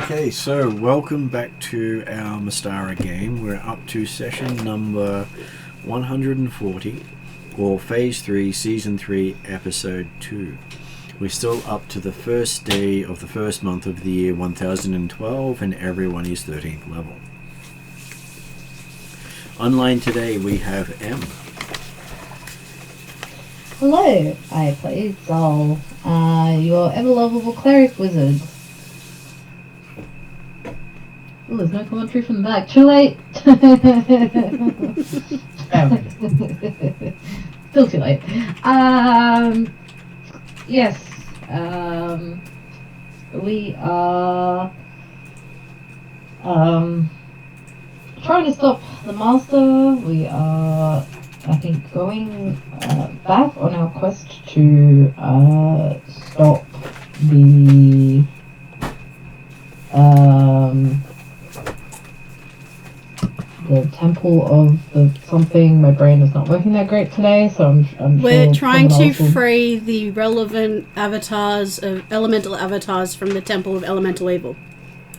Okay, so welcome back to our Mystara game. We're up to session number 140, or Phase 3, Season 3, Episode 2. We're still up to the first day of the first month of the year 1012, and everyone is 13th level. Online today we have M. Hello, I play Sol, your ever-lovable cleric wizard. Oh, there's no commentary from the back. Too late! Still too late. Yes. We are trying to stop the master. We are, I think, going back on our quest to stop the temple of the something. My brain is not working that great today, so I'm We're sure trying to will... free the relevant avatars of elemental avatars from the temple of elemental evil.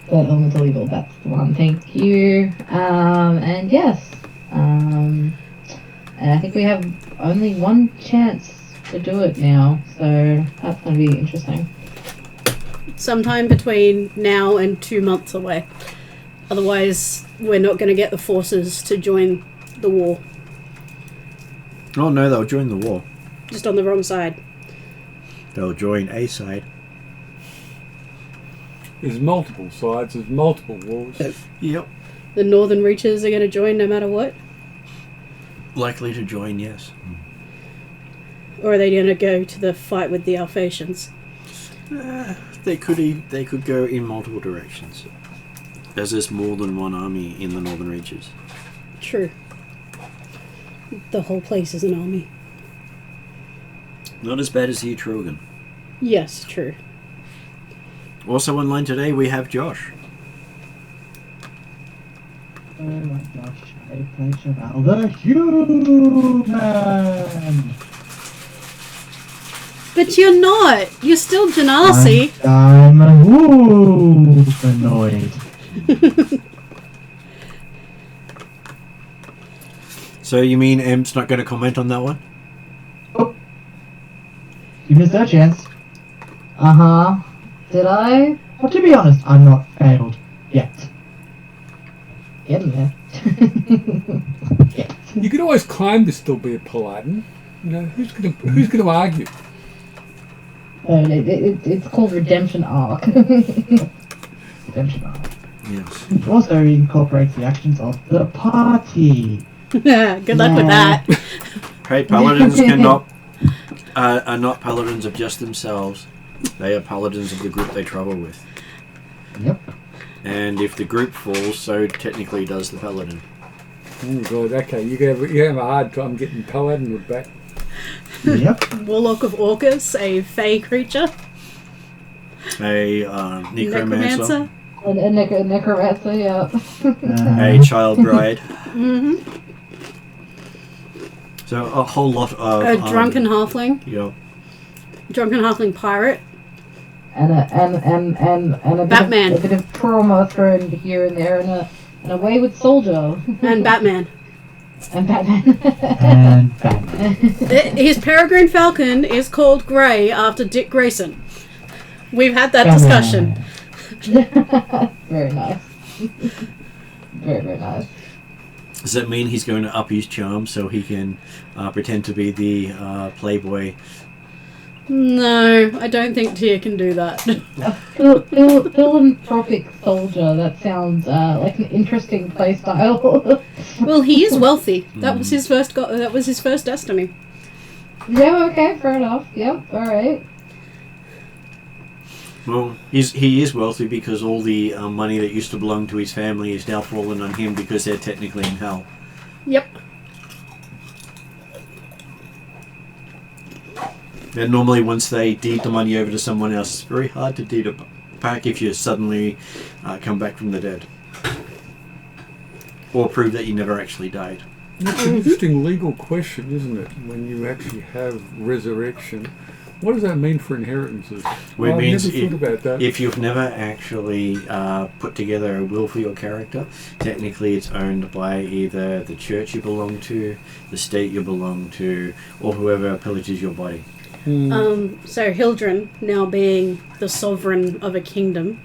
The elemental evil, that's the one. Thank you. And yes, and I think we have only one chance to do it now, so that's going to be interesting. Sometime between now and 2 months away. Otherwise, we're not going to get the forces to join the war. Oh no, they'll join the war. Just on the wrong side. They'll join a side. There's multiple sides, there's multiple wars. Yep. The northern reaches are going to join no matter what? Likely to join, yes. Or are they going to go to the fight with the Alphatians? They could go in multiple directions. There's more than one army in the northern reaches. True. The whole place is an army. Not as bad as the Etrogan. Yes, true. Also online today we have Josh. Oh my gosh, I play Cheval the Human! But you're not! You're still Genasi! I'm humanoid. So you mean M's not going to comment on that one? Oh. You missed that chance. Uh-huh. Did I? Well, to be honest, I'm not failed yet. Getting there. Yet. You could always claim to still be a paladin. You know, who's gonna argue? It's called Redemption Arc. Redemption Arc. Yes. It also incorporates the actions of the party. Good luck with that. Hey, paladins are not paladins of just themselves. They are paladins of the group they travel with. Yep. And if the group falls, so technically does the paladin. Oh god, okay, you have a hard time getting paladinhood back. Yep. Warlock of Orcus, a fey creature. A necromancer. A necromancer, yeah. A child bride. Mm-hmm. So a whole lot of... A drunken halfling. Yep. Drunken halfling pirate. And a Batman. Bit of trauma thrown here and there, and a wayward soldier. And Batman. And Batman. And Batman. His peregrine falcon is called Grey after Dick Grayson. We've had that Batman. discussion. Very nice. Very, very nice. Does that mean he's going to up his charm so he can pretend to be the playboy? No, I don't think Tia can do that. A philanthropic soldier. That sounds like an interesting playstyle. Well, he is wealthy. That was his first. That was his first destiny. Yeah. Okay. Fair enough. Yep. All right. Well, he is wealthy because all the money that used to belong to his family is now fallen on him because they're technically in hell. Yep. And normally once they deed the money over to someone else, it's very hard to deed it back if you suddenly come back from the dead. Or prove that you never actually died. That's an interesting legal question, isn't it? When you actually have resurrection, what does that mean for inheritances? Well, it means never thought about that. if you've never actually put together a will for your character, technically it's owned by either the church you belong to, the state you belong to, or whoever pillages your body. So Hildren, now being the sovereign of a kingdom,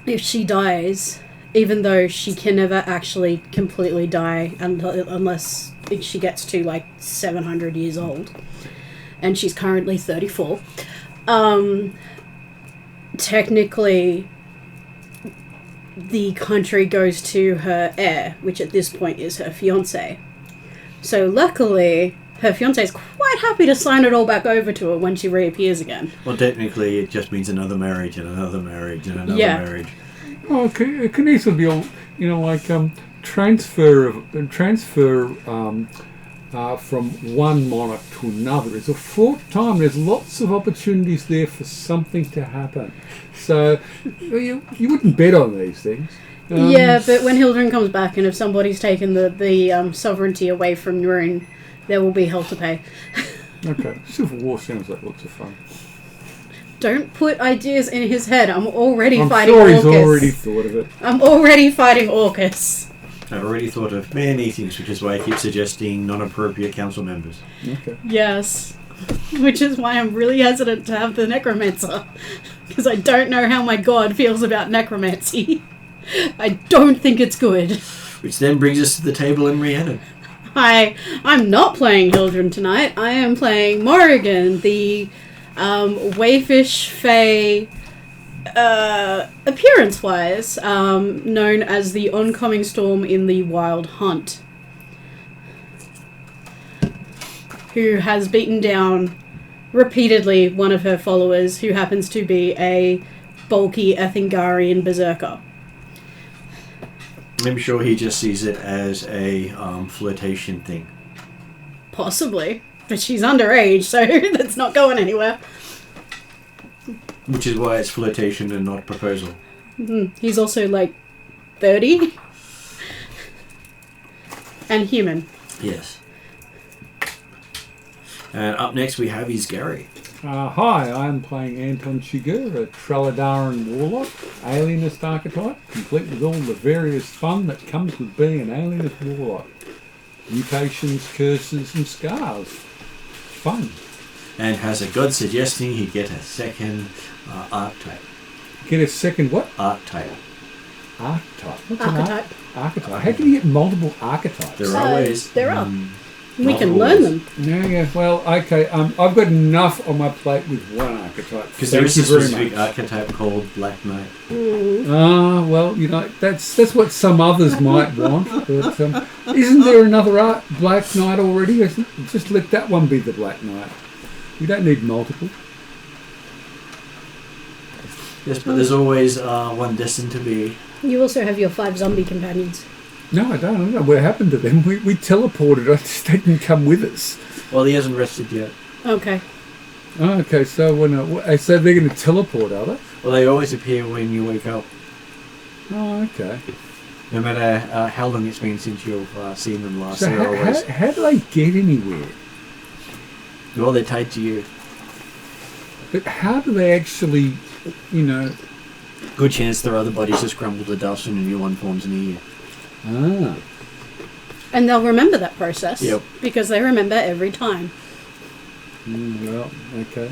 if she dies, even though she can never actually completely die unless she gets to like 700 years old, and she's currently 34, technically the country goes to her heir, which at this point is her fiancé. So luckily, her fiancé is quite happy to sign it all back over to her when she reappears again. Well, technically it just means another marriage and another marriage and another Yeah. marriage. Oh, okay. It can easily be all, like transfer from one monarch to another. It's a fraught time. There's lots of opportunities there for something to happen. So you wouldn't bet on these things. Yeah, but when Hildren comes back, and if somebody's taken the sovereignty away from Rune, there will be hell to pay. Okay. Civil War sounds like lots of fun. Don't put ideas in his head. I'm already I'm fighting sure Orcus. he's already thought of it. I'm already fighting Orcus. I've already thought of many things, which is why I keep suggesting non-appropriate council members. Okay. Yes. Which is why I'm really hesitant to have the necromancer. Because I don't know how my god feels about necromancy. I don't think it's good. Which then brings us to the table in Rhiannon. I'm not playing Hildren tonight. I am playing Morrigan, the Wayfish Fae, appearance-wise, known as the oncoming storm in the Wild Hunt, who has beaten down repeatedly one of her followers, who happens to be a bulky Ethengarian berserker. I'm sure he just sees it as a flirtation thing. Possibly. But she's underage, so that's not going anywhere. Which is why it's flirtation and not proposal. He's also like 30. And human. Yes. And up next we have is Gary. Hi, I'm playing Anton Shigur, a Trelladaran warlock, alienist archetype, complete with all the various fun that comes with being an alienist warlock. Mutations, curses, and scars. Fun. And has a god suggesting he get a second archetype. Get a second what? Archetype. Archetype. What's Archetype. an archetype? How can you get multiple archetypes? There are ways. There are. We Not can always. learn them. Yeah. Well, okay. I've got enough on my plate with one archetype. Because there is a Thank you very specific much. archetype called Black Knight. Well, that's what some others might want. But isn't there another Black Knight already? Just let that one be the Black Knight. You don't need multiple. Yes, but there's always one destined to be. You also have your 5 zombie companions. No, I don't know what happened to them. We teleported. They didn't come with us. Well, he hasn't rested yet. Okay. Oh, okay, so so they're going to teleport, are they? Well, they always appear when you wake up. Oh, okay. No matter how long it's been since you've seen them last. So They're always. how do they get anywhere? Well, they're tied to you. But how do they actually, Good chance their other bodies just crumble to dust and a new one forms in a year. Ah. And they'll remember that process. Yep. Because they remember every time. Well, okay.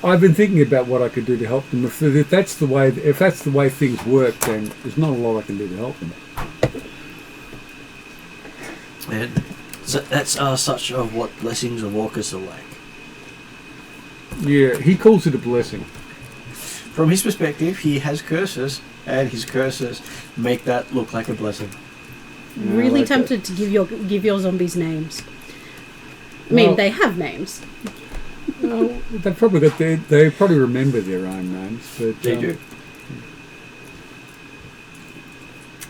I've been thinking about what I could do to help them. If that's the way things work, then there's not a lot I can do to help them. And so that's such of what blessings of walkers are like. Yeah, he calls it a blessing. From his perspective, he has curses, and his curses make that look like a blessing. Yeah, I Really like tempted to give your zombies names. I mean, Well- they have names. Well, they probably remember their own names, but They do.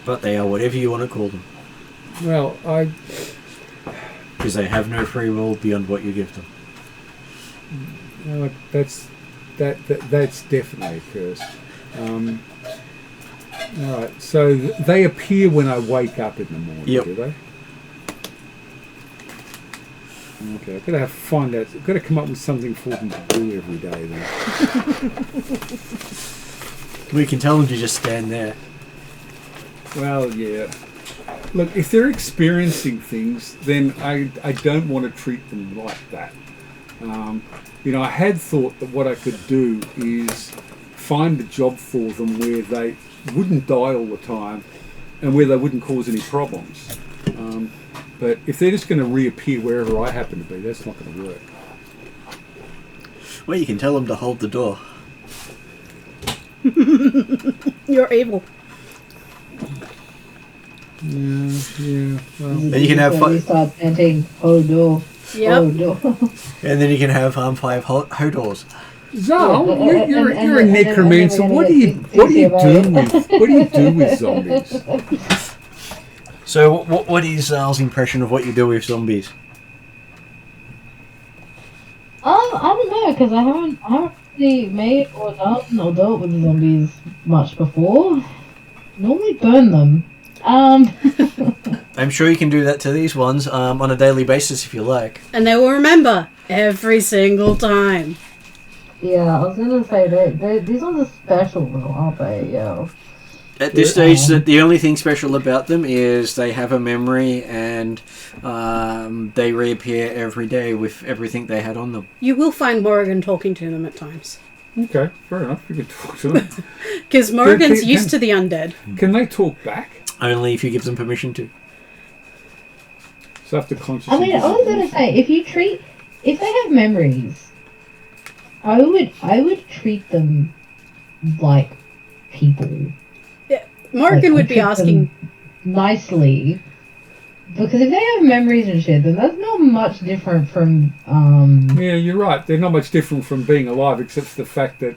But they are whatever you want to call them. Well, Because they have no free will beyond what you give them. that's definitely a curse. All right, so they appear when I wake up in the morning, Yep. do they? Okay, I've got to find out. I've got to come up with something for them to do every day then. We can tell them to just stand there. Well, yeah. Look, if they're experiencing things, then I don't want to treat them like that. I had thought that what I could do is find a job for them where they wouldn't die all the time and where they wouldn't cause any problems. But if they're just going to reappear wherever I happen to be, that's not going to work. Well, you can tell them to hold the door. You're evil. Yeah. Well, Then you can have We start chanting, "Oh no, Yep. oh no." And then you can have 5 Hodors. Zal, Yeah, you're and a then necromancer. we're What gonna do you get do busy with zombies? So what is Zal's impression of what you do with zombies? I don't know, because I haven't really made or done or dealt with zombies much before. Normally burn them. I'm sure you can do that to these ones on a daily basis if you like. And they will remember every single time. Yeah, I was gonna say these ones are special though, aren't they? Yeah. At this stage, the only thing special about them is they have a memory and they reappear every day with everything they had on them. You will find Morrigan talking to them at times. Okay, fair enough. You can talk to them. Because Morrigan's Can- used to the undead. Can they talk back? Only if you give them permission to. So after consciously. I mean, I was gonna say if they have memories, I would treat them like people. Morrigan Like, would be treat them asking, nicely, because if they have memories and shit, then that's not much different from Yeah, you're right. They're not much different from being alive, except for the fact that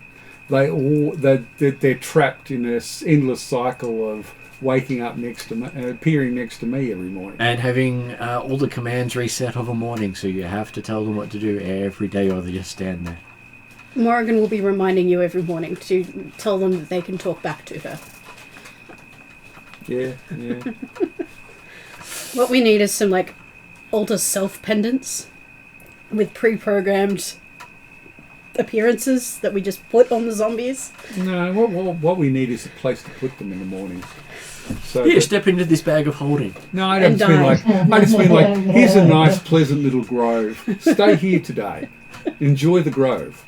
they're trapped in this endless cycle of waking up next to me, appearing next to me every morning. And having all the commands reset of a morning, so you have to tell them what to do every day or they just stand there. Morrigan will be reminding you every morning to tell them that they can talk back to her. Yeah. What we need is some, alter self pendants with pre-programmed appearances that we just put on the zombies. No, what we need is a place to put them in the mornings. So Here, step into this bag of holding. no, I And just mean like here's a nice, pleasant little grove. Stay here today. Enjoy the grove.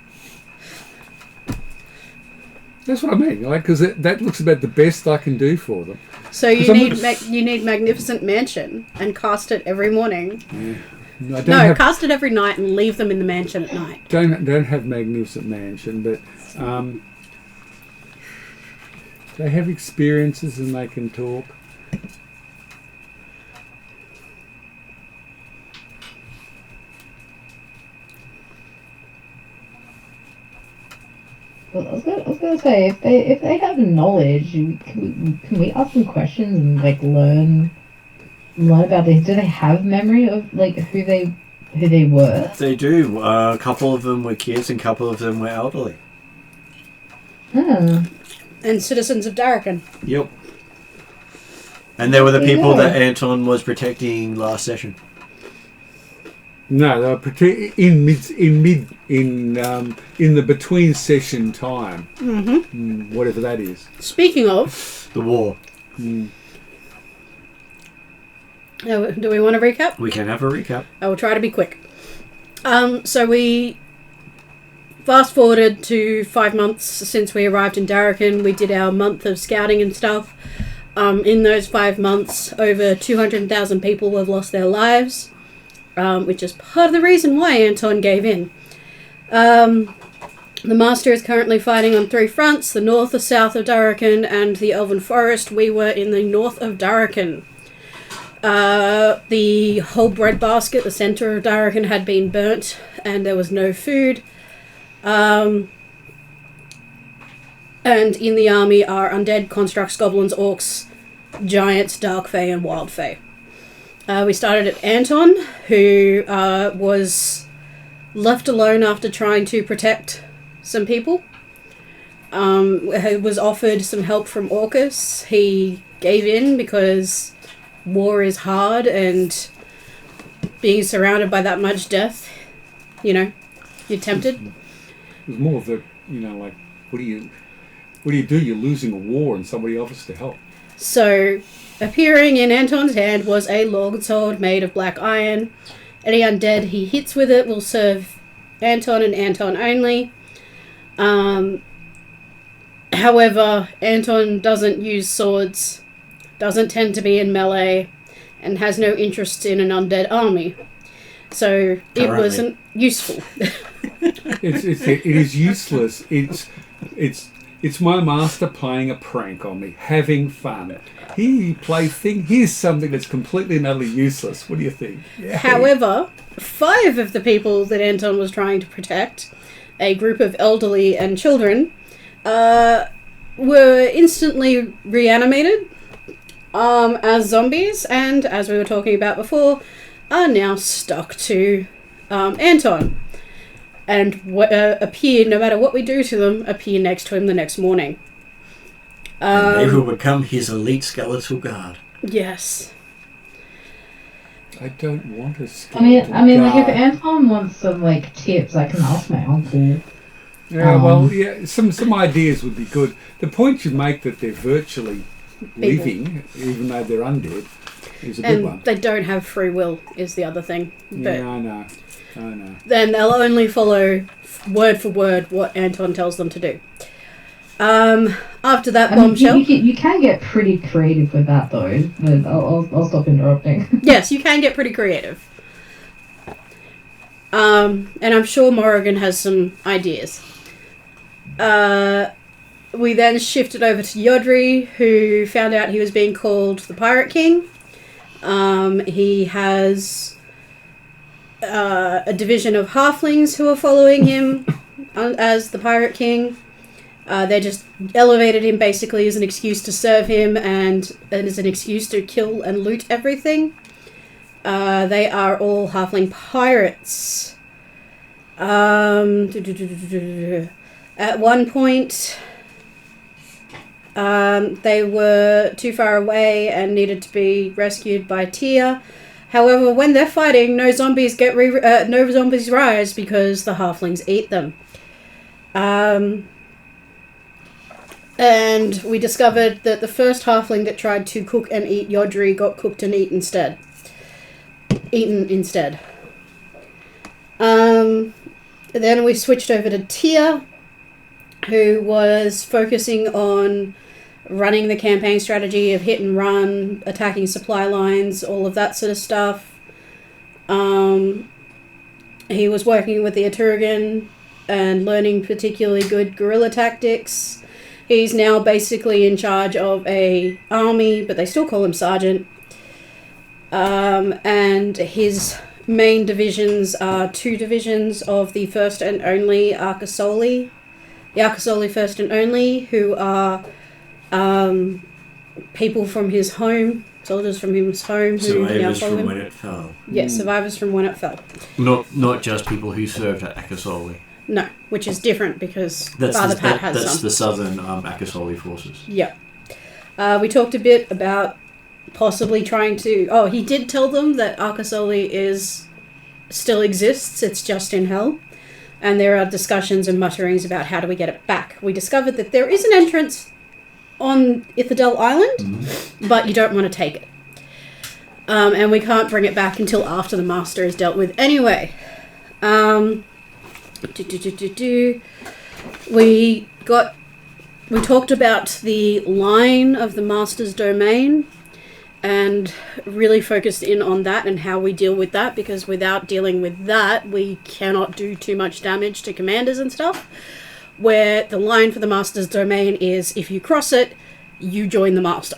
That's what I mean, because that looks about the best I can do for them. So you 'Cause I'm need need Magnificent Mansion and cast it every morning. I No, cast it every night and leave them in the mansion at night. don't have Magnificent Mansion, but they have experiences and they can talk. I was gonna say if they have knowledge, can we ask them questions and learn about this? Do they have memory of who they were? They do. A couple of them were kids and a couple of them were elderly. Huh. And citizens of Darrakan. Yep. And they were the people that Anton was protecting last session. No, they were in the between session time, whatever that is. Speaking of, The war. do we want to recap? We can have a recap. I will try to be quick. So we fast forwarded to 5 months since we arrived in Darrakan. We did our month of scouting and stuff. In those 5 months, over 200,000 people have lost their lives, which is part of the reason why Anton gave in. The Master is currently fighting on 3 fronts, the north, the south of Darrakan, and the Elven Forest. We were in the north of Darrakan. The whole breadbasket, the centre of Darrakan, had been burnt, and there was no food. And in the army are undead, constructs, goblins, orcs, giants, dark fae, and wild fae. We started at Anton, who was left alone after trying to protect some people. He was offered some help from Orcus. He gave in because war is hard, and being surrounded by that much death, you're tempted. It was more of the, like, what do you do? You're losing a war and somebody offers to help. So, appearing in Anton's hand was a longsword made of black iron. Any undead he hits with it will serve Anton and Anton only. However, Anton doesn't use swords, doesn't tend to be in melee, and has no interest in an undead army. So it wasn't useful. It is useless. It's my master playing a prank on me, having fun. He plaything. Here's something that's completely and utterly useless. What do you think? Yeah. However, 5 of the people that Anton was trying to protect, a group of elderly and children, were instantly reanimated as zombies, and as we were talking about before, are now stuck to Anton, and appear, no matter what we do to them, appear next to him the next morning. And they will become his elite skeletal guard. Yes. I don't want a skeletal I mean, guard. like, if Anton wants some, like, tips, I can ask my uncle. Yeah, some ideas would be good. The point you make that they're virtually living, even though they're undead, is a good one. And they don't have free will, is the other thing. But Yeah, I know. then they'll only follow word for word what Anton tells them to do. After that bombshell... You can get pretty creative with that, though. But I'll stop interrupting. Yes, you can get pretty creative. And I'm sure Morrigan has some ideas. We then shifted over to Yodri, who found out he was being called the Pirate King. He has a division of halflings who are following him as the Pirate King. They just elevated him basically as an excuse to serve him and as an excuse to kill and loot everything. They are all halfling pirates. At one point, they were too far away and needed to be rescued by Tia. However, when they're fighting, no zombies rise because the halflings eat them. And we discovered that the first halfling that tried to cook and eat Yodri got cooked and eaten instead. Then we switched over to Tia, who was focusing on running the campaign strategy of hit and run, attacking supply lines, all of that sort of stuff. He was working with the Ethengar and learning particularly good guerrilla tactics. He's now basically in charge of a army, but they still call him Sergeant. And his main divisions are 2 divisions of the first and only Arcasoli. The Arcasoli first and only, who are people from his home, soldiers from his home who now Survivors follow from him. when it fell. Yes, survivors from when it fell. Not just people who served at Akasoli. No, which is different because That's Father Pat has that's some. the southern Akasoli forces. Yep. We talked a bit about possibly trying to... Oh, he did tell them that Arcasoli still exists, it's just in hell. And there are discussions and mutterings about how do we get it back. We discovered that there is an entrance on Ithadel Island, but you don't want to take it. And we can't bring it back until after the Master is dealt with anyway. We talked about the line of the Master's domain and really focused in on that and how we deal with that, because without dealing with that, we cannot do too much damage to commanders and stuff. Where the line for the Master's domain is, if you cross it, you join the Master.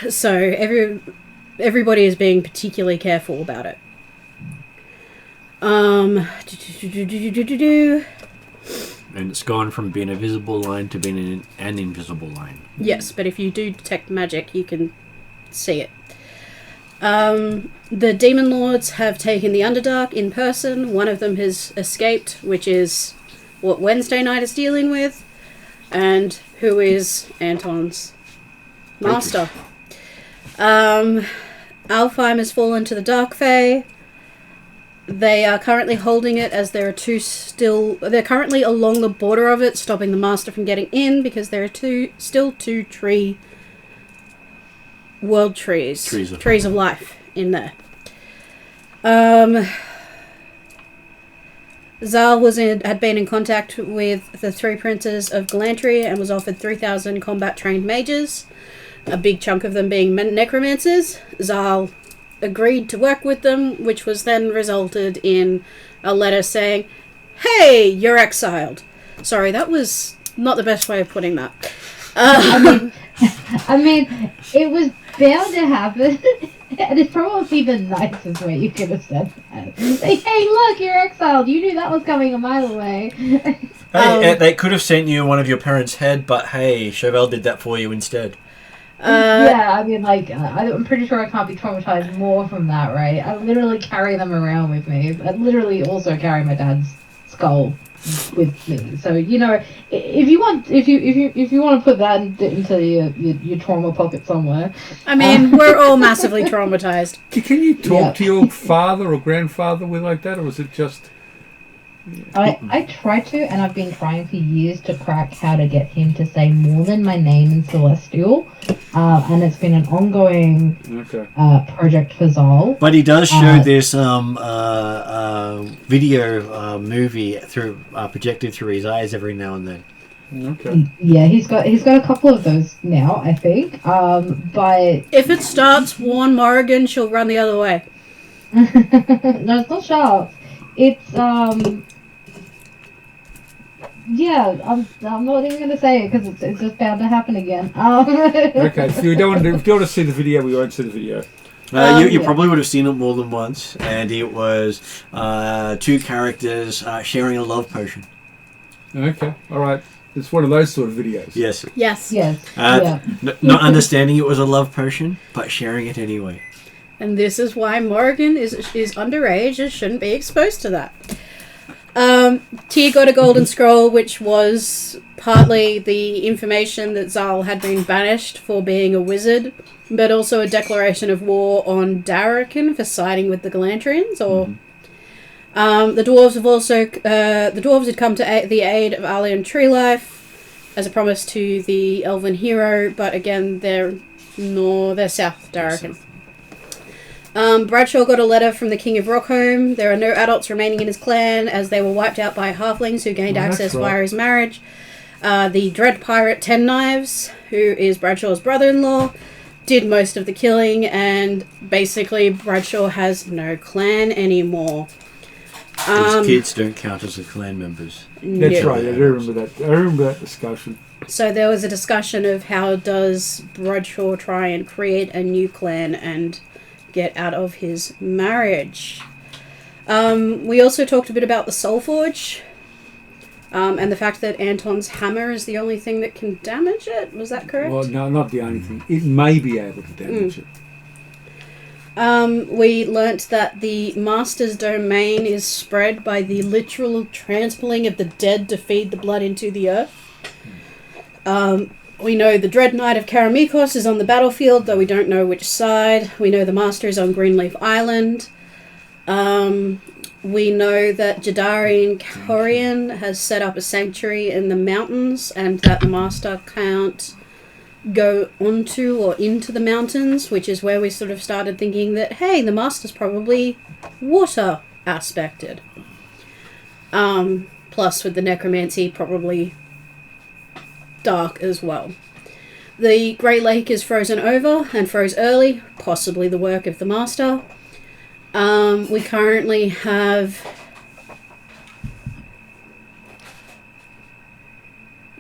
So everybody is being particularly careful about it. And it's gone from being a visible line to being an invisible line. Yes, but if you do detect magic, you can see it. The Demon Lords have taken the Underdark in person. One of them has escaped, which is what Wednesday night is dealing with, and who is Anton's master. Alfheim has fallen to the Dark Fae. They are currently holding it as there are they're currently along the border of it, stopping the Master from getting in, because there are still two world trees. Trees of life in there. Zal had been in contact with the three princes of Galantria and was offered 3,000 combat-trained mages, a big chunk of them being necromancers. Zal agreed to work with them, which was then resulted in a letter saying, "Hey, you're exiled." Sorry, that was not the best way of putting that. I mean, it was bound to happen, and it's probably the nicest way you could have said that. Like, hey, look, you're exiled. You knew that was coming a mile away. Hey, they could have sent you one of your parents' head, but hey, Chauvel did that for you instead. Yeah, I mean, like, I'm pretty sure I can't be traumatized more from that, right? I literally carry them around with me. I literally also carry my dad's skull with me. So, you know, if you want to put that into your trauma pocket somewhere. I mean, we're all massively traumatized. Can you talk to your father or grandfather with like that, or was it just? I try to, and I've been trying for years to crack how to get him to say more than my name in Celestial, and it's been an ongoing project for Zal. But he does show this video movie projected through his eyes every now and then. Okay. Yeah, he's got a couple of those now, I think. But if it starts warn Morrigan, she'll run the other way. No, it's not sharp. It's yeah, I'm not even going to say it because it's just bound to happen again. Okay, so if you don't want to see the video, we won't see the video. You probably would have seen it more than once, and it was two characters sharing a love potion. Okay, all right. It's one of those sort of videos. Yes. Yes. Yes. Not understanding it was a love potion, but sharing it anyway. And this is why Morrigan is underage and shouldn't be exposed to that. Tyr got a golden scroll, which was partly the information that Zal had been banished for being a wizard, but also a declaration of war on Darrakan for siding with the Galantrians. The dwarves had come to the aid of Alien Tree Life as a promise to the elven hero, but again they're South Darrakan. Bradshaw got a letter from the King of Rockholm. There are no adults remaining in his clan, as they were wiped out by halflings who gained access via his marriage. The dread pirate Ten Knives, who is Bradshaw's brother-in-law, did most of the killing, and basically Bradshaw has no clan anymore. His kids don't count as clan members. That's right, I do remember that. I remember that discussion. So there was a discussion of how does Bradshaw try and create a new clan and get out of his marriage. We also talked a bit about the Soulforge, and the fact that Anton's hammer is the only thing that can damage it. Was that correct? Well, no, not the only thing. It may be able to damage it. We learnt that the Master's domain is spread by the literal transplanting of the dead to feed the blood into the earth. We know the Dread Knight of Karamikos is on the battlefield, though we don't know which side. We know the Master is on Greenleaf Island. We know that Jadarian Corian has set up a sanctuary in the mountains, and that the Master can't go onto or into the mountains, which is where we sort of started thinking that, hey, the Master's probably water aspected. Plus, with the necromancy, probably dark as well. The Great Lake is frozen over and froze early, possibly the work of the Master. We currently have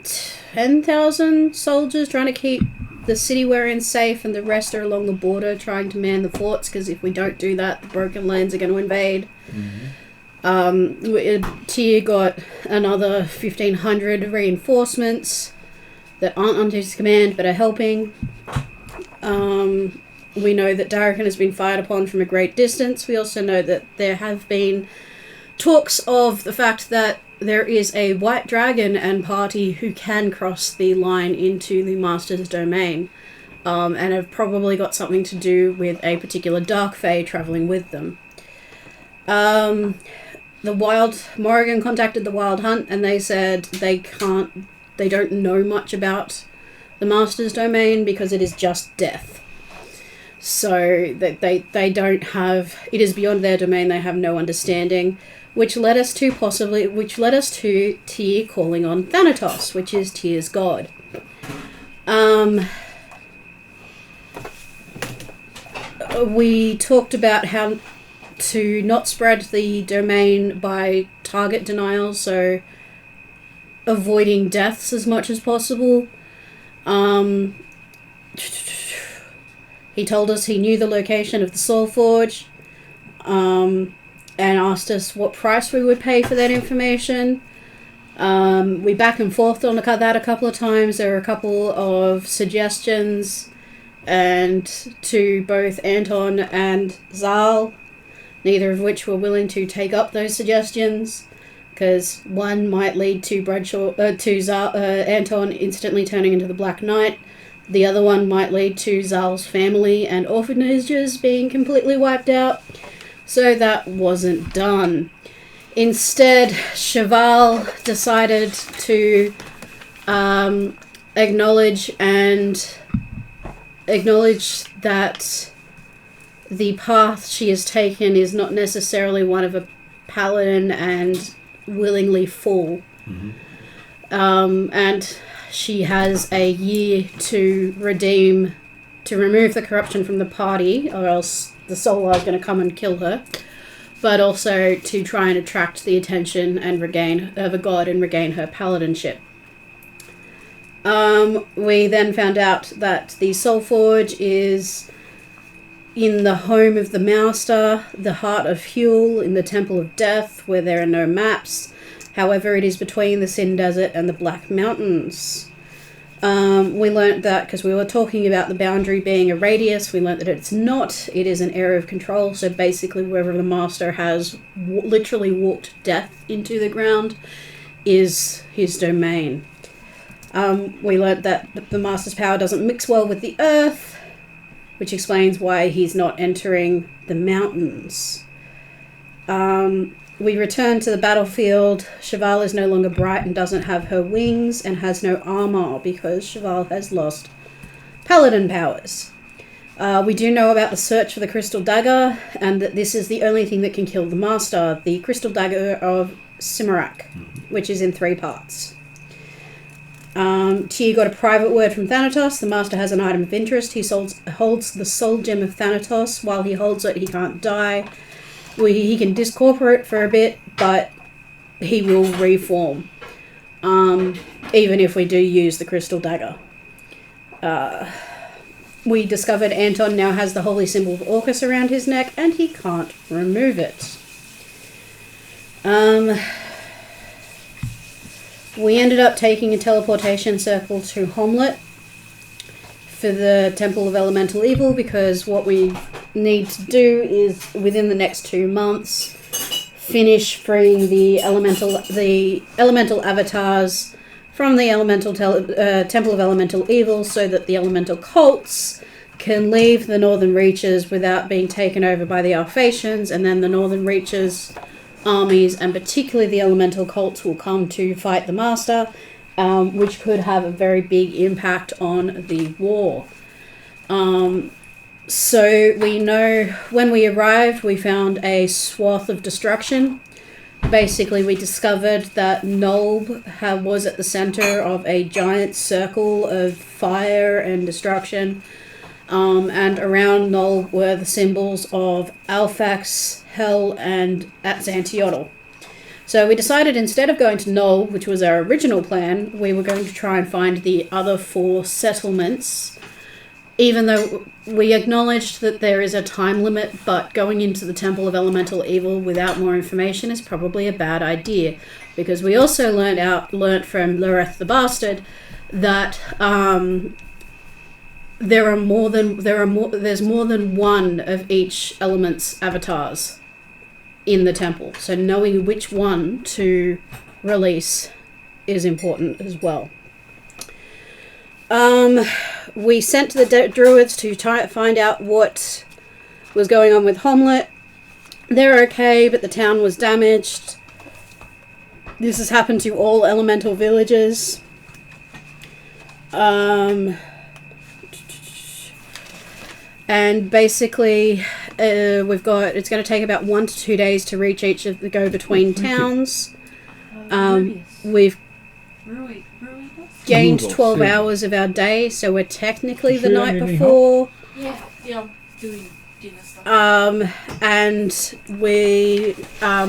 10,000 soldiers trying to keep the city we're in safe, and the rest are along the border trying to man the forts, because if we don't do that, the Broken Lands are going to invade. Tyr got another 1,500 reinforcements that aren't under his command but are helping. We know that Darrakan has been fired upon from a great distance. We also know that there have been talks of the fact that there is a white dragon and party who can cross the line into the Master's domain, and have probably got something to do with a particular dark fae travelling with them. Morrigan contacted the Wild Hunt, and they said they don't know much about the Master's domain because it is just death. So that they don't have, it is beyond their domain, they have no understanding, which led us to Tyr calling on Thanatos, which is Tyr's god. We talked about how to not spread the domain by target denial, so avoiding deaths as much as possible. He told us he knew the location of the Soul Forge, and asked us what price we would pay for that information. We back and forth on that a couple of times. There were a couple of suggestions, and to both Anton and Zal, neither of which were willing to take up those suggestions, because one might lead to Anton instantly turning into the Black Knight. The other one might lead to Zal's family and orphanages being completely wiped out. So that wasn't done. Instead, Cheval decided to acknowledge that the path she has taken is not necessarily one of a paladin and willingly fall. And she has a year to remove the corruption from the party, or else the Solar is going to come and kill her, but also to try and attract the attention and regain of a god and regain her paladinship. We then found out that the Soul Forge is in the home of the Master, the Heart of Huel, in the Temple of Death, where there are no maps. However, it is between the Sin Desert and the Black Mountains. We learnt that because we were talking about the boundary being a radius, we learnt that it's not. It is an area of control, so basically wherever the Master has literally walked death into the ground is his domain. We learnt that the Master's power doesn't mix well with the earth, which explains why he's not entering the mountains. We return to the battlefield. Cheval is no longer bright and doesn't have her wings and has no armor because Cheval has lost paladin powers. We do know about the search for the Crystal Dagger, and that this is the only thing that can kill the Master, the Crystal Dagger of Simarak, which is in 3 parts. Tyr got a private word from Thanatos. The Master has an item of interest. He holds the soul gem of Thanatos. While he holds it, he can't die. He can discorporate for a bit, but he will reform, even if we do use the Crystal Dagger. We discovered Anton now has the holy symbol of Orcus around his neck, and he can't remove it. We ended up taking a teleportation circle to Homlet for the Temple of Elemental Evil, because what we need to do is, within the next 2 months, finish freeing the elemental avatars from the Temple of Elemental Evil, so that the elemental cults can leave the Northern Reaches without being taken over by the Alphatians, and then the Northern Reaches armies, and particularly the elemental cults, will come to fight the Master, which could have a very big impact on the war. So we know when we arrived, we found a swath of destruction. basically we discovered that Nolb was at the center of a giant circle of fire and destruction. And around Nolb were the symbols of Alfax, Hell, and Atzantiotl. So we decided instead of going to Nolb, which was our original plan, we were going to try and find the other 4 settlements. Even though we acknowledged that there is a time limit, but going into the Temple of Elemental Evil without more information is probably a bad idea. Because we also learnt from Lureth the Bastard that there's more than one of each element's avatars in the temple. So knowing which one to release is important as well. We sent to the druids to find out what was going on with Homlet. They're okay, but the town was damaged. This has happened to all elemental villages. And basically, it's going to take about 1 to 2 days to reach each of the go-between towns. We've gained 12 hours of our day, so we're technically the night before. Yeah, doing dinner stuff. And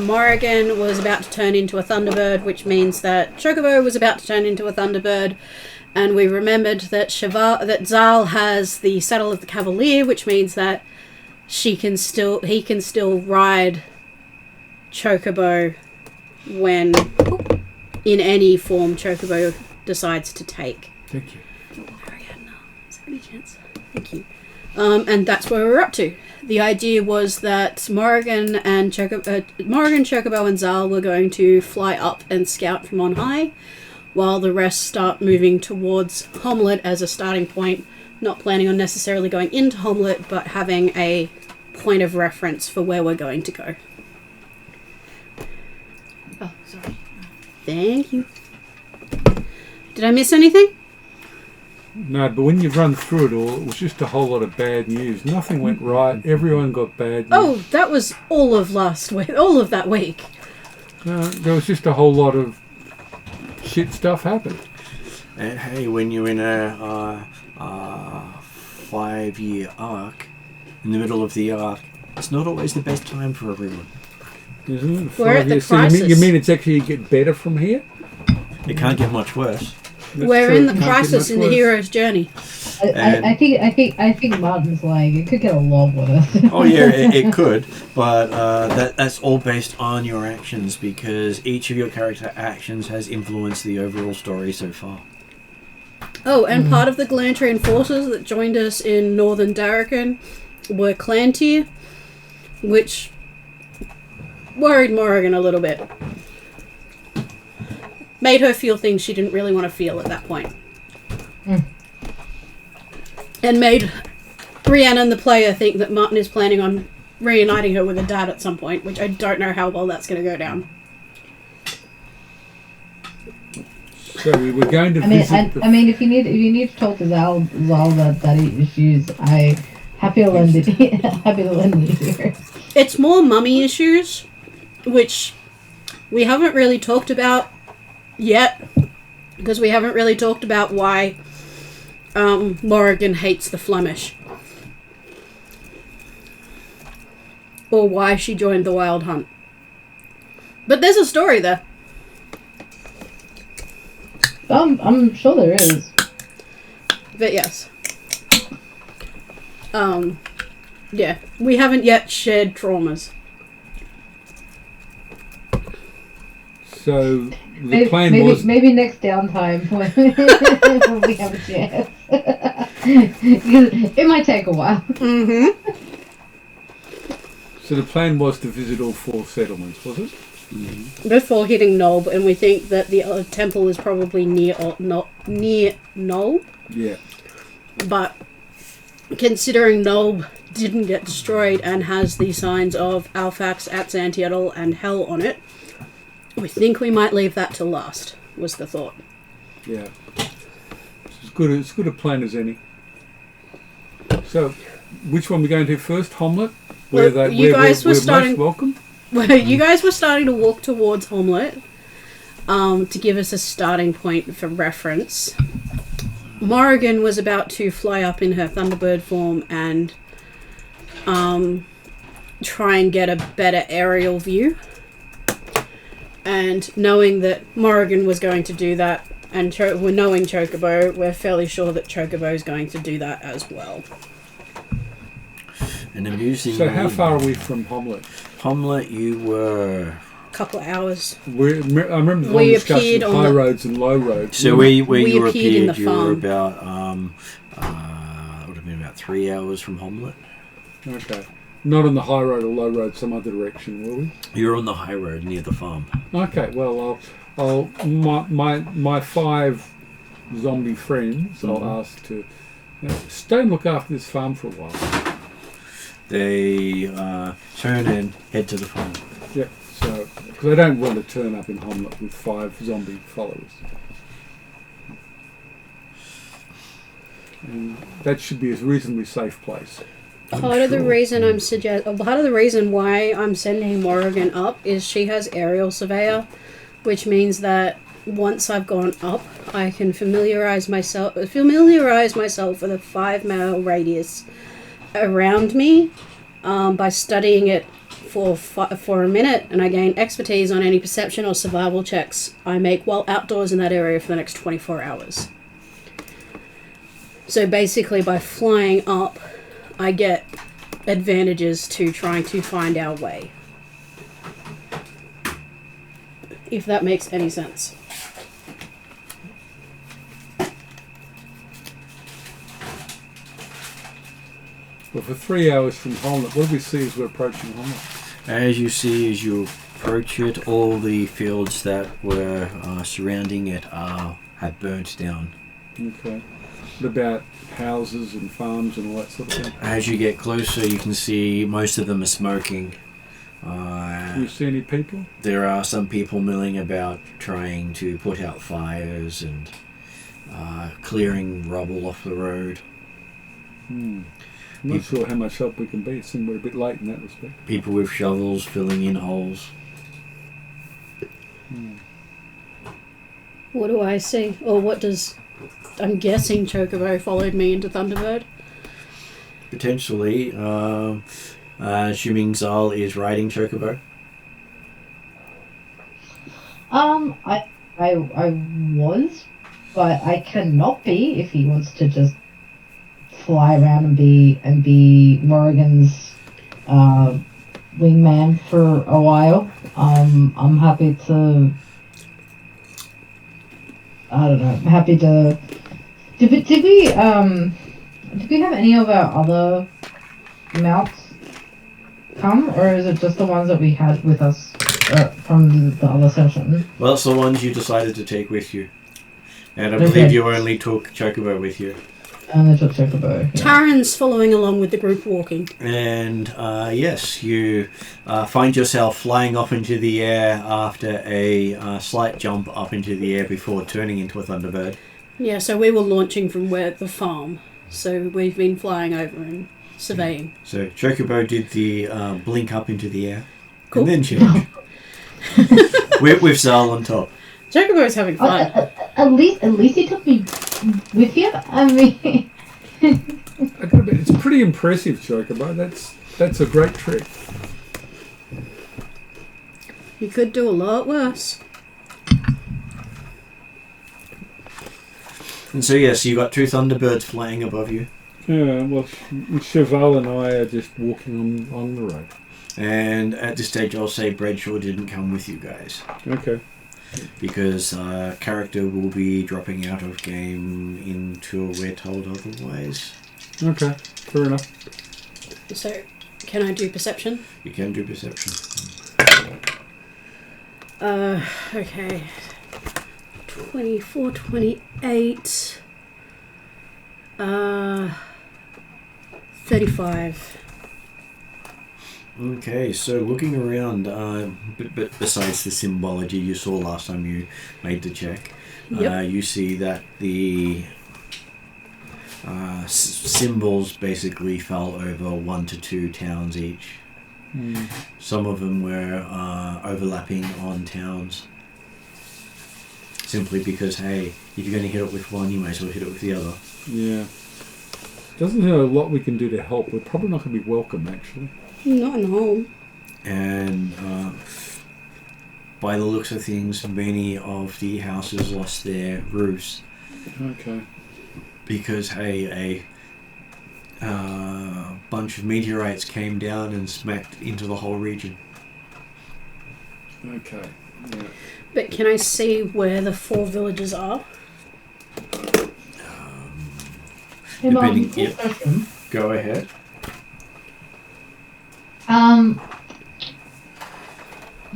Morrigan was about to turn into a Thunderbird, which means that Chocobo was about to turn into a Thunderbird. And we remembered that Zal has the Saddle of the Cavalier, which means that he can still ride Chocobo when in any form Chocobo decides to take. Thank you. Ariadna, is there any chance? Thank you. And that's where we're up to. The idea was that Morrigan, Chocobo, and Zal were going to fly up and scout from on high, while the rest start moving towards Homlet as a starting point, not planning on necessarily going into Homlet, but having a point of reference for where we're going to go. Oh, sorry. Thank you. Did I miss anything? No, but when you run through it all, it was just a whole lot of bad news. Nothing went right. Everyone got bad news. Oh, that was all of last week. All of that week. There was just a whole lot of shit stuff happened. And hey, when you're in a 5-year arc, in the middle of the arc, it's not always the best time for everyone. Isn't it? We're at the So crisis. you mean it's actually get better from here? It can't get much worse. That's We're true. in the Can't get crisis much in the worse. hero's journey. I think Martin's lying. It could get a lot worse. Oh yeah, it could, but that's all based on your actions, because each of your character actions has influenced the overall story so far. Oh, and part of the Galantrian forces that joined us in northern Darrakan were Clantier, which worried Morrigan a little bit. Made her feel things she didn't really want to feel at that point. And made Rhiannon, the player, think that Martin is planning on reuniting her with her dad at some point, which I don't know how well that's going to go down. So we were going to I mean, visit. I mean, if you need to talk to Zal about daddy issues, I happy to lend it here. It's more mummy issues, which we haven't really talked about yet, because we haven't really talked about why Morrigan hates the Flemish, or why she joined the Wild Hunt. But there's a story there. I'm sure there is. But yes. Yeah, we haven't yet shared traumas. So the plan was. Maybe next downtime when we have a chance. It might take a while. Mm-hmm. So the plan was to visit all 4 settlements, was it? Before hitting Nob, and we think that the temple is probably near Nob. Yeah. But considering Nob didn't get destroyed and has the signs of Alfax, Atzantiotl, and Hell on it, we think we might leave that to last, was the thought. Yeah. It's as good a plan as any. So, which one are we going to first? Homlet? You guys were starting- most welcome? Well, you guys were starting to walk towards Omelette. To give us a starting point for reference, Morrigan was about to fly up in her Thunderbird form and try and get a better aerial view. And knowing that Morrigan was going to do that, and we're knowing Chocobo, we're fairly sure that Chocobo is going to do that as well. And amusing. So how far are we from Homlet? Homlet, you were. Couple of hours. I remember the We discussion appeared of on high the- roads and low roads. So where you We appeared in the appeared, you were farm. about would have been about 3 hours from Homlet. Okay. Not on the high road or low road, some other direction, will we? You're on the high road near the farm. Okay, well, my 5 zombie friends, I'll ask to stay and look after this farm for a while. They turn and head to the farm. Yeah, so because I don't want to turn up in Homlet with 5 zombie followers. And that should be a reasonably safe place. Part of the reason why I'm sending Morrigan up is she has aerial surveyor, which means that once I've gone up, I can familiarize myself with a 5-mile radius around me by studying it for a minute, and I gain expertise on any perception or survival checks I make while outdoors in that area for the next 24 hours. So basically, by flying up, I get advantages to trying to find our way. If that makes any sense. Well, for 3 hours from Homlet, what do we see as we're approaching Homlet? As you see, as you approach it, all the fields that were surrounding it have burnt down. Okay. What about houses and farms and all that sort of thing? As you get closer, you can see most of them are smoking. Do you see any people? There are some people milling about trying to put out fires and clearing rubble off the road. I'm not sure how much help we can be. It seems we're a bit late in that respect. People with shovels filling in holes. What do I see? Or what does... I'm guessing Chocobo followed me into Thunderbird. Potentially, assuming Zal is riding Chocobo. I was, but I cannot be if he wants to just fly around and be Morrigan's wingman for a while. I'm happy to. I don't know. Happy to. Did we have any of our other mounts come, or is it just the ones that we had with us from the other session? Well, it's the ones you decided to take with you. And I Okay. believe you only took Chocobo with you. And they took Chocobo. Yeah. Taran's following along with the group walking. And yes, you find yourself flying off into the air after a slight jump up into the air before turning into a Thunderbird. Yeah, so we were launching from the farm. So we've been flying over and surveying. So Chocobo did the blink up into the air. Cool. And then change. with Zal on top. Chocobo's having fun. At least he took me with you. I mean, It's pretty impressive, Chocobo. That's a great trick. You could do a lot worse. And so yes, you got 2 Thunderbirds flying above you. Yeah, well, Cheval and I are just walking on the road. And at this stage, I'll say Bradshaw didn't come with you guys. Okay. Because character will be dropping out of game until we're told otherwise. Okay, fair enough. So, can I do perception? You can do perception. Okay. 24, 28. 35. Okay, so looking around, but besides the symbology you saw last time you made the check, Yep. you see that the symbols basically fell over 1 to 2 towns each. Some of them were overlapping on towns. Simply because, hey, if you're going to hit it with one, you may as well hit it with the other. Yeah. Doesn't have a lot we can do to help. We're probably not going to be welcome, actually. Not in home. And by the looks of things, many of the houses lost their roofs. Okay. Because, hey, a bunch of meteorites came down and smacked into the whole region. Okay. Yeah. But can I see where the 4 villages are? Hey, Mom, Depending- quick yeah. question. Go ahead.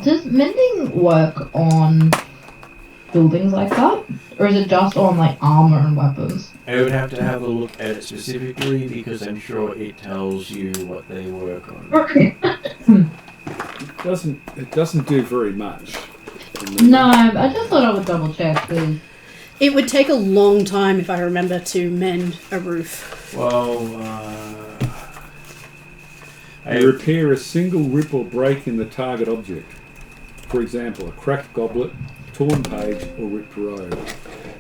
Does mending work on buildings like that? Or is it just on like armor and weapons? I would have to have a look at it specifically because I'm sure it tells you what they work on. It doesn't do very much. No, I just thought I would double check because It would take a long time, if I remember, to mend a roof. Well, You repair a single rip or break in the target object. For example, a cracked goblet, torn page, or ripped robe.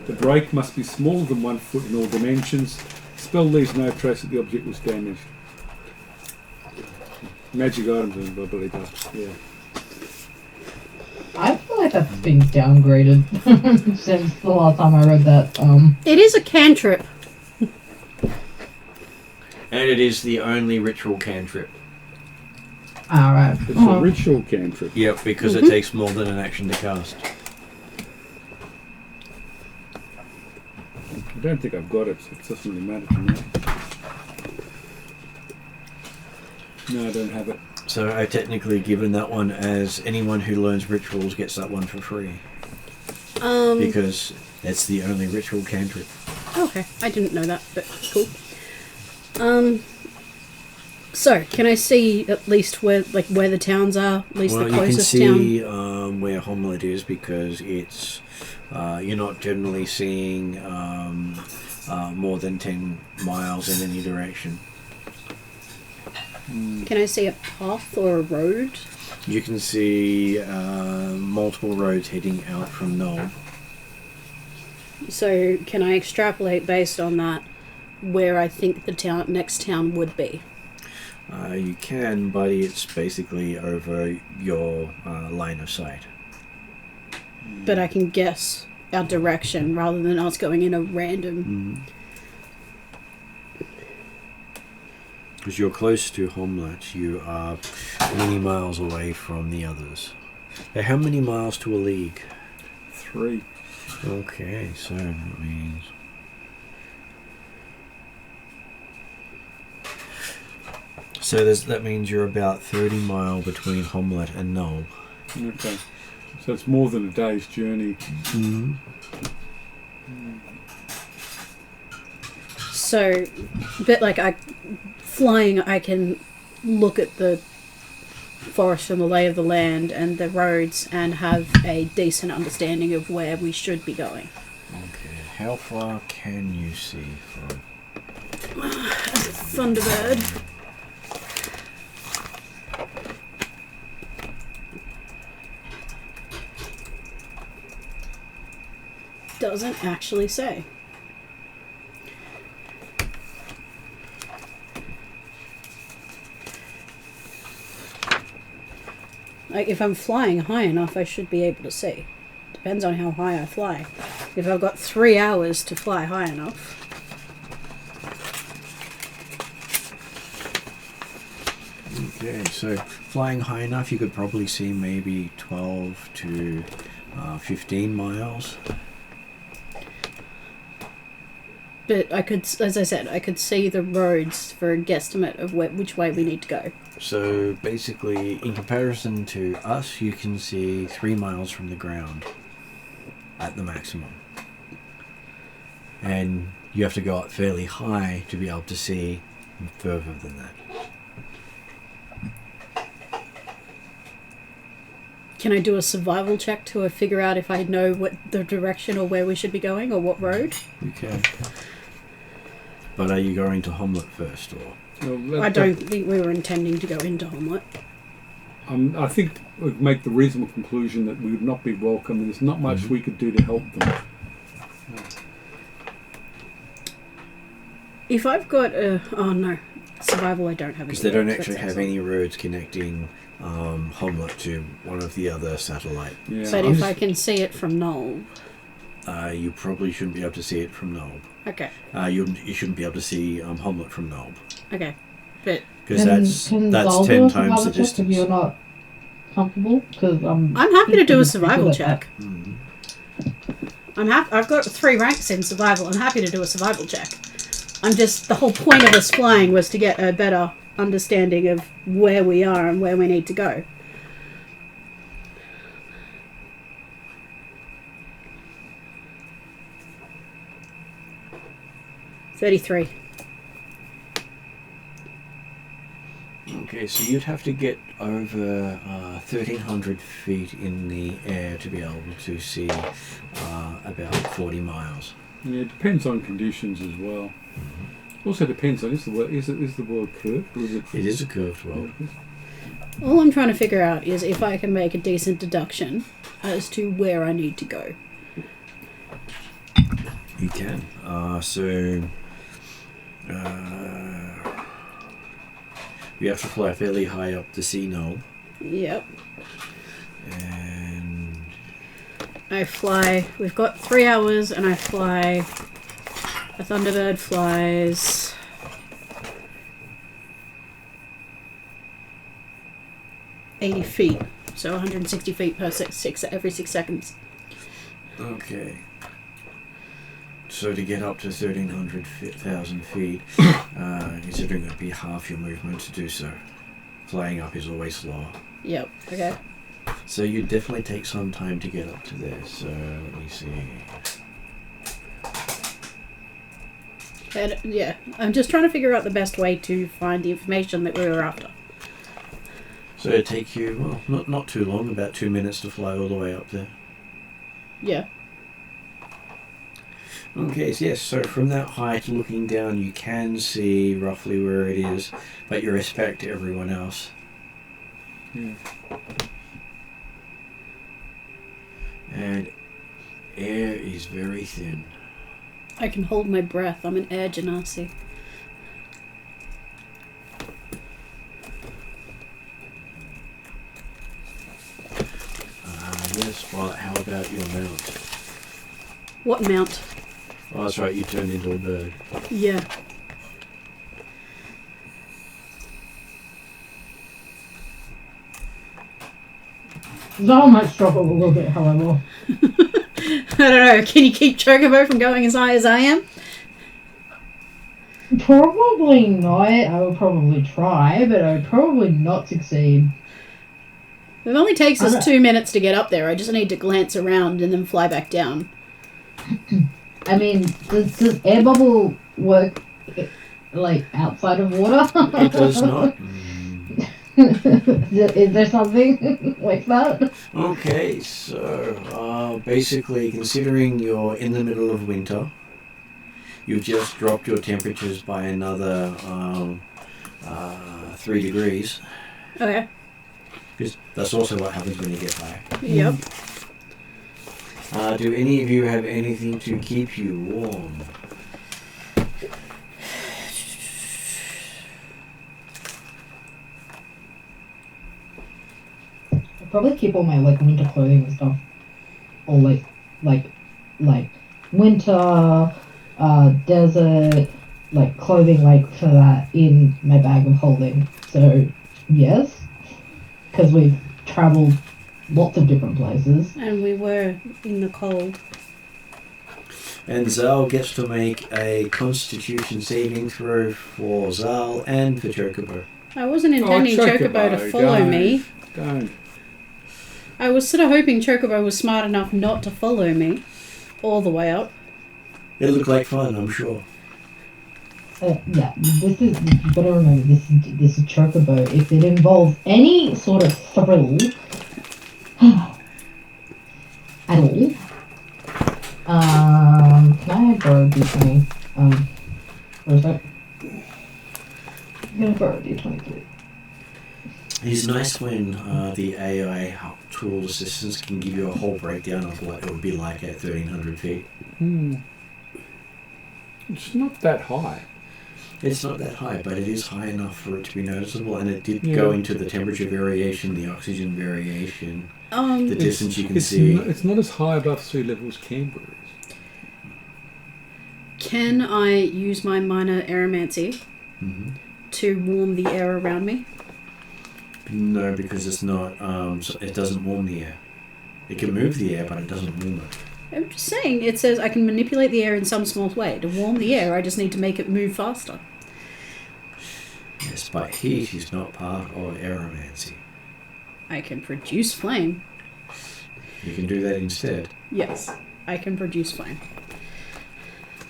The break must be smaller than 1 foot in all dimensions. Spell leaves no trace that the object was damaged. Magic items, I believe. Yeah. I feel like that's been downgraded since the last time I read that. It is a cantrip. and it is the only ritual cantrip. Alright. It's a ritual cantrip. Yep, because it takes more than an action to cast. I don't think I've got it, so it doesn't really matter to me. No, I don't have it. So I've technically given that one as anyone who learns rituals gets that one for free. Because that's the only ritual cantrip. Okay, I didn't know that, but cool. So, can I see at least where the towns are? At least Well, the you can closest see town? where Homlet is because it's you're not generally seeing more than 10 miles in any direction. Can I see a path or a road? You can see multiple roads heading out from Null. So, can I extrapolate based on that where I think the next town would be? You can, but it's basically over your line of sight. But I can guess our direction rather than us going in a random... Because you're close to Homlet, you are many miles away from the others. Now, how many miles to a league? 3. Okay, so that means... So that means you're about 30 mile between Homlet and Null. Okay. So it's more than a day's journey. So, but flying, I can look at the forest and the lay of the land and the roads and have a decent understanding of where we should be going. Okay, how far can you see from... Thunderbird. Doesn't actually say. If I'm flying high enough, I should be able to see. Depends on how high I fly. If I've got 3 hours to fly high enough. Okay, so flying high enough, you could probably see maybe 12 to 15 miles. But I could, as I said, I could see the roads for a guesstimate of which way we need to go. So basically, in comparison to us, you can see 3 miles from the ground at the maximum. And you have to go up fairly high to be able to see further than that. Can I do a survival check to figure out if I know what the direction or where we should be going or what road? You can. But are you going to Homlet first, or? Well, I don't think we were intending to go into Homlet. I think we'd make the reasonable conclusion that we would not be welcome, and there's not much we could do to help them. If I've got a... Oh, no. Survival, I don't have. Because they don't actually have any roads connecting Homlet to one of the other satellite. Yeah, But if I can see it from Null... You probably shouldn't be able to see it from Nulb. Okay. You shouldn't be able to see Homlet from Nulb. Okay. But... Because that's Zol 10 do a times survival the check if distance. you're not comfortable, because I'm happy to do a survival check. Mm. I've got 3 ranks in survival. I'm happy to do a survival check. I'm just... The whole point of us flying was to get a better understanding of where we are and where we need to go. $33. Okay, so you'd have to get over 1,300 feet in the air to be able to see about 40 miles. Yeah, it depends on conditions as well. Also depends on is the world curved or is it? It is a curved world. All I'm trying to figure out is if I can make a decent deduction as to where I need to go. You can. We have to fly fairly high up to see Null. Yep. And I fly... We've got 3 hours and I fly... A Thunderbird flies... 80 feet. So 160 feet per every 6 seconds. okay. So to get up to 1,300,000 feet, considering it would be half your movement to do so. Flying up is always slower. Yep. Okay. So you definitely take some time to get up to there. So let me see. And, yeah. I'm just trying to figure out the best way to find the information that we were after. So it'd take you, well, not too long, about 2 minutes to fly all the way up there. Yeah. Okay, so yes, so from that height looking down you can see roughly where it is, but you respect everyone else. Yeah. And air is very thin. I can hold my breath. I'm an air genasi. Yes, well, how about your mount? What mount? Oh, that's right, you turned into a bird. Yeah. Zol might struggle a little bit, however. I don't know. Can you keep Chocobo from going as high as I am? Probably not. I would probably try, but I would probably not succeed. It only takes us 2 minutes to get up there. I just need to glance around and then fly back down. I mean, does air bubble work like outside of water? It does not. Is there something like that? Okay, so basically, considering you're in the middle of winter, you've just dropped your temperatures by another 3 degrees. Okay. Because that's also what happens when you get back. Yep. Do any of you have anything to keep you warm? I'll probably keep all my like winter clothing and stuff, or like winter, desert, like clothing like for that in my bag of holding. So yes, because we've traveled lots of different places. And we were in the cold. And Zal gets to make a Constitution saving throw for Zal and for Chocobo. I wasn't intending Chocobo to follow me. Don't. I was sort of hoping Chocobo was smart enough not to follow me all the way up. It looked like fun, I'm sure. Yeah, this is, you gotta remember, this is Chocobo. If it involves any sort of thrill at all, can I borrow a D20? Where is that? I'm gonna borrow a D20, please. It's nice when the AI tool assistants can give you a whole breakdown of what it would be like at 1300 feet. It's not that high. It's not that high, but it is high enough for it to be noticeable, and it did go into the temperature variation, the oxygen variation, the distance you can see. It's not as high above sea level as Canberra is. Can I use my minor aeromancy to warm the air around me? No, because it's not. It doesn't warm the air. It can move the air, but it doesn't warm it. I'm just saying, it says I can manipulate the air in some small way. To warm the air, I just need to make it move faster. Yes, but heat is not part of aeromancy. I can produce flame. You can do that instead. Yes, I can produce flame.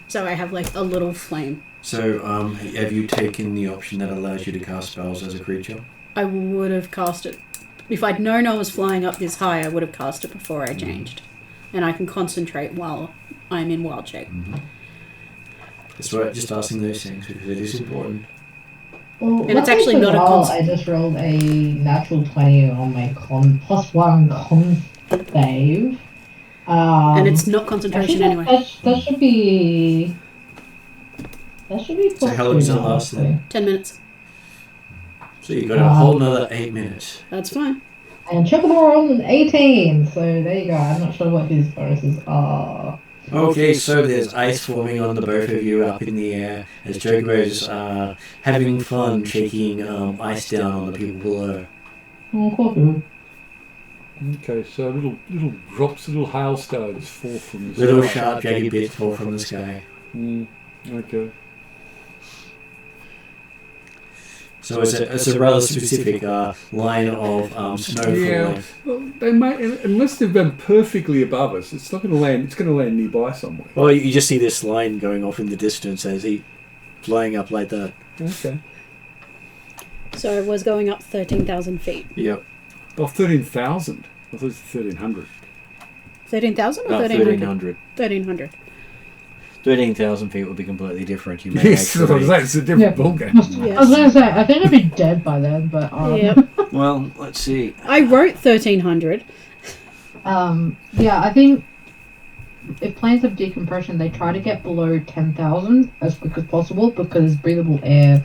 So I have like a little flame. So, have you taken the option that allows you to cast spells as a creature? I would have cast it. If I'd known I was flying up this high, I would have cast it before I changed. And I can concentrate while I'm in wild shape. That's why I'm just asking those things, because it is important. Well, And it's actually not a I just rolled a natural 20 on my +1 con save. And it's not concentration anyway. That should be. That should be. So how long does it last then? 10 minutes. So you've got a whole another 8 minutes. That's fine. And Chocobo rolled an 18, so there you go. I'm not sure what his bonuses are. Okay, so there's ice forming on the both of you up in the air as Chocobo's having fun shaking ice down on the people below. Oh, cool. Okay, so little drops, little hailstones fall from the Little sky. sharp, jagged bits fall from the sky. Okay. So it's a rather specific line of snow falling. Well, they may, unless they've been perfectly above us, it's not going to land. It's going to land nearby somewhere. Well, you just see this line going off in the distance as he flying up like that. Okay. So it was going up 13,000 feet. Yep. Oh, 13,000. I thought it was 1,300. 13,000 or About 1,300? 1,300. 1,300. 13,000 feet would be completely different. You may Yes, actually... it's a different ballgame. Yes. I was going to say, I think I'd be dead by then, but. Yep. Well, let's see. I wrote 1,300. Yeah, I think if planes have decompression, they try to get below 10,000 as quick as possible because breathable air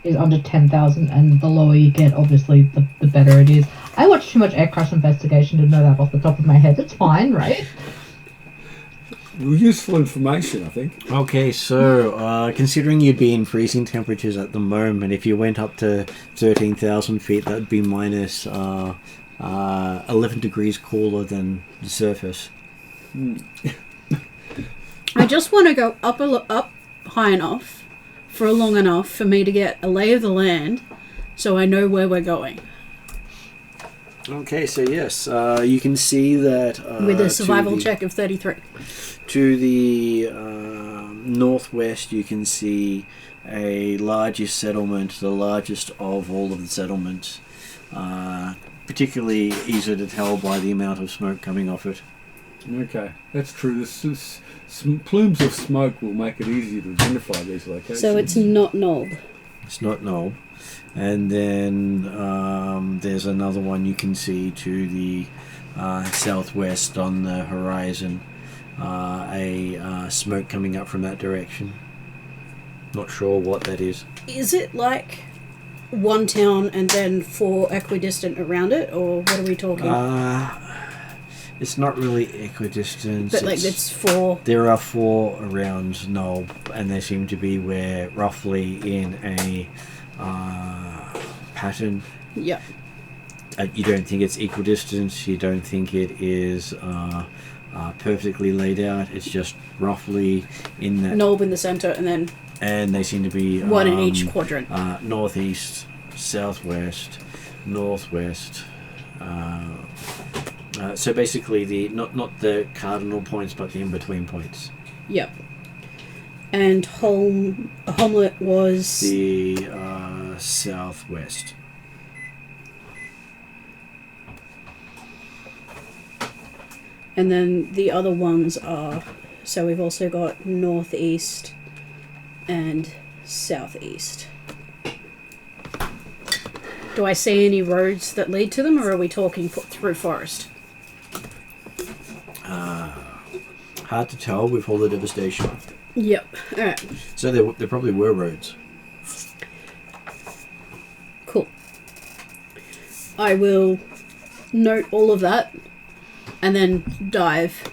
is under 10,000, and the lower you get, obviously, the better it is. I watched too much aircraft investigation to know that off the top of my head. It's fine, right? Useful information, I think. Okay, so considering you'd be in freezing temperatures at the moment, if you went up to 13,000 feet, that'd be minus 11 degrees cooler than the surface. I just want to go up high enough for long enough for me to get a lay of the land so I know where we're going. Okay, so yes, you can see that... With a survival check of 33. To the northwest, you can see a larger settlement, the largest of all of the settlements. Particularly easy to tell by the amount of smoke coming off it. Okay, that's true. Some plumes of smoke will make it easier to identify these locations. So it's not Nob. It's not Nob. And then there's another one you can see to the southwest on the horizon. Smoke coming up from that direction. Not sure what that is. Is it like one town and then 4 equidistant around it, or what are we talking? It's not really equidistant. But like it's 4. There are 4 around Nob, and they seem to be where roughly in a pattern. Yep. You don't think it's equidistant. You don't think it is perfectly laid out. It's just roughly in that. Nob in the center, and then. And they seem to be one in each quadrant. Northeast, southwest, northwest. So basically, the not the cardinal points, but the in-between points. Yep. And Homelet was the southwest. And then the other ones are. So we've also got northeast and southeast. Do I see any roads that lead to them, or are we talking through forest? Hard to tell with all the devastation. Yep. All right. So there probably were roads. Cool. I will note all of that and then dive.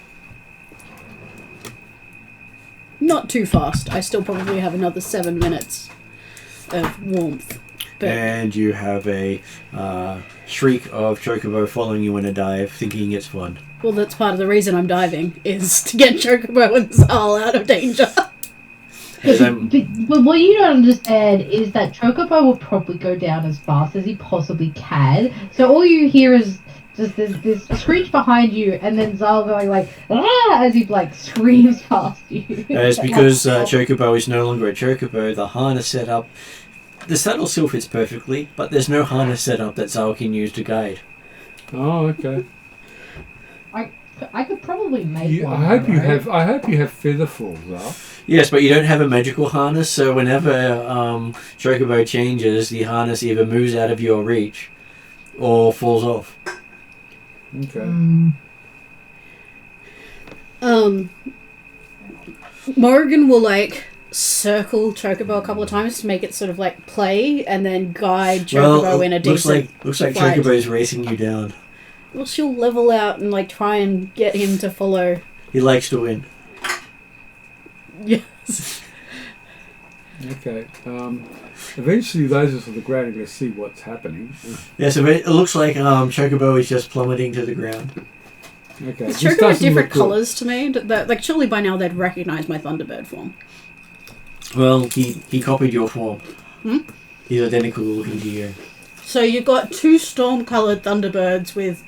Not too fast. I still probably have another 7 minutes of warmth. But And you have a shriek of Chocobo following you in a dive, thinking it's fun. well, that's part of the reason I'm diving, is to get Chocobo and Zal out of danger. As I'm- But what you don't understand is that Chocobo will probably go down as fast as he possibly can. So all you hear is just this screech behind you, and then Zal going like, ah, as he like screams past you. It's because Chocobo is no longer a Chocobo. The harness setup, the saddle still fits perfectly, but there's no harness setup that Zal can use to guide. Oh, okay. I could probably make one. I hope you right? have. I hope you have featherfalls up. Yes, but you don't have a magical harness, so whenever Chocobo changes, the harness either moves out of your reach or falls off. Okay. Morgan will like circle Chocobo a couple of times to make it sort of like play, and then guide Chocobo in a decent. Looks like flight. Chocobo's racing you down. Well, she'll level out and like try and get him to follow. He likes to win. Yes. Okay. Eventually, those of us on the ground are going to see what's happening. Yeah, so it looks like Chocobo is just plummeting to the ground. Okay. Is this Chocobo doesn't different look good. colours to me? Like surely by now they'd recognise my Thunderbird form. Well, he copied your form. Hmm? He's identical looking to you. So you've got 2 storm-coloured Thunderbirds with,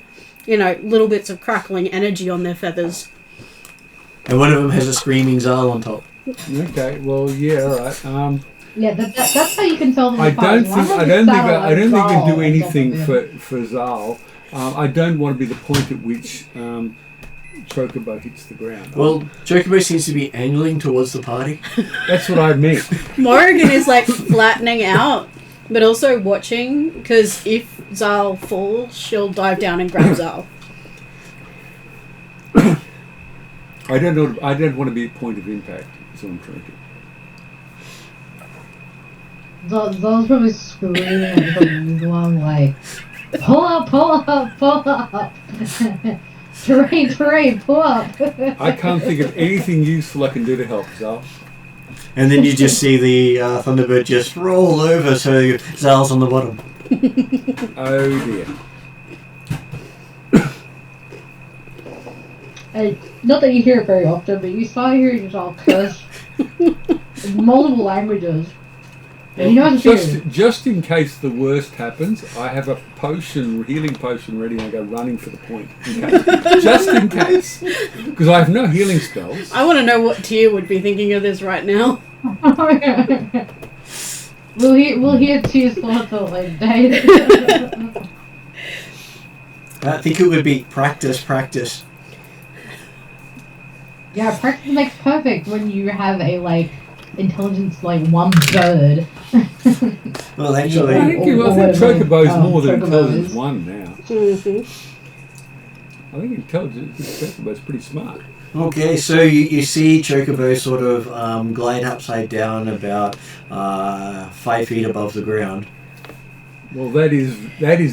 little bits of crackling energy on their feathers. And one of them has a screaming Zal on top. Okay. Well, yeah. All right. Yeah, that's how you can tell them I apart. don't One think. of I the don't think. saddle I don't and think you can Zal do on top anything of him. for Zal. I don't want to be the point at which Chocobo hits the ground. Well, Chocobo seems to be angling towards the party. That's what I meant. Morrigan is like flattening out, but also watching, because if Zal falls, she'll dive down and grab Zal. I don't know. I don't want to be a point of impact. That's what I'm trying to do. Zal's probably screaming at the top of his lung like, pull up, pull up, pull up. terrain, pull up. I can't think of anything useful I can do to help Zal. And then you just see the Thunderbird just roll over, so Zal's on the bottom. Oh dear. And not that you hear it very often, but you start hearing Zal curse in multiple languages. And you know what to do. Just in case the worst happens, I have a healing potion ready, and I go running for the point. Just in case, because I have no healing spells. I want to know what Tyr would be thinking of this right now. We'll hear Tyr's thoughts at a later date. I think it would be practice. Yeah, practice makes perfect when you have a intelligence 1 bird. Well, I actually, think Chocobo's more than intelligence 1 now. I think Chocobo's pretty smart. okay, so you see Chocobo sort of glide upside down about 5 feet above the ground. Well, that is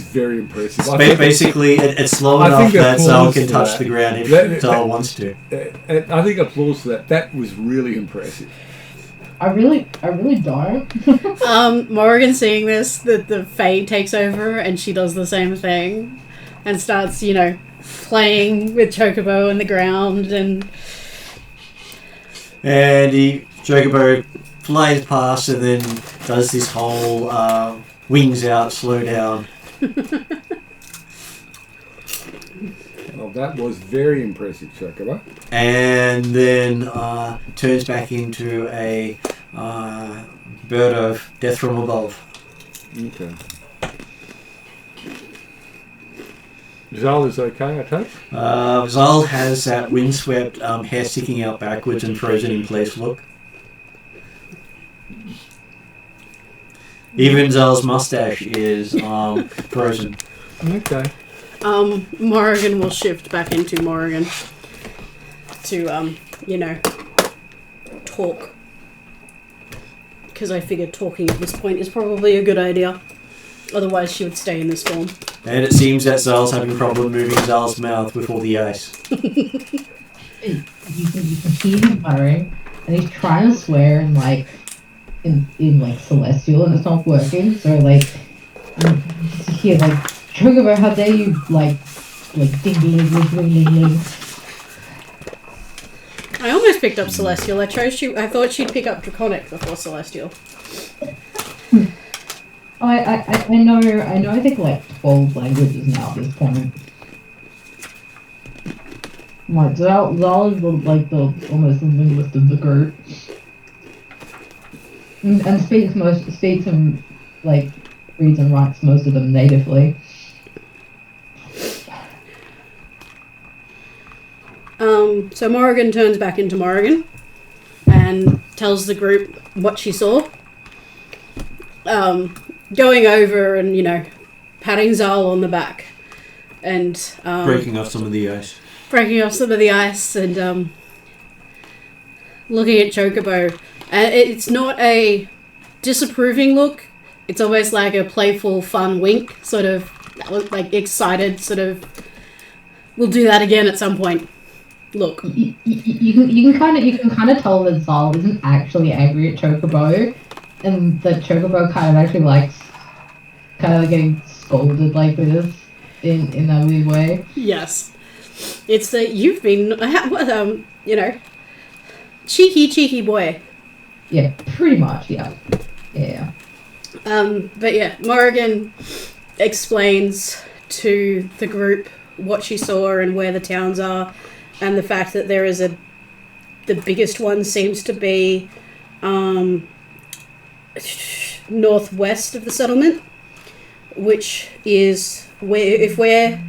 very impressive. Basically, it's slow I enough think that Zal applause can for touch that. the ground if Zal wants to. I think applause for that. That was really impressive. I really don't. Morgan seeing this, the Fae takes over and she does the same thing and starts, playing with Chocobo on the ground and Chocobo flies past and then does this whole wings out, slow down. Well, that was very impressive, Chocobo. And then turns back into a bird of death from above. Okay. Zal is okay, I take? Zal has that windswept hair sticking out backwards and frozen in place look. Even Zell's mustache is frozen. Okay. Morrigan will shift back into Morrigan to, talk. Because I figured talking at this point is probably a good idea. Otherwise, she would stay in this form. And it seems that Zell's having a problem moving Zell's mouth with all the ice. You can hear him muttering, and he's trying to swear in like Celestial, and it's not working. So you hear Chocobo, how dare you ding ding ding ding ding. I almost picked up Celestial. I thought she'd pick up Draconic before Celestial. Oh, I know. I think 12 languages now at this point. Zal is the almost the linguist of the group, and speaks and reads and writes most of them natively. So Morrigan turns back into Morrigan and tells the group what she saw. Going over and, patting Zal on the back and Breaking off some of the ice. And looking at Chocobo. And it's not a disapproving look. It's almost like a playful, fun wink, sort of excited, sort of, we'll do that again at some point. Look. You can kind of tell that Zal isn't actually angry at Chocobo, and that Chocobo kind of actually likes getting scolded like this in that weird way. Yes. It's that you've been, cheeky boy. Yeah, pretty much, yeah. Yeah. But yeah, Morrigan explains to the group what she saw and where the towns are, and the fact that there is the biggest one seems to be northwest of the settlement, which is where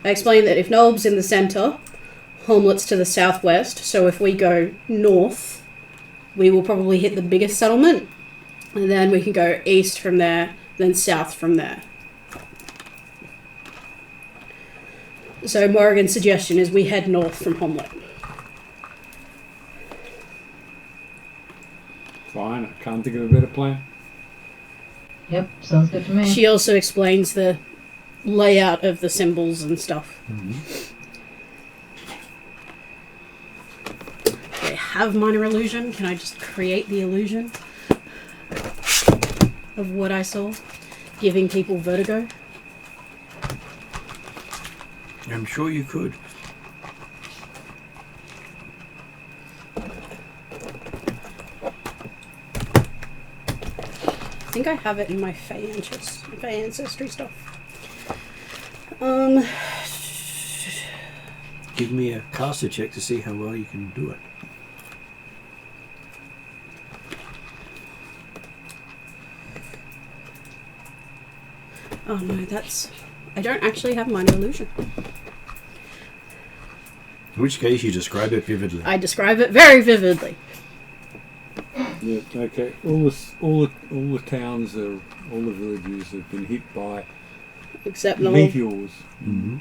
I explained that if Nolb's in the centre, Homlet's to the southwest, so if we go north, we will probably hit the biggest settlement, and then we can go east from there, then south from there. So Morrigan's suggestion is we head north from Homlet. Fine, I can't think of a better plan. Yep, sounds good to me. She also explains the layout of the symbols and stuff. Mm-hmm. They have minor illusion. Can I just create the illusion of what I saw? Giving people vertigo? I'm sure you could. I think I have it in my Fey Ancestry stuff. Give me a caster check to see how well you can do it. Oh no, I don't actually have minor illusion. In which case, you describe it vividly. I describe it very vividly. Yeah, okay. All the towns all the villages have been hit by Except Noel. meteors. Mm-hmm.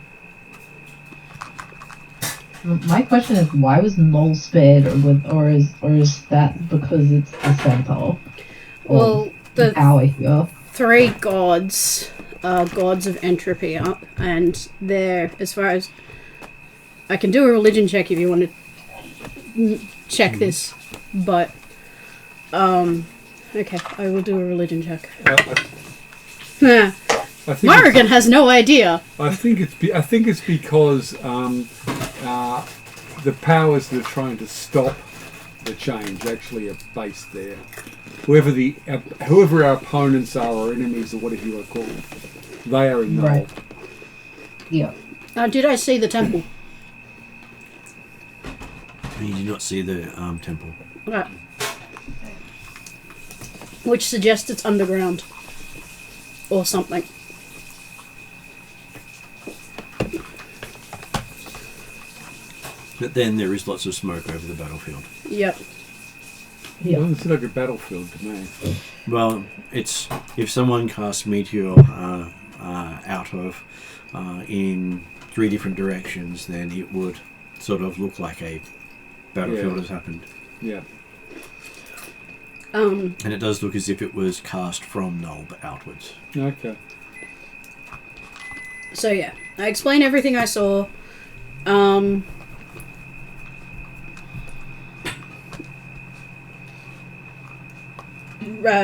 My question is, why was Null spared, or is that because it's the centaur? Well, the Power here. three gods are gods of entropy, and they're, as far as I can do a religion check if you want to check this, but okay, I will do a religion check. I think Morrigan has no idea. I think it's because the powers that are trying to stop the change actually are based there. Whoever our opponents are or enemies or whatever you want to call them, they are in the Right. hole. Yeah. Did I see the temple? You do not see the temple. Right. Which suggests it's underground. Or something. But then there is lots of smoke over the battlefield. Yep. Yeah. Doesn't seem like a battlefield to me. Well, it's if someone casts meteor out of in 3 different directions, then it would sort of look like a battlefield has happened. Yeah. And it does look as if it was cast from null but outwards. Okay. So yeah, I explain everything I saw.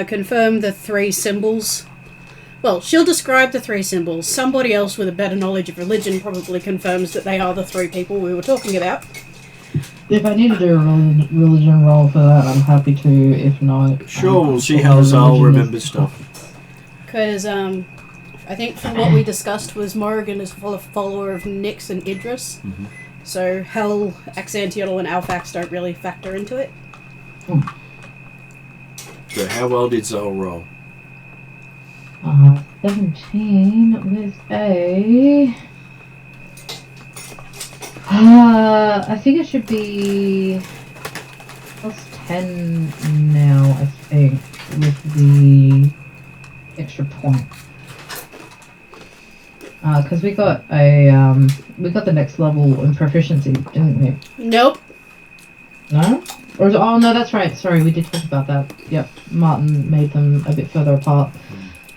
Confirm the 3 symbols. Well, she'll describe the 3 symbols. Somebody else with a better knowledge of religion probably confirms that they are the 3 people we were talking about. If I need to do a religion roll for that, I'm happy to. If not, Sure, we'll see how Zal remembers stuff. Because I think from what we discussed was Morrigan is full of follower of Nyx and Idris. Mm-hmm. So Hell, Axanthiotl and Alphax don't really factor into it. So how well did Zal roll? 17 with a... I think it should be plus 10 now, I think, with the extra point. Because we got the next level in proficiency, didn't we? Nope. No? Or is it, oh no, that's right. Sorry, we did talk about that. Yep, Martin made them a bit further apart.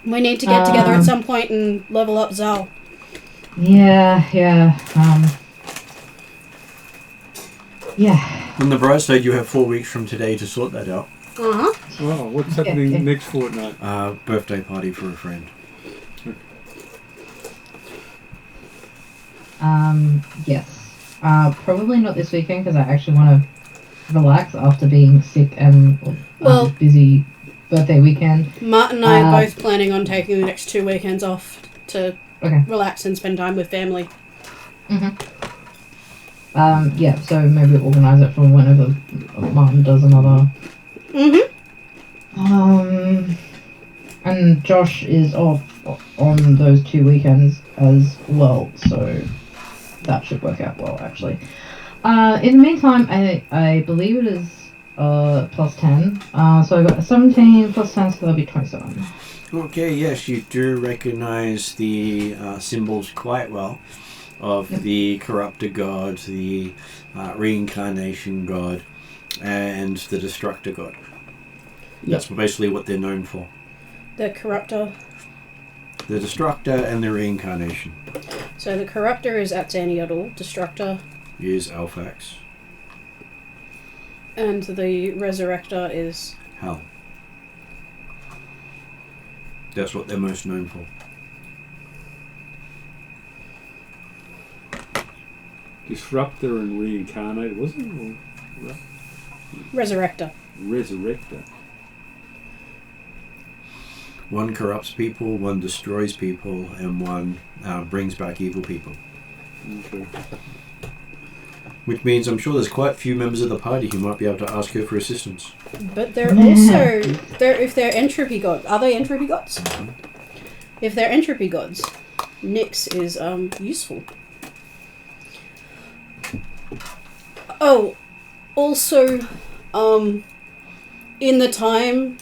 We need to get together at some point and level up Zal. Yeah. Yeah. On the bright side, you have 4 weeks from today to sort that out. Uh-huh. Oh, what's happening next fortnight? Birthday party for a friend. Yes. Probably not this weekend because I actually want to relax after being sick and busy birthday weekend. Martin and I are both planning on taking the next 2 weekends off to relax and spend time with family. Yeah, so maybe organise it for whenever Martin does another. And Josh is off on those 2 weekends as well, so that should work out well, actually. In the meantime, I believe it is plus 10. So I got 17 plus 10, so that'll be 27. Okay, yes, you do recognise the symbols quite well of the Corruptor God, the Reincarnation God, and the Destructor God. That's basically what they're known for. The Corruptor. The Destructor and the Reincarnation. So the Corruptor is Axanthiotl, Destructor. Is Alphax. And the Resurrector is... Hell. That's what they're most known for. Disruptor and Reincarnator, wasn't it? Resurrector. Resurrector. One corrupts people, one destroys people, and one brings back evil people. Okay. Which means I'm sure there's quite a few members of the party who might be able to ask her for assistance. But they're also... if they're entropy gods... Are they entropy gods? Mm-hmm. If they're entropy gods, Nyx is useful. Oh, also, in the time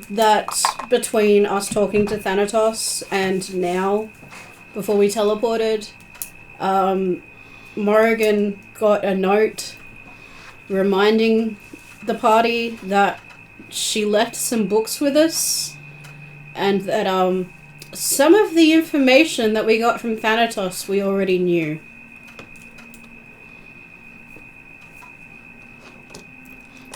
that between us talking to Thanatos and now, before we teleported, Morrigan got a note reminding the party that she left some books with us and that some of the information that we got from Thanatos we already knew.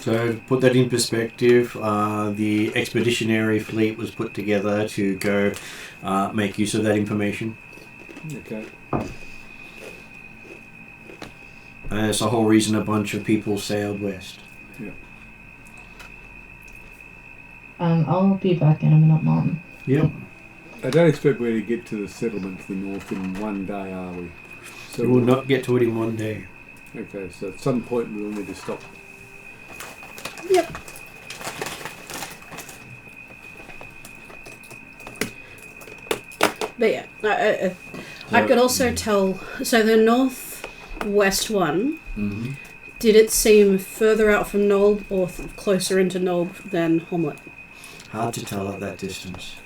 So, to put that in perspective, the expeditionary fleet was put together to go make use of that information. Okay. And that's the whole reason a bunch of people sailed west. Yeah. I'll be back in a minute, Martin. Yep. I don't expect we're to get to the settlement to the north in one day, are we? So We will not get to it in one day. Okay, so at some point we'll need to stop. Yep. But yeah, I could also tell... So the northwest one Did it seem further out from Nolb or closer into Nolb than Homlet? Hard to tell at that distance.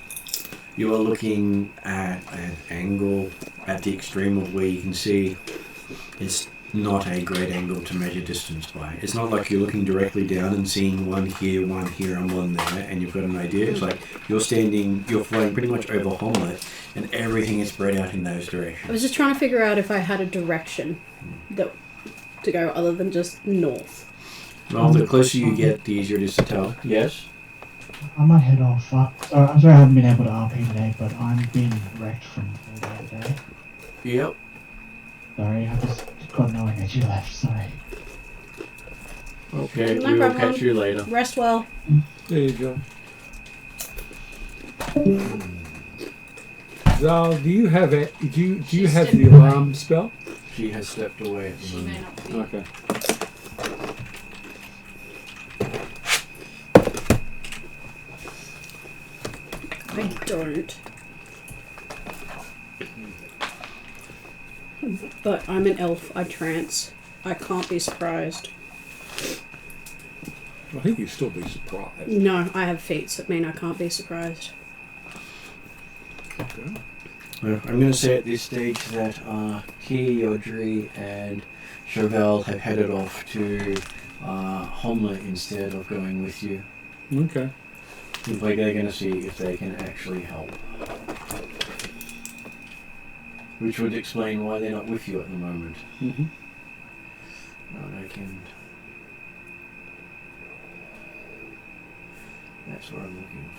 You are looking at an angle at the extreme of where you can see it's not a great angle to measure distance by. It's not like you're looking directly down and seeing one here, and one there, and you've got an idea. It's like you're flying pretty much over Homlet, and everything is spread out in those directions. I was just trying to figure out if I had a direction to go other than just north. Well, the closer you get, the easier it is to tell. Yes? I might head off. Sorry, I'm sorry I haven't been able to RP today, but I'm being wrecked from all day today. Yep. Sorry, I just got no energy left, sorry. Okay, No we will problem. catch you later. Rest well. There you go. Zal, do you have the alarm spell? She has stepped away at the She may moment. not be. Okay. I don't. But I'm an elf. I trance. I can't be surprised. I think you'd still be surprised. No, I have feats that mean I can't be surprised. Okay. I'm going to say at this stage that Key, Audrey, and Chauvel have headed off to Homlet instead of going with you. Okay. Seems like they're going to see if they can actually help. Which would explain why they're not with you at the moment. Mm-hmm. I can... That's what I'm looking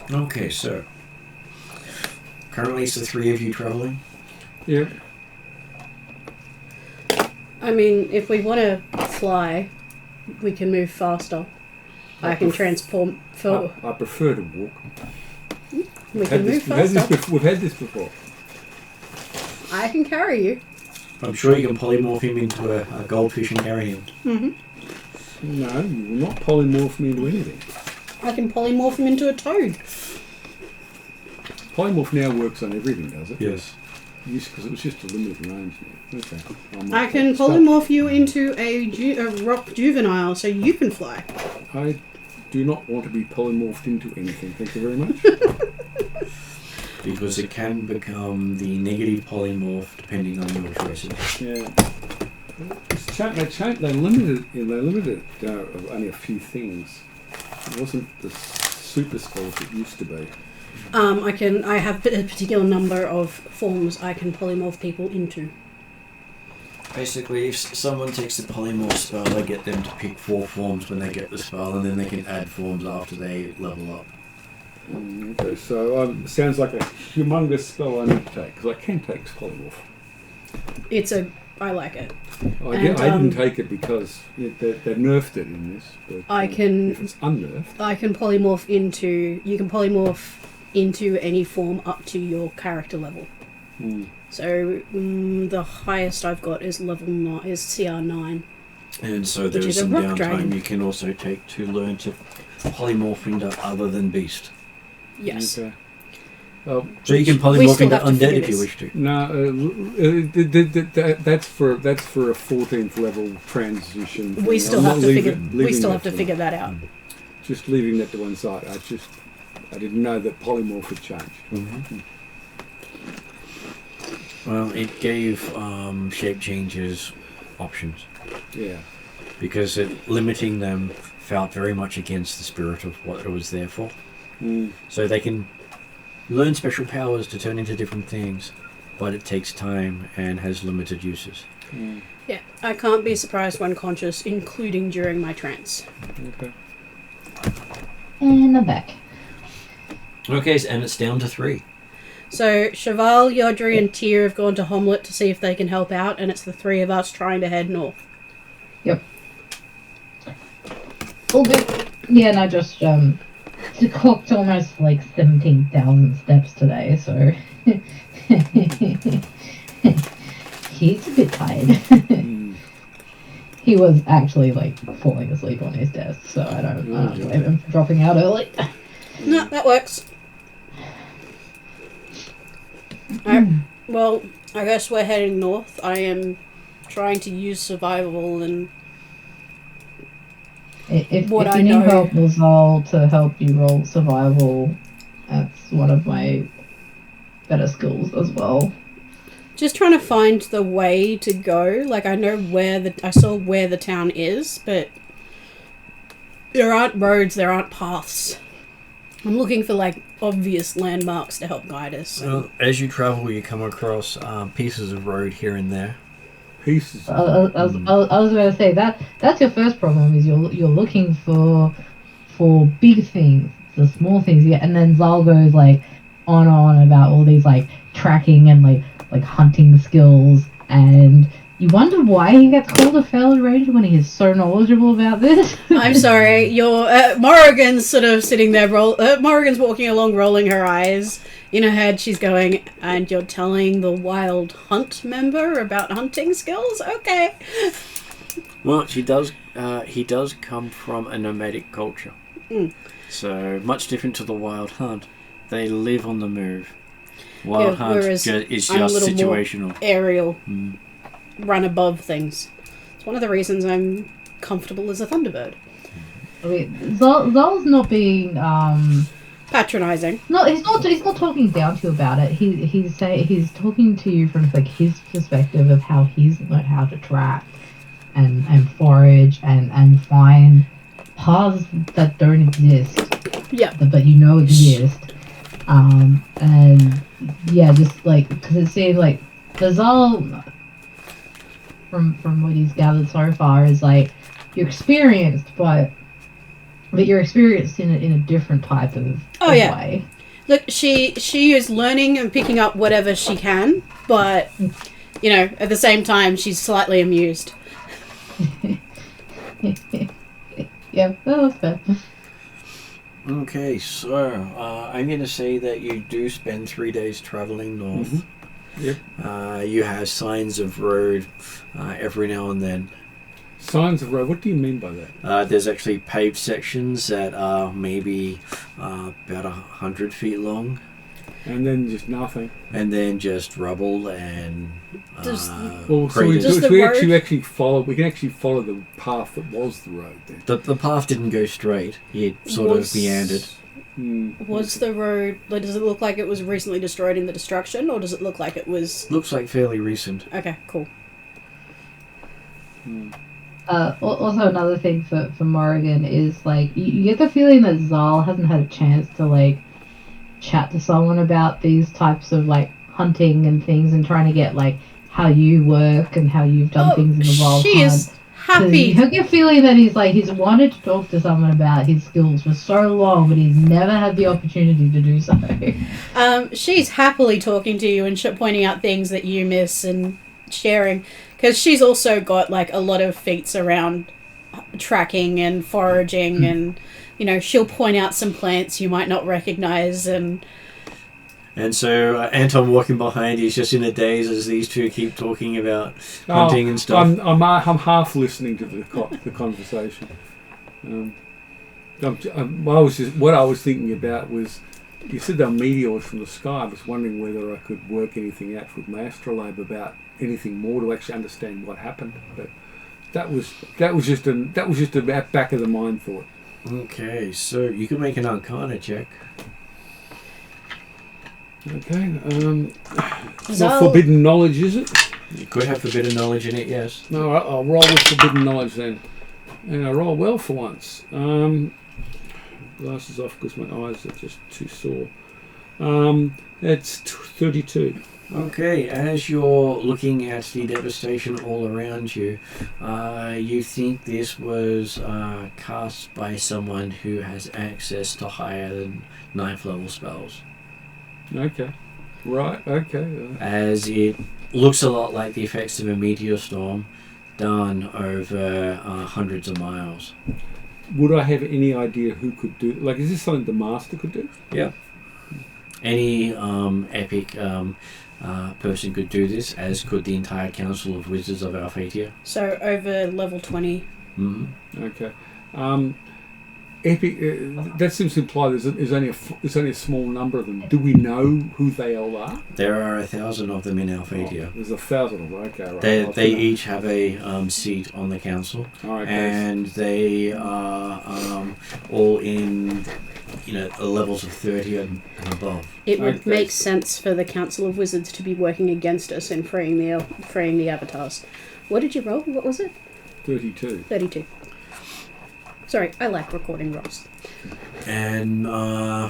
for. Okay, so... Currently it's the three of you travelling? Yeah. I mean, if we want to fly, we can move faster. I can transport. I prefer to walk. We can move faster. We've had this before. I can carry you. I'm sure you can polymorph him into a goldfish and carry him. Mm-hmm. No, you will not polymorph me into anything. I can polymorph him into a toad. Polymorph now works on everything, does it? Yes. Because it was just a limited range now. Okay. I can polymorph you into a rock juvenile so you can fly. I do not want to be polymorphed into anything. Thank you very much. Because it can become the negative polymorph depending on your choices. Yeah. They limited it of only a few things. It wasn't the super spells it used to be. I have a particular number of forms I can polymorph people into. Basically, if someone takes the polymorph spell, I get them to pick 4 forms when they get the spell, and then they can add forms after they level up. Okay, so sounds like a humongous spell I need to take, because I can take polymorph. I like it. I didn't take it because they nerfed it in this. But if it's unnerfed, I can polymorph into. You can polymorph into any form up to your character level. So the highest I've got is level 9, is CR 9. And so there is some downtime you can also take to learn to polymorph into other than beast. Yes. Okay. So you can polymorph into undead if you wish to. No, that's for a 14th level transition. We still have to figure that out. Just leaving that to one side. I didn't know that polymorph had changed. Mm-hmm. Well, it gave shape changes options. Yeah. Because limiting them felt very much against the spirit of what it was there for. So they can learn special powers to turn into different things, but it takes time and has limited uses. Yeah, I can't be surprised when conscious, including during my trance. Okay. And I'm back. Okay, and it's down to 3. So Cheval, Yodri, and Tyr have gone to Homlet to see if they can help out, and it's the 3 of us trying to head north. Yep. All good. Yeah, and I just clocked almost like 17,000 steps today, so he's a bit tired. He was actually like falling asleep on his desk, so I don't blame him for dropping out early. No, that works. Well, I guess we're heading north. I am trying to use survival and If what you I need know. help, Lazal, to help you roll survival, that's one of my better skills as well. just trying to find the way to go. Like, I know I saw where the town is, but there aren't roads, there aren't paths. I'm looking for, like, obvious landmarks to help guide us. Well, as you travel, you come across pieces of road here and there. Pieces. I was about to say that's your first problem is you're looking for big things, the small things, yeah, and then Zal goes like on about all these like tracking and like hunting skills, and you wonder why he gets called a failed ranger when he is so knowledgeable about this. I'm sorry, Morrigan's sort of sitting there, Morrigan's walking along, rolling her eyes. In her head, she's going, and you're telling the Wild Hunt member about hunting skills? Okay. Well, he does come from a nomadic culture. So, much different to the Wild Hunt. They live on the move. Wild Hunt is just I'm a little more situational. aerial, run above things. It's one of the reasons I'm comfortable as a Thunderbird. I mean, Zal's not being Patronizing. No, he's not talking down to you about it. He's talking to you from like his perspective of how he's learned how to track and forage and find paths that don't exist. Yeah. But you know exist. And yeah, just like because it seems like the Zal from what he's gathered so far is like you're experienced, but you're experienced in a different type of way. Look, she is learning and picking up whatever she can, but you know, at the same time, she's slightly amused. Yeah, that's fair. Okay, so I'm going to say that you do spend 3 days traveling north. Yep. You have signs of road every now and then. Signs of road. What do you mean by that? There's actually paved sections that are maybe about 100 feet long. And then just nothing. And then just rubble and So craters. we actually follow. We can actually follow the path that was the road. Then The path didn't go straight. It sort of meandered. Was the road? Like, does it look like it was recently destroyed in the destruction, or does it look like it was? Looks like fairly recent. Okay, cool. Also, another thing for Morrigan is like you get the feeling that Zal hasn't had a chance to like chat to someone about these types of like hunting and things and trying to get like how you work and how you've done things in the Wild She Hunt. is happy. You get a feeling that he's wanted to talk to someone about his skills for so long, but he's never had the opportunity to do so. She's happily talking to you and pointing out things that you miss and sharing, because she's also got like a lot of feats around tracking and foraging, and you know, she'll point out some plants you might not recognize. And so Anton walking behind, he's just in a daze as these two keep talking about hunting and stuff. I'm half listening to the conversation. What I was thinking about was, you said the meteor was from the sky. I was wondering whether I could work anything out with my astrolabe about anything more to actually understand what happened. But that was just a back of the mind thought. Okay, so you can make an Arcana check. Okay. It's not forbidden knowledge, is it? You could have forbidden knowledge in it, yes. No, I'll roll with forbidden knowledge then. And I roll well for once. Glasses off because my eyes are just too sore. That's 32. Okay, as you're looking at the devastation all around you, you think this was cast by someone who has access to higher than 9th level spells. Okay. Right, okay. As it looks a lot like the effects of a meteor storm done over hundreds of miles. Would I have any idea who could do it? Like, is this something the Master could do? Yeah. Any epic person could do this, as could the entire Council of Wizards of Alphatia. so over level 20. Mm-hmm. Okay. epic. That seems to imply there's only a small number of them. Do we know who they all are? There are 1,000 of them in Alphadia. There's 1,000 of them. Okay, right. They each have a seat on the council, and they are all in levels of 30 and above. It would make sense for the Council of Wizards to be working against us in freeing the avatars. What did you roll? What was it? 32. 32. Sorry, I like recording rolls. And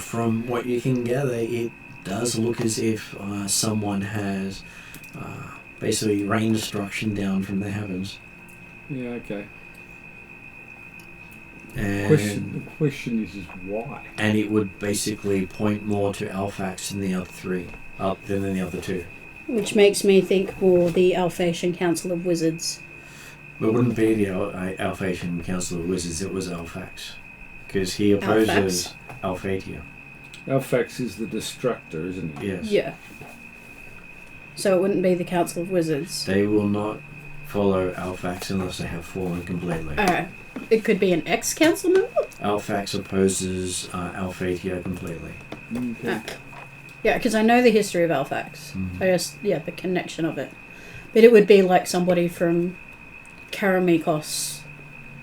from what you can gather, it does look as if someone has basically rained destruction down from the heavens. Yeah, okay. And The question is why? And it would basically point more to Alphax than the other three, than the other two. Which makes me think more the Alphatian Council of Wizards. It wouldn't be the Alphatian Council of Wizards, it was Alphax. Because he opposes Alphatia. Alphax is the destructor, isn't he? Yes. Yeah. So it wouldn't be the Council of Wizards. They will not follow Alphax unless they have fallen completely. It could be an ex-council member? Alphax opposes Alphatia completely. Okay. Yeah, because I know the history of Alphax. I just, the connection of it. But it would be like somebody from Karamikos.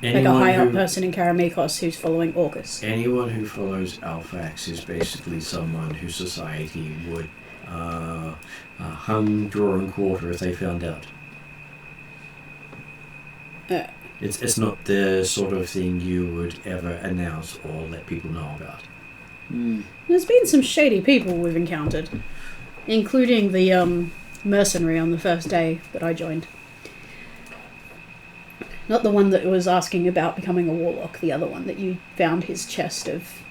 Like a high-up person in Karamikos who's following Orcus. Anyone who follows Alphax is basically someone whose society would hung, draw, and quarter if they found out. It's not the sort of thing you would ever announce or let people know about. There's been some shady people we've encountered, including the mercenary on the first day that I joined. Not the one that was asking about becoming a warlock, the other one that you found his chest of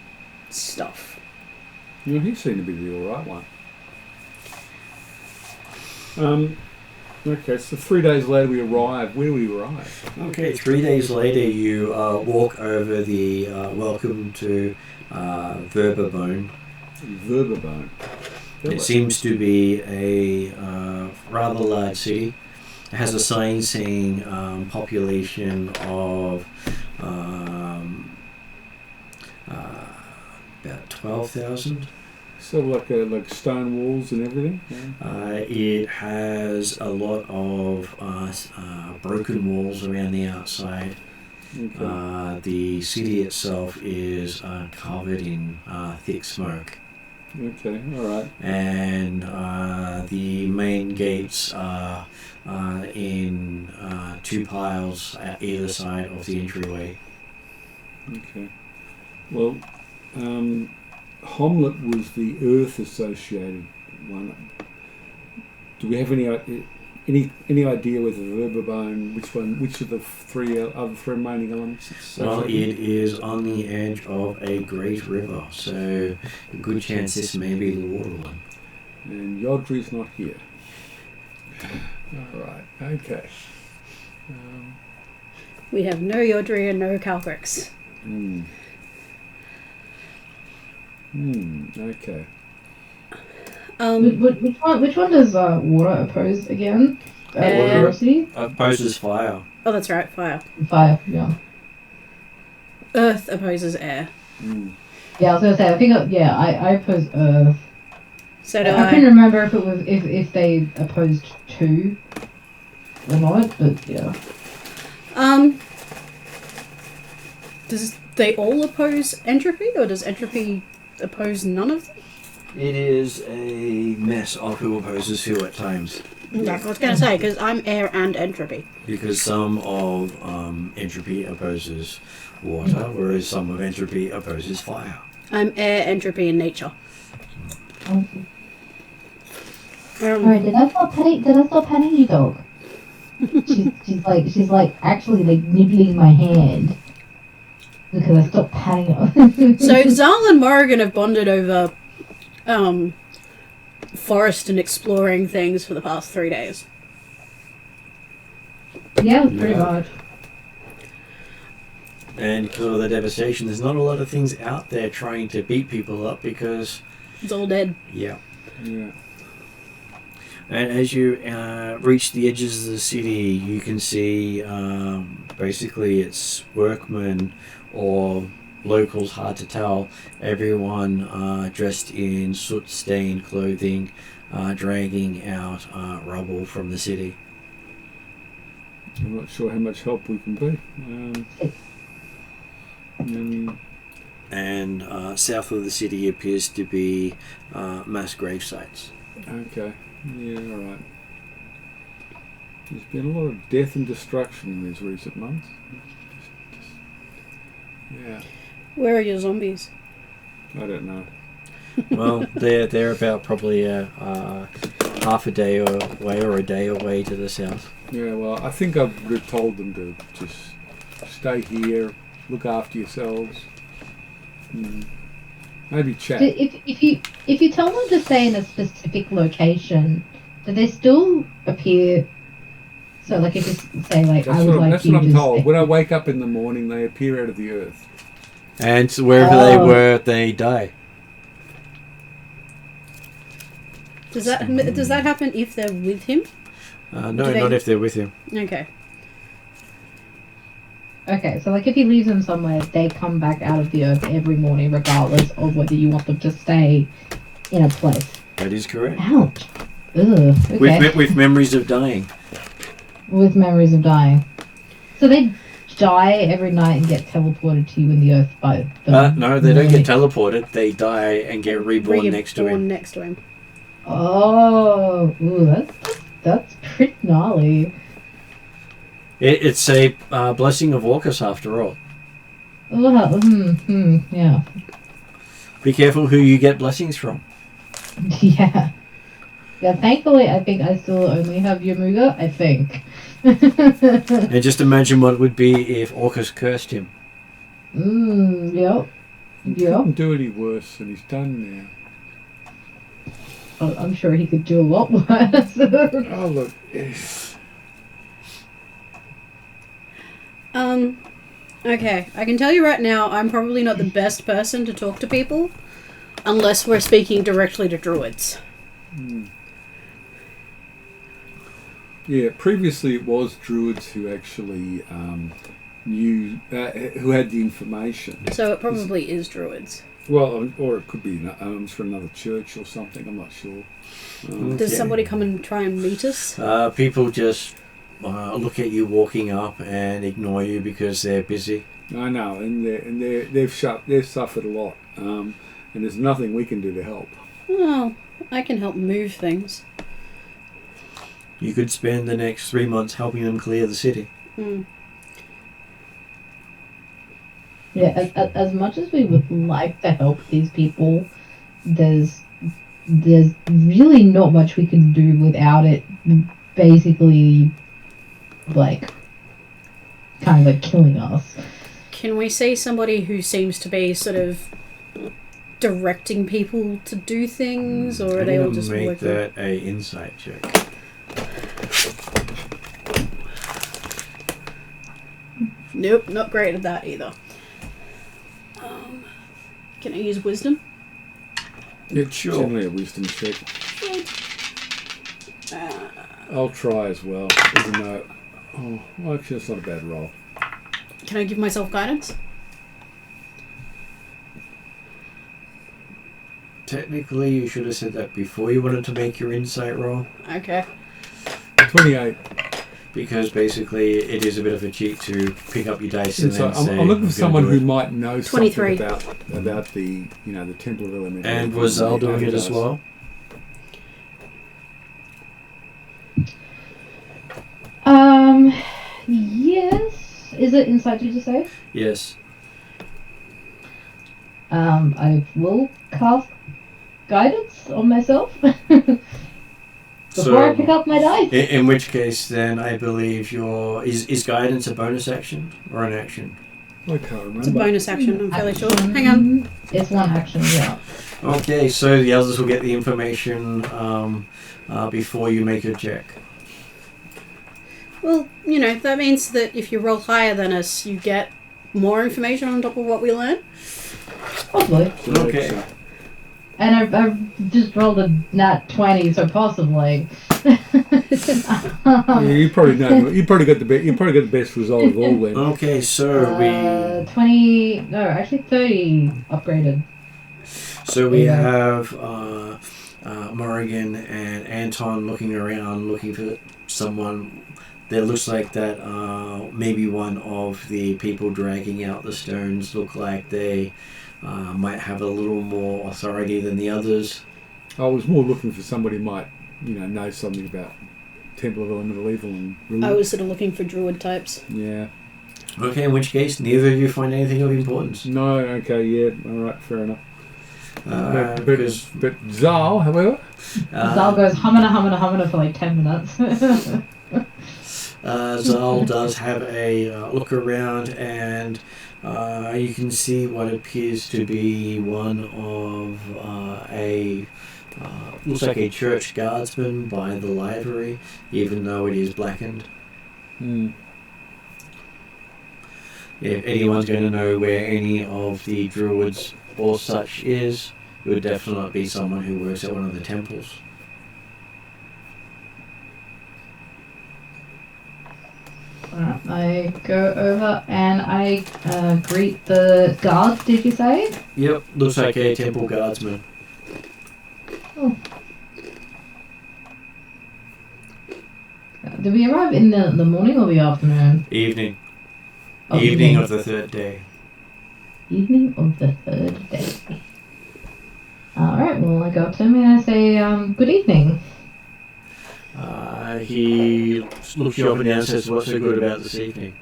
stuff. Well, he seemed to be the alright one. Okay, so 3 days later we arrive. Where do we arrive? Okay, 3 days later you walk over the welcome to Verbabone. Verbabone. It seems to be a rather large city. It has a sign saying population of about 12,000. So like stone walls and everything? Yeah. It has a lot of broken walls around the outside. Okay. The city itself is covered in thick smoke. Okay, alright. And the main gates are in two piles at either side of the entryway. Okay. Well, Homlet was the Earth associated one. Do we have any idea whether Verbabone, which of the other three remaining elements? Well, it is on the edge of a great river, so a good chance this may be the water one. And Yodri's not here. All right. Okay. We have no Yodri and no Calcrix. Okay. Which one does water oppose again? Water Opposes fire. Oh, that's right, fire. Fire, yeah. Earth opposes air. Yeah, I was gonna say. I think I oppose earth. So do I couldn't remember if it was if they opposed two or not, but yeah. Does they all oppose entropy, or does entropy oppose none of them? It is a mess of who opposes who at times. That's what I was going to say, because I'm air and entropy. Because some of entropy opposes water, whereas some of entropy opposes fire. I'm air, entropy, and nature. Alright, did I stop petting you, dog? she's like actually like nibbling my hand because I stopped patting her. So Zal and Morrigan have bonded over forest and exploring things for the past 3 days. Yeah, pretty much. And because of the devastation, there's not a lot of things out there trying to beat people up because... It's all dead. Yeah. Yeah. And as you reach the edges of the city, you can see basically it's workmen or, locals, hard to tell. Everyone dressed in soot-stained clothing, dragging out rubble from the city. I'm not sure how much help we can be. And south of the city appears to be mass grave sites. Okay. Yeah, all right. There's been a lot of death and destruction in these recent months. Yeah. Where are your zombies? I don't know. Well, they're about probably half a day away or a day away to the south. Yeah, well, I think I would have told them to just stay here, look after yourselves. Maybe chat. If you tell them to stay in a specific location, do they still appear? So, like, if you say, like, That's I would like that's you what I'm to told. stay. When I wake up in the morning, they appear out of the earth. And wherever they were, they die. Does that happen if they're with him? No, Do they- not if they're with him. Okay. Okay, so like if he leaves them somewhere, they come back out of the earth every morning, regardless of whether you want them to stay in a place. That is correct. Ouch. Ugh. Okay. With memories of dying. With memories of dying. So they die every night and get teleported to you in the earth by the No, they don't morning. get teleported. They die and get reborn next to him. Next to him. Oh, ooh, that's pretty gnarly. It's a blessing of Orcus after all. Well, yeah. Be careful who you get blessings from. Yeah. Yeah, thankfully, I think I still only have Yamuga, I think. And just imagine what it would be if Orcus cursed him. Yep. He Yeah. couldn't do any worse than he's done now. Oh, I'm sure he could do a lot worse. Oh, look. Okay, I can tell you right now, I'm probably not the best person to talk to people, unless we're speaking directly to druids. Yeah, previously it was druids who actually knew, who had the information. So it probably is druids. Well, or it could be for another church or something, I'm not sure. Does Okay. somebody come and try and meet us? People just look at you walking up and ignore you because they're busy. I know, and they've suffered a lot, and there's nothing we can do to help. Well, I can help move things. You could spend the next 3 months helping them clear the city. Yeah, as much as we would like to help these people, there's really not much we can do without it basically, like, kind of like killing us. Can we see somebody who seems to be sort of directing people to do things, or are they all just make working? that a insight check. Nope, not great at that either. Can I use wisdom? It's generally a wisdom check. I'll try as well, even though... Oh, well, actually, it's not a bad roll. Can I give myself guidance? Technically, you should have said that before you wanted to make your insight roll, Okay. 28. because basically it is a bit of a cheat to pick up your dice and So then say, I'm looking for "I'm someone gonna do who it." might know 23. something about the the Temple of Elemental. And was Zal doing it as well? Yes. Is it insight, did you say? Yes. I will cast guidance on myself before I pick up my dice. In which case, then I believe is guidance a bonus action or an action? I can't remember. It's a bonus action, I'm fairly sure. Action. Hang on. It's one action, yeah. Okay, so the others will get the information before you make your check. Well, that means that if you roll higher than us, you get more information on top of what we learn. Probably. Okay. And I've just rolled a nat 20, so possibly. Yeah, you probably know. You probably got the best result of all then. Okay, so we 20, no, actually 30 upgraded. Yeah. have Morrigan and Anton looking around, looking for someone. There looks like that maybe one of the people dragging out the stones look like they might have a little more authority than the others. I was more looking for somebody who might, know something about Temple of Elemental Evil and I religion. was sort of looking for druid types. Yeah. Okay, in which case, neither of you find anything of importance. No. Okay. Yeah. All right. Fair enough. Because But Zal, however, Zal goes humana for like 10 minutes. Zal does have a look around, and you can see what appears to be one of looks like a church guardsman by the livery, even though it is blackened. If anyone's going to know where any of the druids or such is, it would definitely be someone who works at one of the temples. Alright, I go over and I greet the guards, did you say? Yep, looks like a temple guardsman. Oh. Did we arrive in the morning or the afternoon? Evening. Oh, Evening of the third day. Evening of the third day. Alright, well I go up to him and I say, good evening. He looks you up and down and says, "What's so good about this evening?"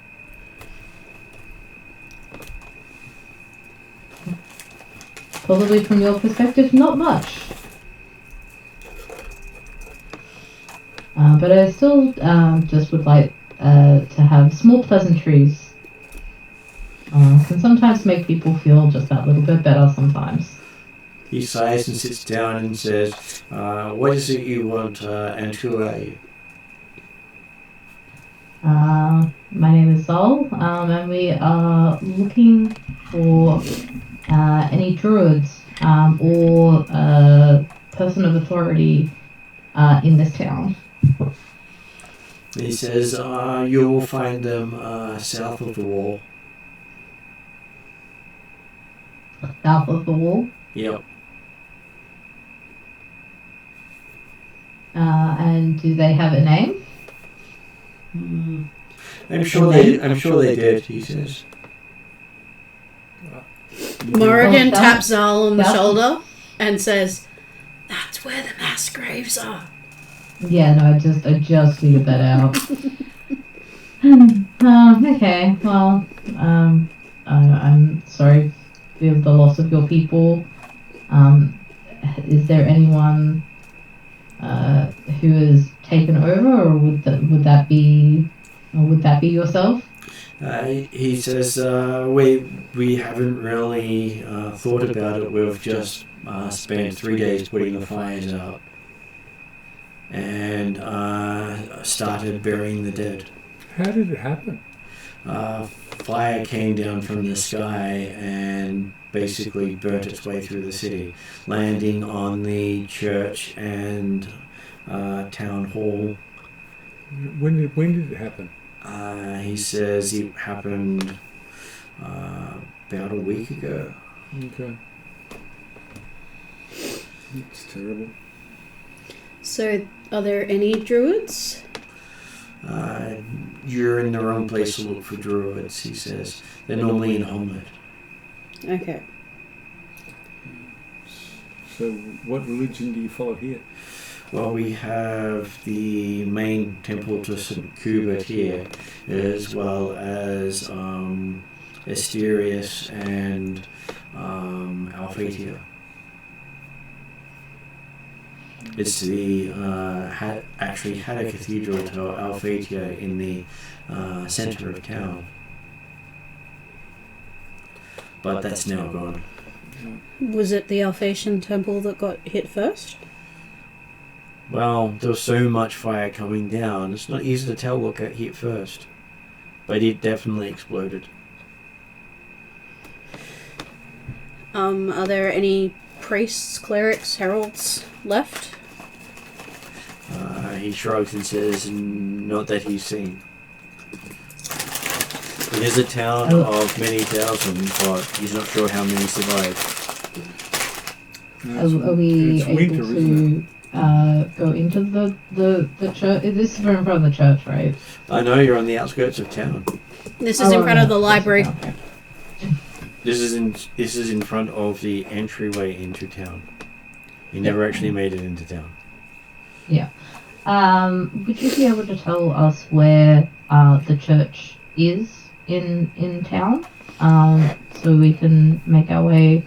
Probably from your perspective, not much. But I still just would like to have small pleasantries. Can sometimes make people feel just that little bit better sometimes. He sighs and sits down and says, "What is it you want, and who are you?" My name is Sol, and we are looking for any druids or person of authority in this town. He says, "You will find them south of the wall." South of the wall. Yep. And do they have a name? I'm sure they did. He says. Morrigan Well, taps Zal on the that's- shoulder and says, "That's where the mass graves are." Yeah, no, I just figured that out. Okay, well, I'm sorry for the loss of your people. Is there anyone who has taken over, or would that be yourself? He says, we haven't really thought about it. We've just spent 3 days putting the fires out and started burying the dead. how did it happen? Fire came down from the sky and basically burnt its way through the city, landing on the church and town hall. When did it happen? He says it happened about a week ago. Okay. It's terrible. So, are there any druids? You're in the wrong place to look for druids, he says. They're normally in Homeland. Okay. So, what religion do you follow here? Well, we have the main temple to St. Cubert here, as well as Asterius and Alphatia. It's the actually had a cathedral to Alphatia in the center of town, but that's now gone. Was it the Alphatian temple that got hit first? Well, there was so much fire coming down, it's not easy to tell what got hit first, but it definitely exploded. Are there any priests, clerics, heralds left? He shrugs and says, "Not that he's seen." It is a town of many thousands, but he's not sure how many survived. Are we it's winter, able isn't to go into the church? This is right in front of the church, right? I know you're on the outskirts of town. This is in front of the yeah. library. Okay. This is in front of the entryway into town. You never actually made it into town. Yeah. Would you be able to tell us where the church is in town, so we can make our way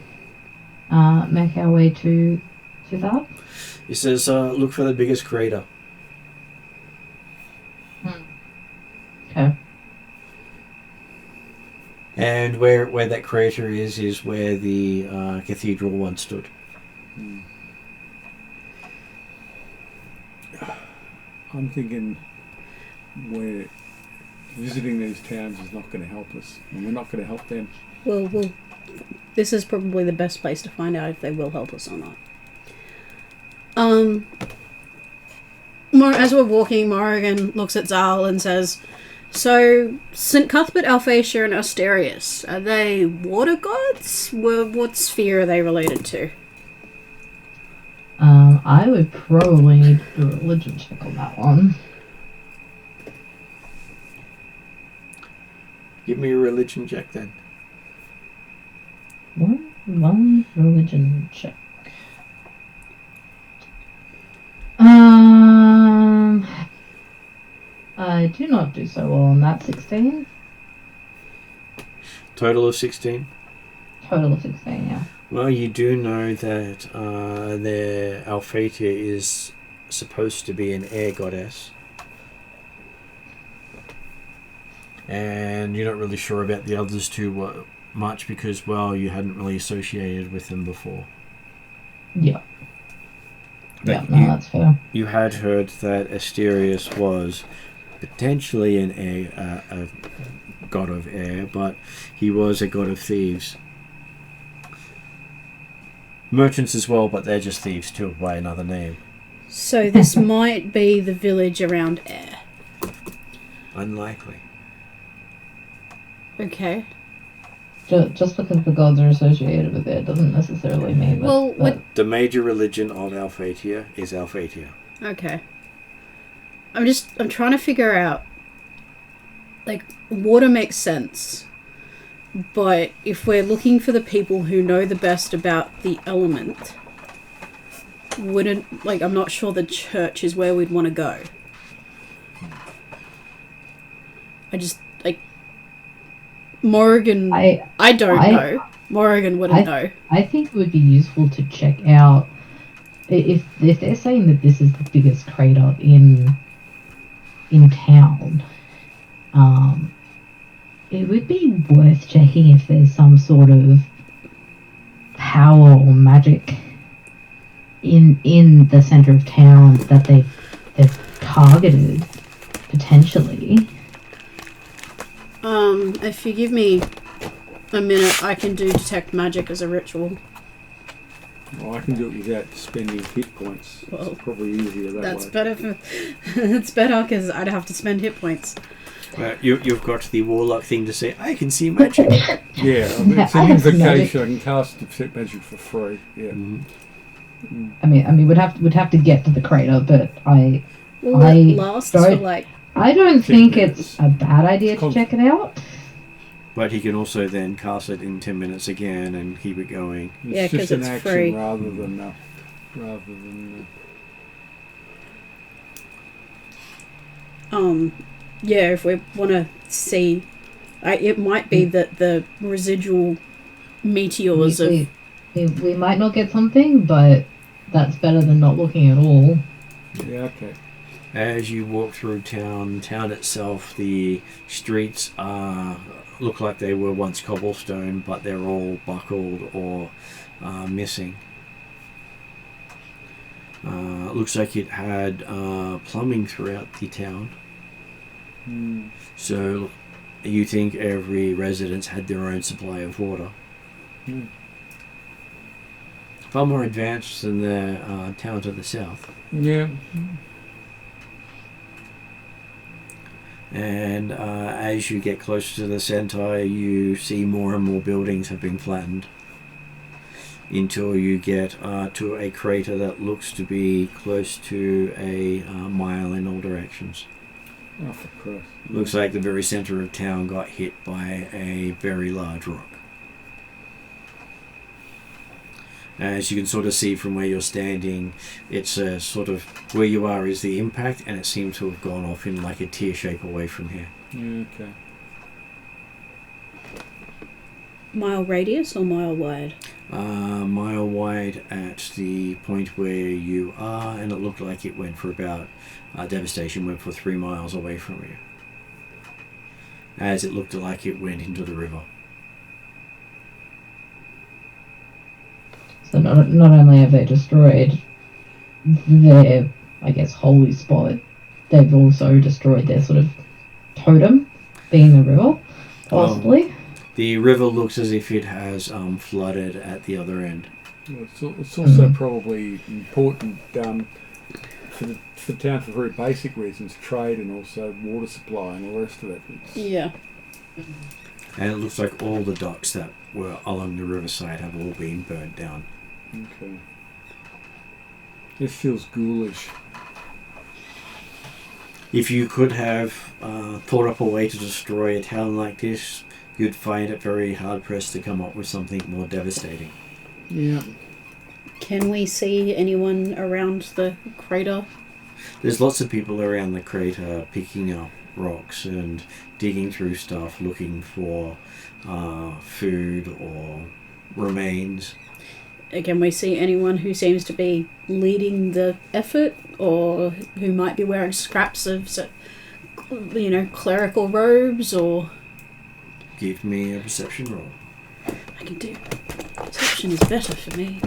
to that? He says, "Look for the biggest crater." Okay. And where that crater is where the cathedral once stood. I'm thinking we're visiting these towns is not going to help us, and we're not going to help them. Well, this is probably the best place to find out if they will help us or not. As we're walking, Morrigan looks at Zal and says, "So, St. Cuthbert, Alphatia, and Asterius, are they water gods? What sphere are they related to?" I would probably need to do a religion check on that one. Give me a religion check then. One religion check. I do not do so well on that. 16. Total of 16. Total of 16. Yeah. Well, you do know that their Alphatia is supposed to be an air goddess. And you're not really sure about the others too much because, well, you hadn't really associated with them before. Yeah. But Yeah, no, that's fair. You had heard that Asterius was potentially a god of air, but he was a god of thieves. Merchants as well, but they're just thieves too by another name. So this might be the village around Air. Unlikely. Okay. Just because the gods are associated with it doesn't necessarily mean that. Well, that The major religion of Alphatia is Alphatia. Okay. I'm trying to figure out, like, water makes sense, but if we're looking for the people who know the best about the element, I'm not sure the church is where we'd want to go. Morrigan, I don't know. Morrigan wouldn't know. I think it would be useful to check out if they're saying that this is the biggest crater in town. It would be worth checking if there's some sort of power or magic in the center of town that they've targeted potentially. If you give me a minute, I can do detect magic as a ritual. Well, I can do it without spending hit points. Well, it's probably easier that That's way. better. It's better because I'd have to spend hit points. You've got the warlock thing to say, I can see magic. Yeah, it's I an have some invocation. I can cast detect magic for free. Yeah. Mm-hmm. I mean, we'd have to get to the crater, but Will it last for like? I don't 10 think minutes. it's a bad idea to check it out. But he can also then cast it in 10 minutes again and keep it going. It's Yeah, just 'cause an it's action free. rather than Yeah, if we want to see, it might be that the residual meteors of. We might not get something, but that's better than not looking at all. Yeah, okay. As you walk through town itself, the streets look like they were once cobblestone, but they're all buckled or missing. Looks like it had plumbing throughout the town. So you think every residence had their own supply of water. Far more advanced than the town to the south. Yeah. And as you get closer to the center, you see more and more buildings have been flattened until you get to a crater that looks to be close to a mile in all directions. Oh, for Christ. Looks like the very center of town got hit by a very large rock. As you can sort of see from where you're standing, it's a sort of where you are is the impact, and it seems to have gone off in like a tear shape away from here. Yeah, okay. Mile radius or mile wide? Mile wide at the point where you are, and it looked like it went for about devastation went for 3 miles away from you, as it looked like it went into the river. So not only have they destroyed their, I guess, holy spot, they've also destroyed their sort of totem, being the river, possibly. The river looks as if it has flooded at the other end. Well, it's also probably important for the town for very basic reasons, trade and also water supply and all the rest of it. Yeah. And it looks like all the docks that were along the riverside have all been burnt down. Okay. This feels ghoulish. If you could have thought up a way to destroy a town like this, you'd find it very hard pressed to come up with something more devastating. Yeah. Can we see anyone around the crater? There's lots of people around the crater picking up rocks and digging through stuff, looking for food or remains. Can we see anyone who seems to be leading the effort, or who might be wearing scraps of, clerical robes, or... Give me a perception roll. I can do. Perception is better for me.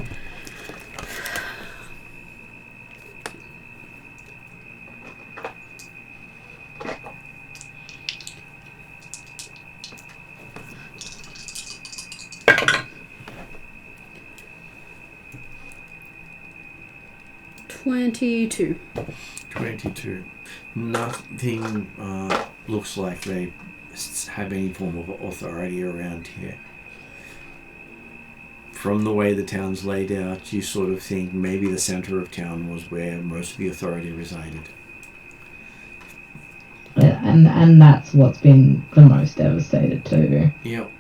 $22. 22. Nothing looks like they have any form of authority around here. From the way the town's laid out, you sort of think maybe the center of town was where most of the authority resided. And that's what's been the most devastated too. Yep.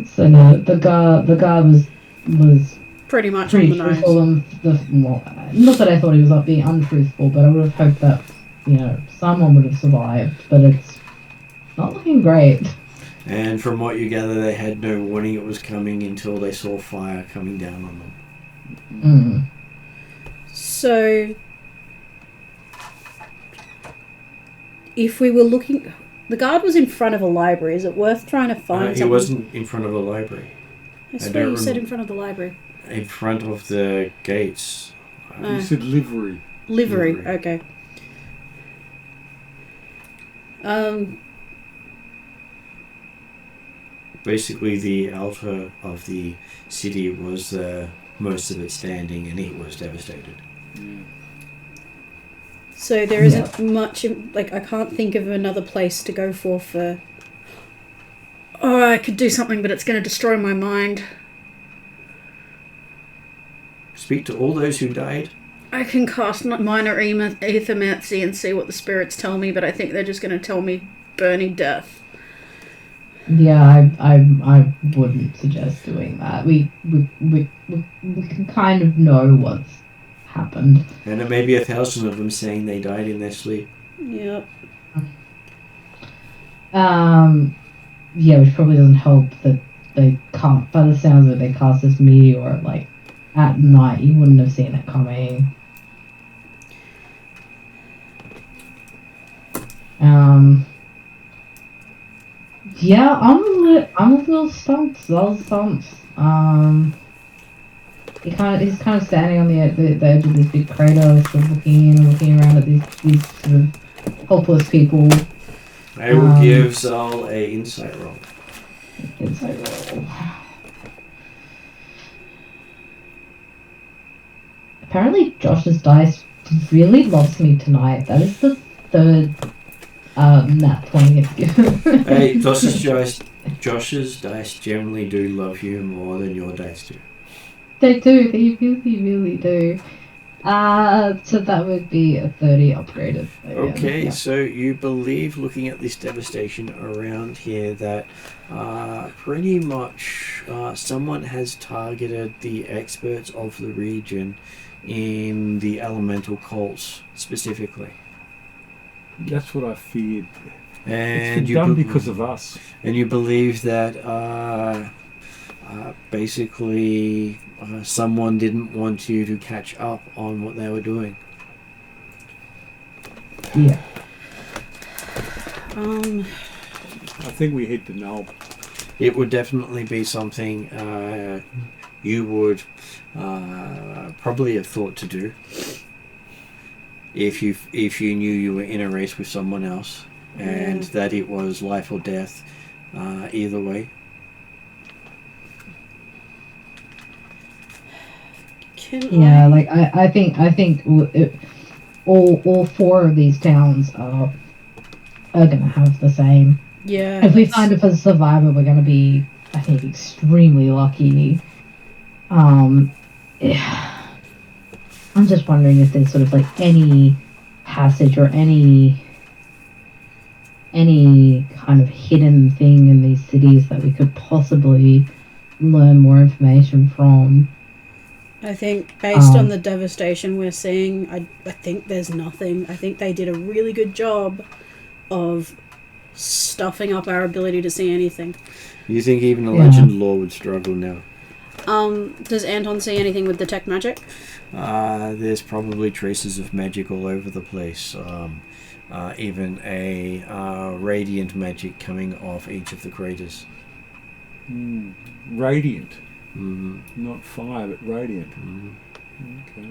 So the guard was Pretty much pretty on the nose. truthful, and not that I thought he was being untruthful, but I would have hoped that someone would have survived. But it's not looking great. And from what you gather, they had no warning it was coming until they saw fire coming down on them. So, if we were looking... The guard was in front of a library. Is it worth trying to find something? He wasn't in front of a library. I swear you said in front of the library. In front of the gates. You said livery. Livery, Livery. okay. Basically, the altar of the city was most of it standing, and it was devastated. So there isn't much... I can't think of another place to go for... Oh, I could do something, but it's going to destroy my mind. Speak to all those who died. I can cast minor ethermancy and see what the spirits tell me, but I think they're just going to tell me burning death. Yeah, I wouldn't suggest doing that. We can kind of know what's happened. And there may be 1,000 of them saying they died in their sleep. Yep. Yeah, which probably doesn't help that they can't. By the sounds of it, they cast this meteor at night. You wouldn't have seen it coming. Yeah, I'm a little stumped. He's kind of standing on the edge of this big crater, sort of looking in and looking around at these sort of helpless people. I will give Zal a insight roll. Insight roll. Apparently, Josh's dice really loves me tonight. That is the third nat 20 it's given. Hey, Josh's dice generally do love you more than your dice do. They do. They really, really do. So that would be a 30 upgraded. Again. Okay, Yeah. so you believe, looking at this devastation around here, that pretty much someone has targeted the experts of the region in the elemental cults specifically. That's what I feared. And It's been done because of us. And you believe that basically someone didn't want you to catch up on what they were doing. Yeah. I think we head to Null. It would definitely be something you would probably have thought to do if you knew you were in a race with someone else and that it was life or death either way. Yeah, like I think all four of these towns are gonna have the same. Yeah. If we find a survivor, we're gonna be, I think, extremely lucky. Yeah. I'm just wondering if there's sort of like any passage or any kind of hidden thing in these cities that we could possibly learn more information from. I think based on the devastation we're seeing, I think there's nothing. I think they did a really good job of stuffing up our ability to see anything. You think even a legend lore would struggle now? Does Anton see anything with detect magic? There's probably traces of magic all over the place. Even a radiant magic coming off each of the craters. Radiant. Mm-hmm. Not fire, but radiant. Mm-hmm. Okay.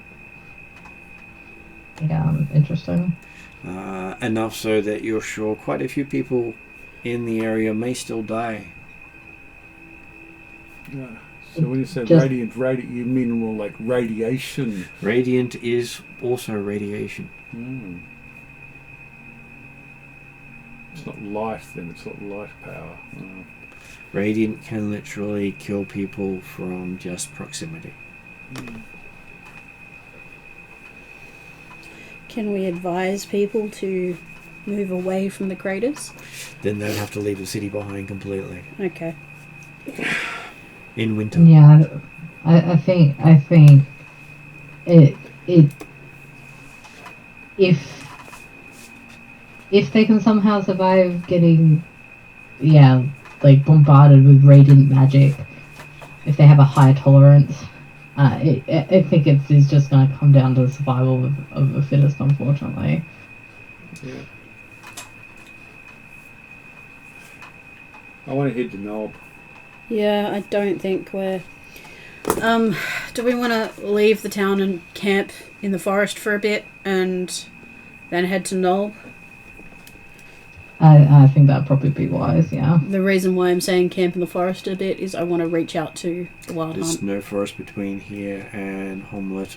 Yeah, interesting. Enough so that you're sure quite a few people in the area may still die. Yeah. So when you say Just- radiant, you mean more like radiation? Radiant is also radiation. It's not light then, it's not light power. Radiant can literally kill people from just proximity. Can we advise people to move away from the craters? Then they'd have to leave the city behind completely. Okay. In winter. Yeah, I think it if they can somehow survive getting like bombarded with radiant magic, if they have a high tolerance, I think it's just going to come down to the survival of the fittest, unfortunately. Yeah. I want to head to Knob. Yeah, I don't think we're... do we want to leave the town and camp in the forest for a bit and then head to Knoll? I think that'd probably be wise, yeah. The reason why I'm saying camp in the forest a bit is I want to reach out to the Wild There's Hunt. no forest between here and Homlet.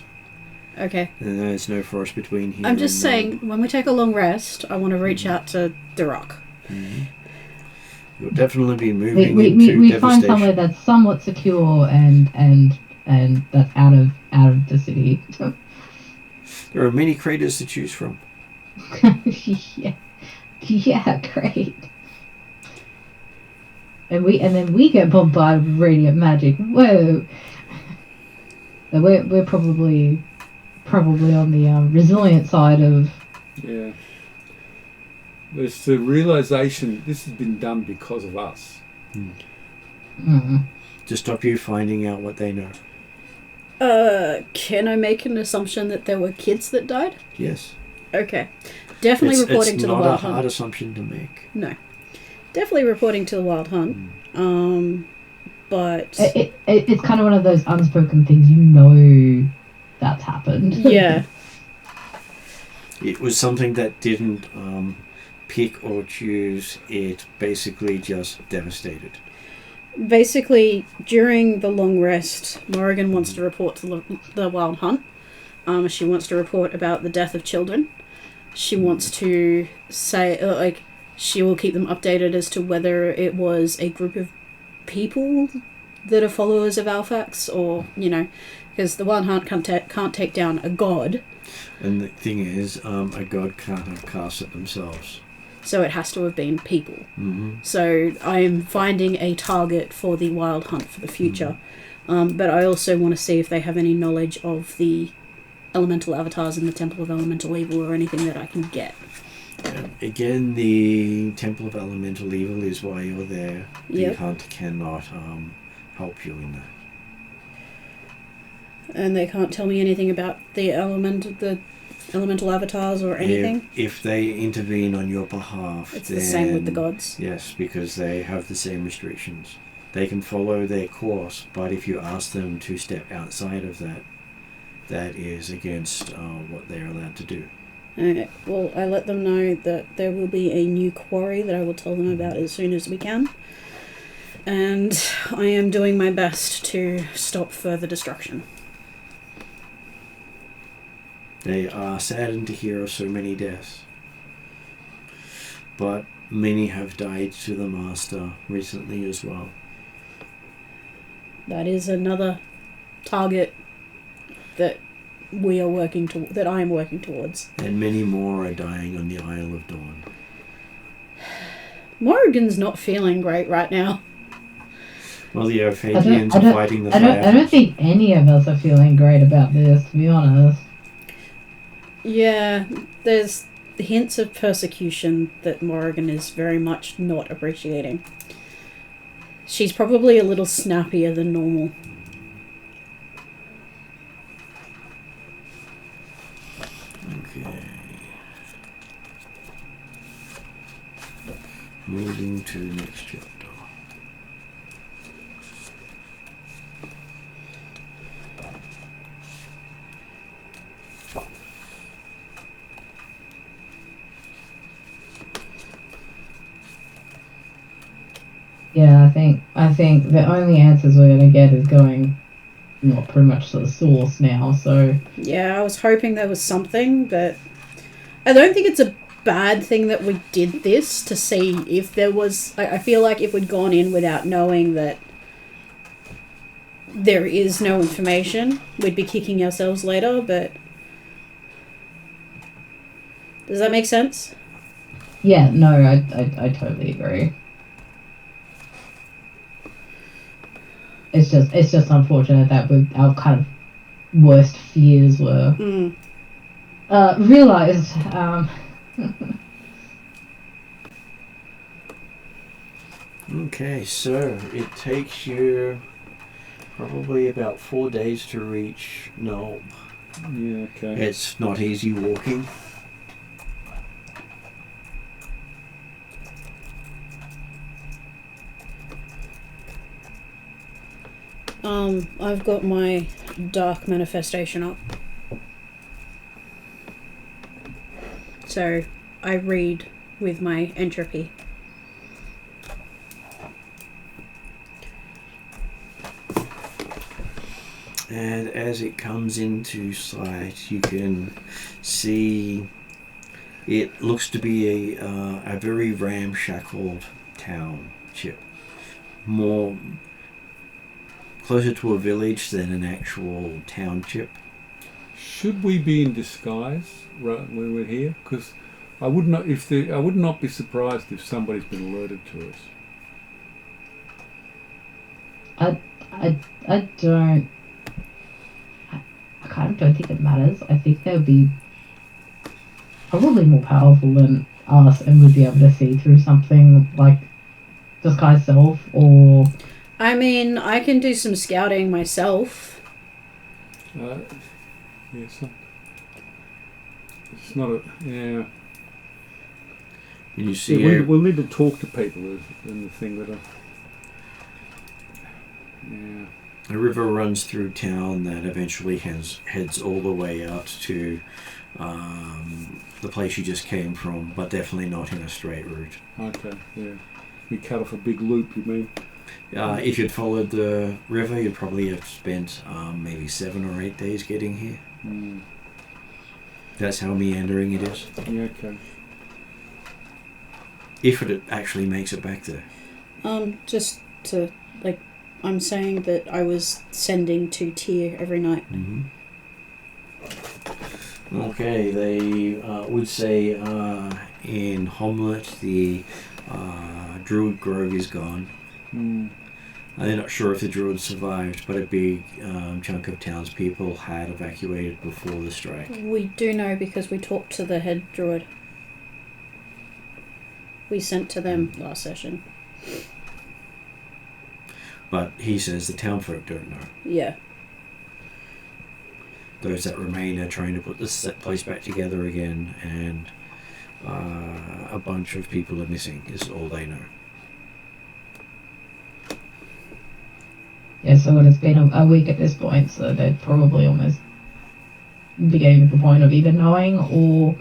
Okay. And there's no forest between here I'm just and saying, when we take a long rest, I want to reach out to the rock. Mm-hmm. You'll definitely be moving We into find devastation. somewhere that's somewhat secure and that's out of the city. There are many craters to choose from. Yeah, great. And then we get bombarded with radiant magic. Whoa. So we're probably on the resilient side of. Yeah. There's the realization this has been done because of us. To stop you finding out what they know. Can I make an assumption that there were kids that died? Yes. Okay. Definitely reporting to the Wild It's not a Hunt. hard assumption to make. No. Definitely reporting to the Wild Hunt. But... It's kind of one of those unspoken things, you know that's happened. yeah. It was something that didn't pick or choose. It basically just devastated. Basically, during the long rest, Morrigan wants to report to the Wild Hunt. She wants to report about the death of children. She wants to say, she will keep them updated as to whether it was a group of people that are followers of Alphax, or, because the Wild Hunt can't take down a god. And the thing is, a god can't have cast it themselves. So it has to have been people. Mm-hmm. So I am finding a target for the Wild Hunt for the future. But I also want to see if they have any knowledge of the elemental avatars in the Temple of Elemental Evil, or anything that I can get. Again, the Temple of Elemental Evil is why you're there. The Yep. hunt cannot help you in that. And they can't tell me anything about the elemental avatars or anything. If they intervene on your behalf, It's then, the same with the gods. Yes, because they have the same restrictions. They can follow their course, but if you ask them to step outside of that, that is against what they're allowed to do. Okay. Well, I let them know that there will be a new quarry that I will tell them about as soon as we can. And I am doing my best to stop further destruction. They are saddened to hear of so many deaths. But many have died to the Master recently as well. That is another target that we are working to, that I am working towards. And many more are dying on the Isle of Dawn. Morrigan's not feeling great right now. Well, the Ophagians are fighting the I don't think any of us are feeling great about this, to be honest. Yeah, there's hints of persecution that Morrigan is very much not appreciating. She's probably a little snappier than normal. Okay. Moving to next chapter. Yeah, I think the only answers we're gonna get is going, pretty much to the source now. So Yeah, I was hoping there was something, but I don't think it's a bad thing that we did this to see if there was. I feel like if we'd gone in without knowing that there is no information, we'd be kicking ourselves later, but does that make sense? yeah, no, I totally agree. It's just unfortunate that our kind of worst fears were realized. Okay, so it takes you probably about 4 days to reach Nulb. Yeah, okay. It's not easy walking. I've got my dark manifestation up. So I read with my entropy. And as it comes into sight, you can see it looks to be a very ramshackled township. More closer to a village than an actual township. Should we be in disguise right when we're here? Because I would not be surprised if somebody's been alerted to us. I don't. I kind of don't think it matters. I think they'll be probably more powerful than us and would be able to see through something like disguise self or. I mean, I can do some scouting myself. Yeah, it's not a yeah. And you see we'll need to talk to people in the thing that. Yeah. a river runs through town that eventually heads all the way out to the place you just came from, but definitely not in a straight route. Okay, yeah. We cut off a big loop, you mean? If you'd followed the river, you'd probably have spent maybe 7 or 8 days getting here. That's how meandering it is. Yeah, okay. If it actually makes it back there. Just to, like, I'm saying that I was sending to Tyr every night. Mm-hmm. Okay, they would say in Homlet the Druid Grove is gone. They're not sure if the Druids survived, but a big chunk of townspeople had evacuated before the strike. We do know because we talked to the head druid. We sent to them last session. But he says the townfolk don't know. Yeah. Those that remain are trying to put this place back together again, and a bunch of people are missing, is all they know. Yeah, so it has been a week at this point, so they'd probably almost be getting to the point of either knowing or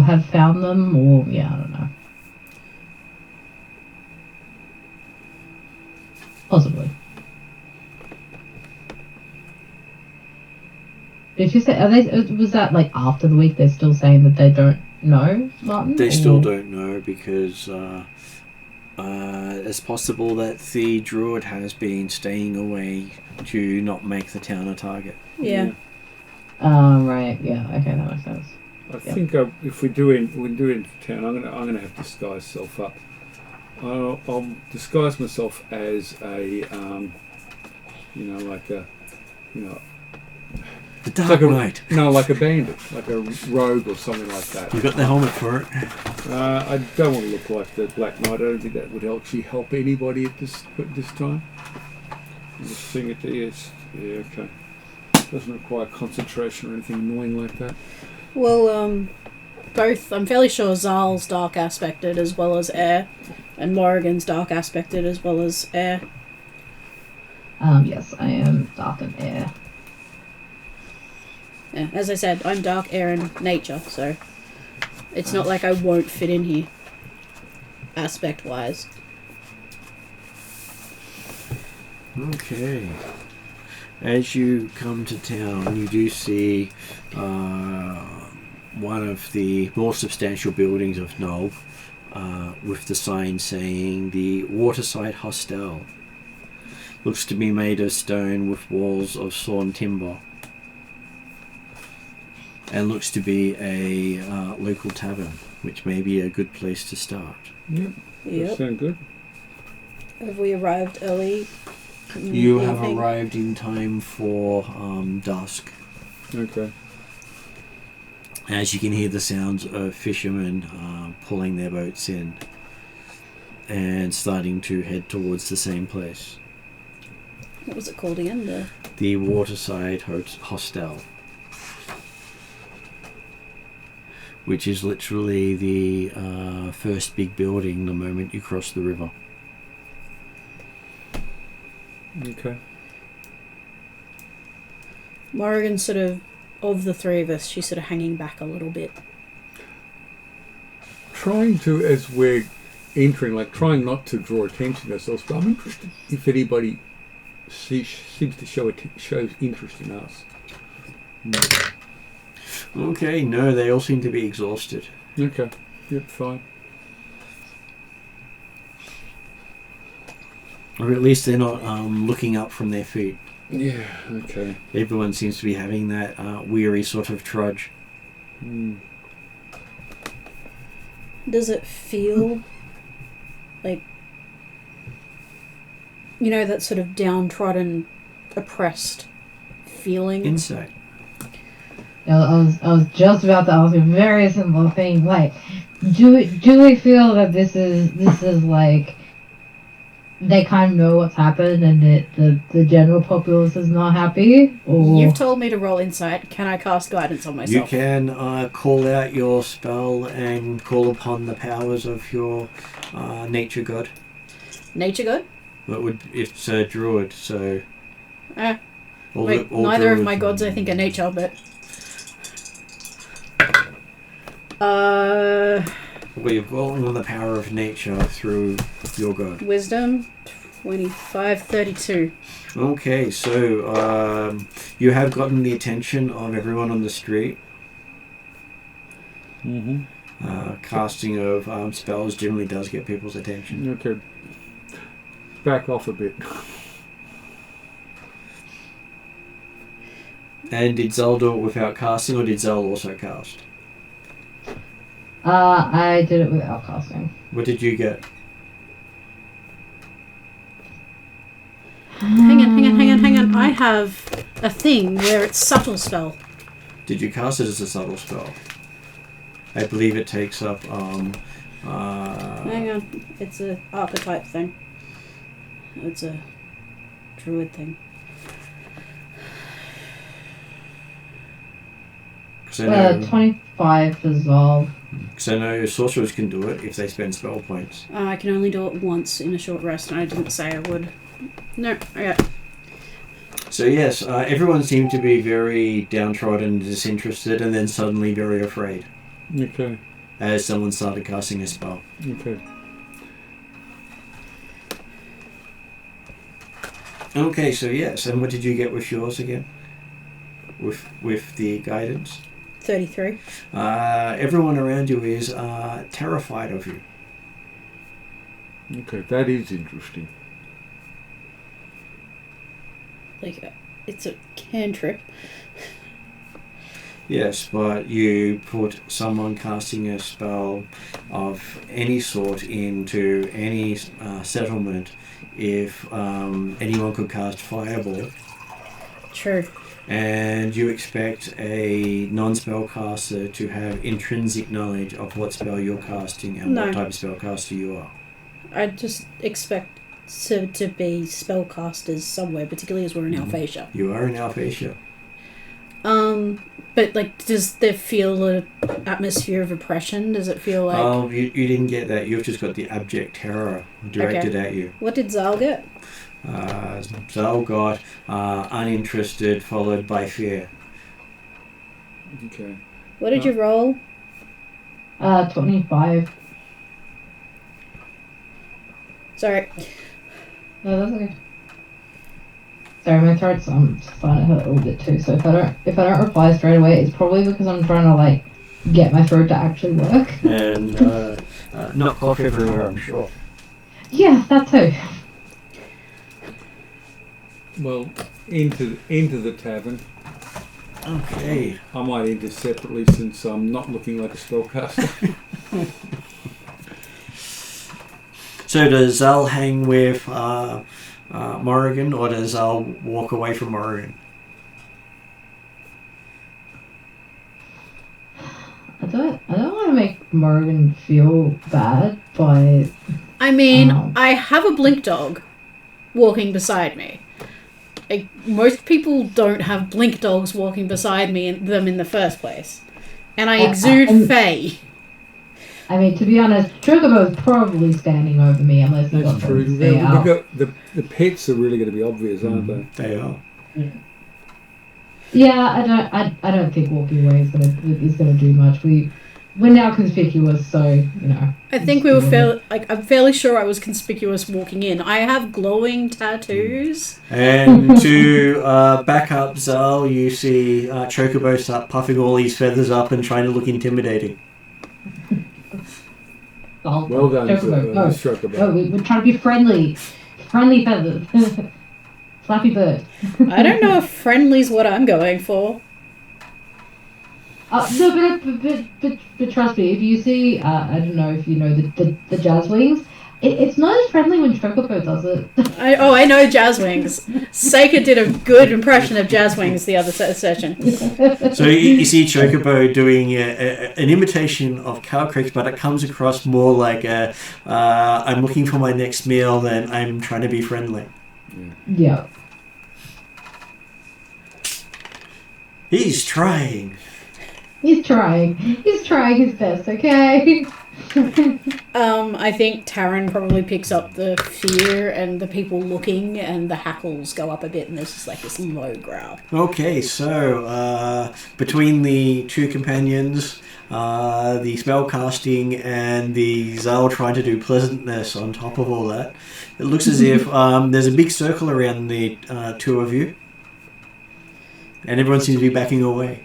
have found them, or yeah, I don't know. Possibly. Did you say? Was that like after the week? They're still saying that they don't know, Martin. They still don't know because it's possible that the druid has been staying away to not make the town a target. Yeah. Right. Yeah. Okay, that makes sense. I think if we do in town, I'm gonna have to disguise self up. I'll disguise myself as a The Dark Knight. No, like a bandit, like a rogue or something like that. You got the helmet for it. I don't want to look like the Black Knight. I don't think that would actually help anybody at this time. I'm just seeing it there. Yes. Yeah, okay. Doesn't require concentration or anything annoying like that. Well, both. I'm fairly sure Zal's dark aspected as well as air, and Morrigan's dark aspected as well as air. Yes, I am dark and air. Yeah, as I said, I'm dark, air, and nature, so it's not like I won't fit in here, aspect-wise. Okay. As you come to town, you do see one of the more substantial buildings of Null with the sign saying the Waterside Hostel. Looks to be made of stone with walls of sawn timber. And looks to be a local tavern, which may be a good place to start. Yep. That sounds good. Have we arrived early? You have arrived in time for dusk. Okay. As you can hear the sounds of fishermen pulling their boats in and starting to head towards the same place. What was it called again? The Waterside Hostel. Which is literally the first big building the moment you cross the river. Okay. Morrigan sort of the three of us, she's sort of hanging back a little bit. Trying to, as we're entering, trying not to draw attention to ourselves, but I'm interested if anybody seems to shows interest in us. Okay, no, they all seem to be exhausted. Okay, yep, fine. Or at least they're not looking up from their feet. Yeah, okay. Everyone seems to be having that weary sort of trudge. Does it feel like, that sort of downtrodden, oppressed feeling? Insight. I was just about to ask a very simple thing. Like, do we feel that this is like they kind of know what's happened and that the general populace is not happy? Or You've told me to roll insight. Can I cast guidance on myself? You can call out your spell and call upon the powers of your nature god. Nature god? It's a druid, so. All neither of my gods, I think, are nature, but. Well, you're calling on the power of nature through your god. Wisdom 25, 32. Okay, so you have gotten the attention of everyone on the street. Mm-hmm. Casting of spells generally does get people's attention. Okay. Back off a bit. And did Zal do it without casting, or did Zal also cast? I did it without casting. What did you get? Hang on. I have a thing where it's subtle spell. Did you cast it as a subtle spell? I believe it takes up. Hang on. It's a archetype thing. It's a druid thing. Because I know, 25 for Zolv. 'cause I know sorcerers can do it if they spend spell points. I can only do it once in a short rest, and I didn't say I would. No, okay. So yes, everyone seemed to be very downtrodden, disinterested, and then suddenly very afraid Okay. as someone started casting a spell. Okay. Okay, so yes, and what did you get with yours again? With the guidance? 33. Everyone around you is terrified of you. Okay, that is interesting. Like, it's a cantrip. Yes, but you put someone casting a spell of any sort into any settlement if anyone could cast Fireball, True. and you expect a non-spellcaster to have intrinsic knowledge of what spell you're casting and No. what type of spellcaster you are. I just expect to be spellcasters somewhere, particularly as we're in Alphasia. You are in Alphasia. But like, does there feel an atmosphere of oppression? Does it feel like... Oh, you didn't get that. You've just got the abject terror directed at you. What did Zal get? Zal got uninterested, followed by fear. Okay. What did you roll? 25. Sorry. No, that's okay. Sorry, my throat's starting to hurt a little bit too. So if I don't reply straight away, it's probably because I'm trying to like get my throat to actually work. And not cough everywhere, I'm sure. Yeah, that too. Well, into the tavern. Okay. I might enter separately since I'm not looking like a spellcaster. So does Zal hang with Morrigan, or does Zal walk away from Morrigan? I don't want to make Morgan feel bad, but I mean, Oh. I have a blink dog walking beside me. Like, most people don't have blink dogs walking beside them in the first place. And I exude Fey. I mean, to be honest, Chocobo's probably standing over me unless he got That's true. to stay We've out. got the pets are really going to be obvious, aren't they? They are. Yeah, I don't think walking away is gonna do much. We're now conspicuous, so you know. I think we were I'm fairly sure I was conspicuous walking in. I have glowing tattoos. And to back up Zal, you see Chocobo start puffing all his feathers up and trying to look intimidating. Oh, Well done, Chocobo. Chocobo. Oh, we're trying to be friendly. Friendly feathers. Flappy bird. I don't know if friendly's what I'm going for. No, but trust me, if you see, I don't know if you know the jazz wings, it's not as friendly when Chocobo does it. I know Jazz Wings. Seika did a good impression of Jazz Wings the other session. So you see Chocobo doing an imitation of cow creaks, but it comes across more like I'm looking for my next meal than I'm trying to be friendly. Yeah. He's trying. He's trying. He's trying his best, okay? I think Taryn probably picks up the fear and the people looking, and the hackles go up a bit, and there's just like this low growl. Okay, so between the two companions, the spell casting and the Zal trying to do pleasantness on top of all that, it looks as if there's a big circle around the two of you, and everyone seems to be backing away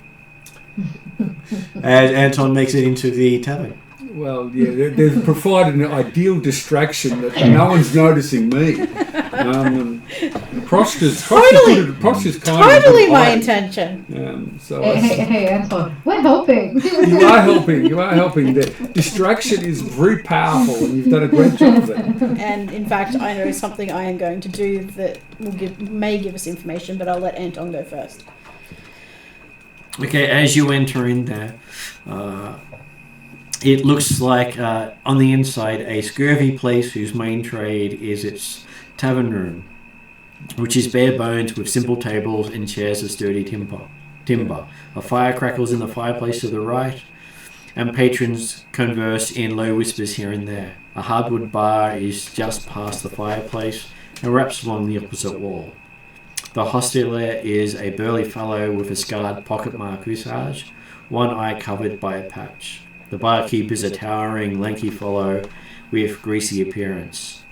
as Anton makes it into the tavern. Well, yeah, they've provided an ideal distraction that no one's noticing me. And Prostra's Totally my intention. So Hey, Anton, we're helping. You are helping. The distraction is very powerful, and you've done a great job there. And in fact, I know something I am going to do that may give us information, but I'll let Anton go first. Okay, as you enter in there, it looks like on the inside a scurvy place whose main trade is its tavern room, which is bare bones with simple tables and chairs of sturdy timber. A fire crackles in the fireplace to the right, and patrons converse in low whispers here and there. A hardwood bar is just past the fireplace and wraps along the opposite wall. The hostler is a burly fellow with a scarred pocket-mark visage, one eye covered by a patch. The barkeep is a towering, lanky fellow with greasy appearance.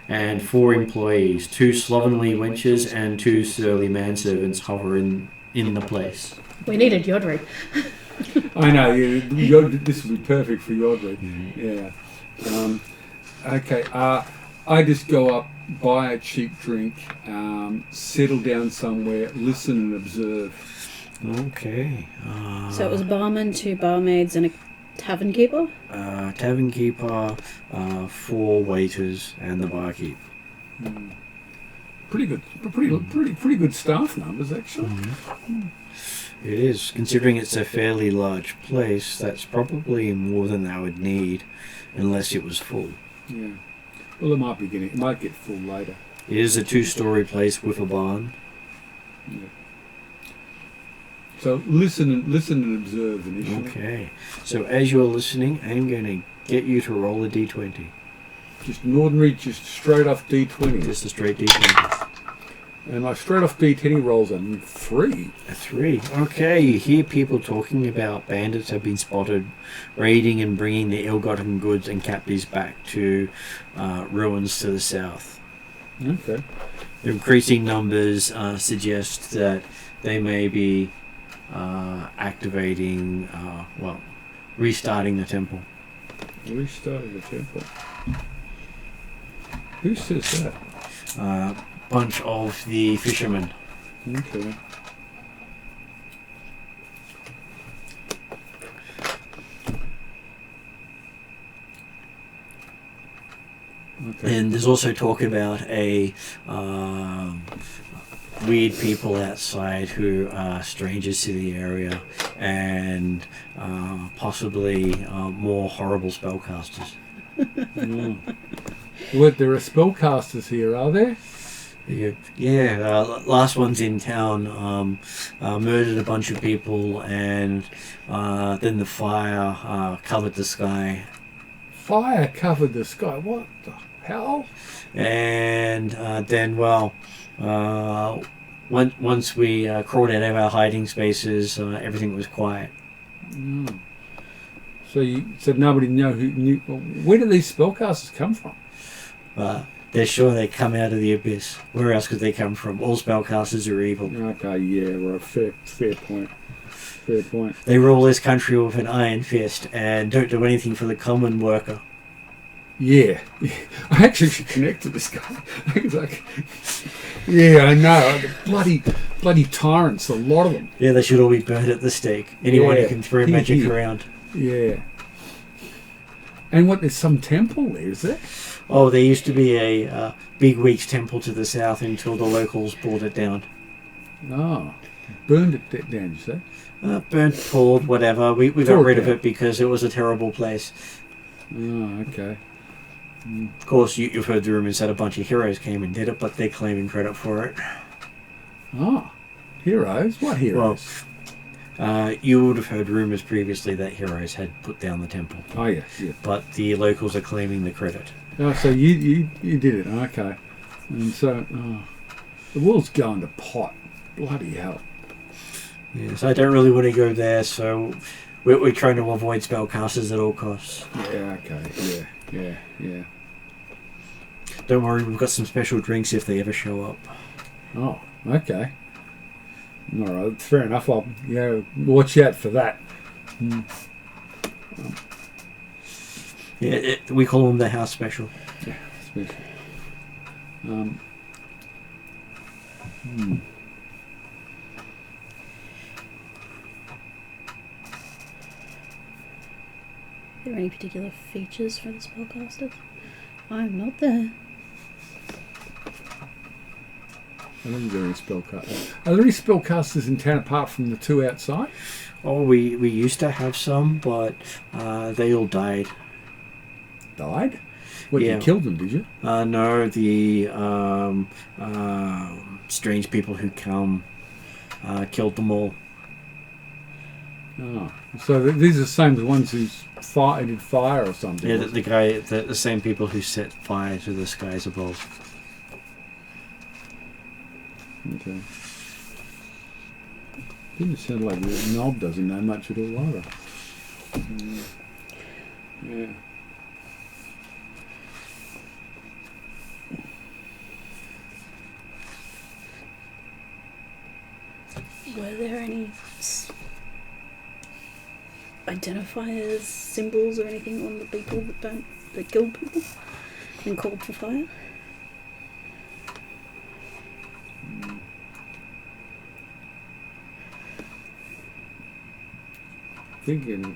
And 4 employees, 2 slovenly wenches and 2 surly manservants hover in the place. We needed Yodri. I know, yeah, this would be perfect for Yodri. Yeah. Okay, I just go up, buy a cheap drink, settle down somewhere, listen and observe. Okay. So it was a barman, 2 barmaids, and a tavern keeper? Tavern keeper, 4 waiters, and the barkeep. Pretty good staff numbers, actually. It is, considering it's a fairly large place. That's probably more than they would need, unless it was full. Yeah. Well, it might get full later. It is a 2-story place with a barn. Yeah. So listen and observe initially. Okay. So as you're listening, I'm going to get you to roll a d20. Just an ordinary, just straight off d20. Just a straight d20. And my straight off d20 rolls a 3. A 3. Okay, you hear people talking about bandits have been spotted raiding and bringing the ill-gotten goods and captives back to ruins to the south. Okay. The increasing numbers suggest that they may be activating, restarting the temple. Restarting the temple. Who says that? Bunch of the fishermen. Okay. And there's also talk about a weird people outside who are strangers to the area, and possibly more horrible spellcasters. What, there are spellcasters here, are there? Yeah, last one's in town murdered a bunch of people, and then the fire covered the sky. Fire covered the sky? What the hell? And then, once we crawled out of our hiding spaces, everything was quiet. Mm. So you said nobody knew. Where do these spellcasters come from? They're sure they come out of the abyss. Where else could they come from? All spellcasters are evil. Okay, yeah, right. Fair point. Fair point. They rule this country with an iron fist and don't do anything for the common worker. Yeah. I actually should connect to this guy. It's like, yeah, I know. The bloody tyrants, a lot of them. Yeah, they should all be burned at the stake. Anyone who can throw magic around. Yeah. And there's some temple there, is there? Oh, there used to be a big week's temple to the south until the locals brought it down. Oh. Burned it down, you say? Burnt, pulled, whatever. We got rid of it because it was a terrible place. Oh, okay. Of course, you've heard the rumours that a bunch of heroes came and did it, but they're claiming credit for it. Oh. Heroes? What heroes? You would have heard rumours previously that heroes had put down the temple, Oh, yes, yeah. but the locals are claiming the credit. Oh, so you did it, okay. And so, the world's going to pot. Bloody hell. Yes, I don't really want to go there, so we're trying to avoid spellcasters at all costs. Yeah, okay, yeah. Don't worry, we've got some special drinks if they ever show up. Oh, okay. All right, fair enough. I'll watch out for that. Yeah, we call them the house special. Yeah, special. Are there any particular features for the spellcasters? I'm not there. I don't think there are any spellcasters. Are there any spellcasters in town apart from the two outside? Oh, we used to have some, but they all died. Died? What, Yeah. you killed them, did you? No, the strange people who come killed them all. Oh, so these are the same ones who did fire or something? Yeah, the same people who set fire to the skies above. Okay. Didn't sound like the knob doesn't know much at all either. Yeah. Were there any identifiers, symbols, or anything on the people that killed people and called for fire? Thinking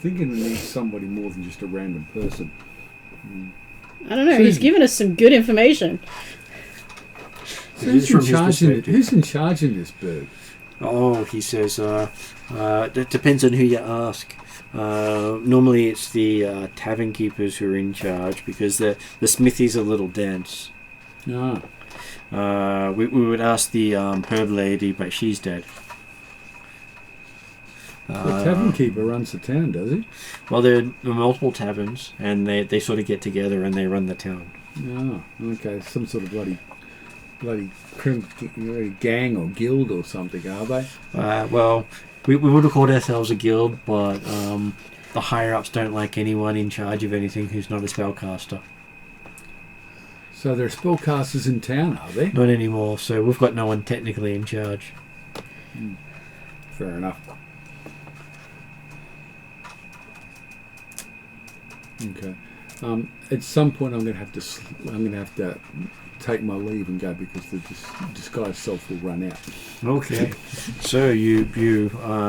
we need somebody more than just a random person. I don't know. So He's given us some good information. So It is from his who's in charge in this bird? Oh, he says, it depends on who you ask. Normally it's the tavern keepers who are in charge because the smithy's a little dense. Ah. We would ask the herb lady, but she's dead. The tavern keeper runs the town, does he? Well, there are multiple taverns, and they sort of get together and they run the town. Oh, okay. Some sort of bloody gang or guild or something, are they? Well, we would have called ourselves a guild, but the higher-ups don't like anyone in charge of anything who's not a spellcaster. So there are spellcasters in town, are there? Not anymore, so we've got no one technically in charge. Fair enough. Okay. At some point, I'm going to have to take my leave and go because the disguised self will run out. Okay, so you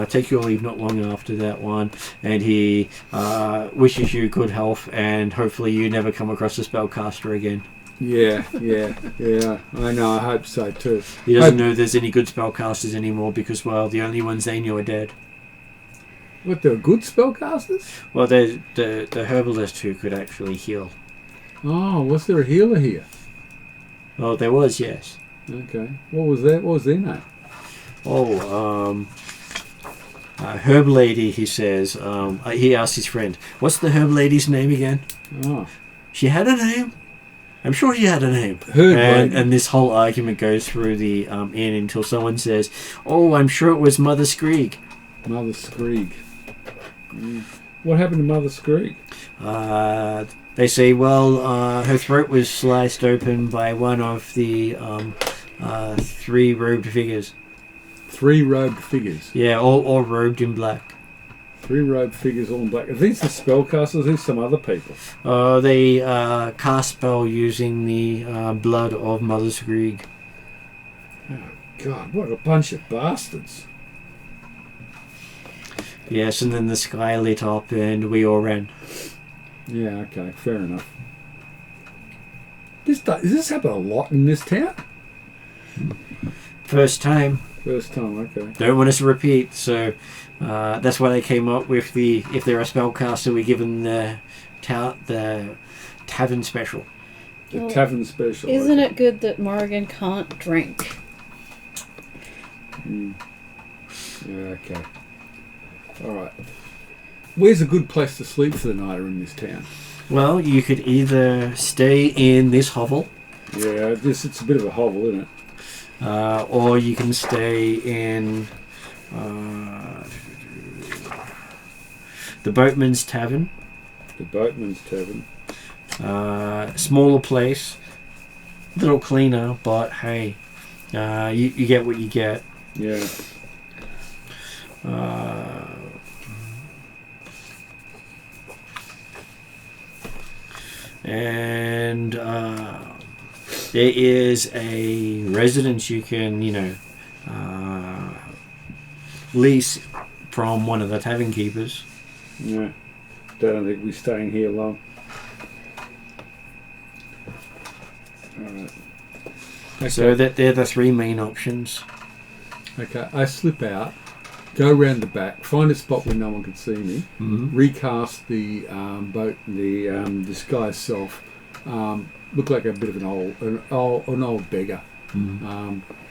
take your leave not long after that one, and he wishes you good health, and hopefully you never come across a spellcaster again. Yeah. I know. I hope so too. He doesn't know there's any good spellcasters anymore because, well, the only ones they knew are dead. What, there are good spellcasters? Well, there's the herbalist who could actually heal. Oh, was there a healer here? Oh, there was, yes. Okay. What was that? What was their name? Oh, herb lady, he says. He asked his friend, what's the herb lady's name again? Oh. She had a name? I'm sure she had a name. Herb lady. And this whole argument goes through the inn until someone says, oh, I'm sure it was Mother Screeg. Mother Screeg. What happened to Mother Screeg? They say, well, her throat was sliced open by one of the three robed figures. 3 robed figures. Yeah, all robed in black. 3 robed figures all in black. Are these the spellcasters? Are these some other people? They cast spell using the blood of Mother Screeg. Oh, God, what a bunch of bastards. Yes, and then the sky lit up and we all ran. Yeah, okay, fair enough. Does this happen a lot in this town? First time. First time, okay. Don't want us to repeat, so that's why they came up with the, if they're a spellcaster, we give them the tavern special. The Well, tavern special. Isn't it good that Morrigan can't drink? Yeah, okay. All right. Where's a good place to sleep for the night in this town? Well, you could either stay in this hovel, Yeah, it's a bit of a hovel, isn't it? or you can stay in the Boatman's Tavern. The Boatman's Tavern. Smaller place, a little cleaner, but hey, you get what you get. Yeah. And there is a residence you can, lease from one of the tavern keepers. Yeah. Don't think we're staying here long. Alright. Okay. So that they're the three main options. Okay, I slip out, go round the back, find a spot where no one can see me, recast the boat, the disguise self, look like a bit of an old beggar.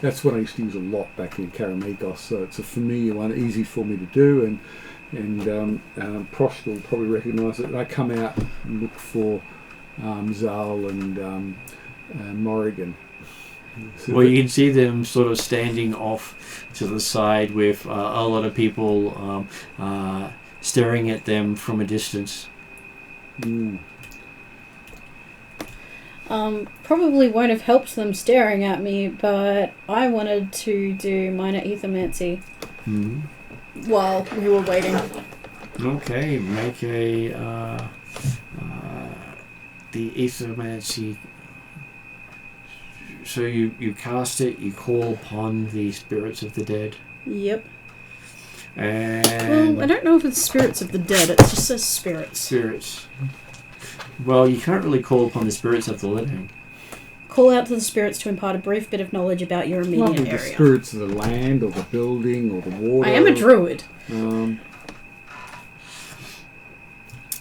That's what I used to use a lot back in Karamikos, so it's a familiar one, easy for me to do, and Prosh will probably recognise it. And I come out and look for Zal and Morrigan. So Well, you can see them sort of standing off to the side with a lot of people staring at them from a distance. Probably won't have helped them staring at me, but I wanted to do minor ethermancy while we were waiting. Okay, make a the ethermancy. So you cast it, you call upon the spirits of the dead. Yep. And Well, I don't know if it's spirits of the dead, it just says spirits. spirits. Well, you can't really call upon the spirits of the living. Call out to the spirits to impart a brief bit of knowledge about your might be immediate the area. spirits of the land, or the building, or the water. I am a druid.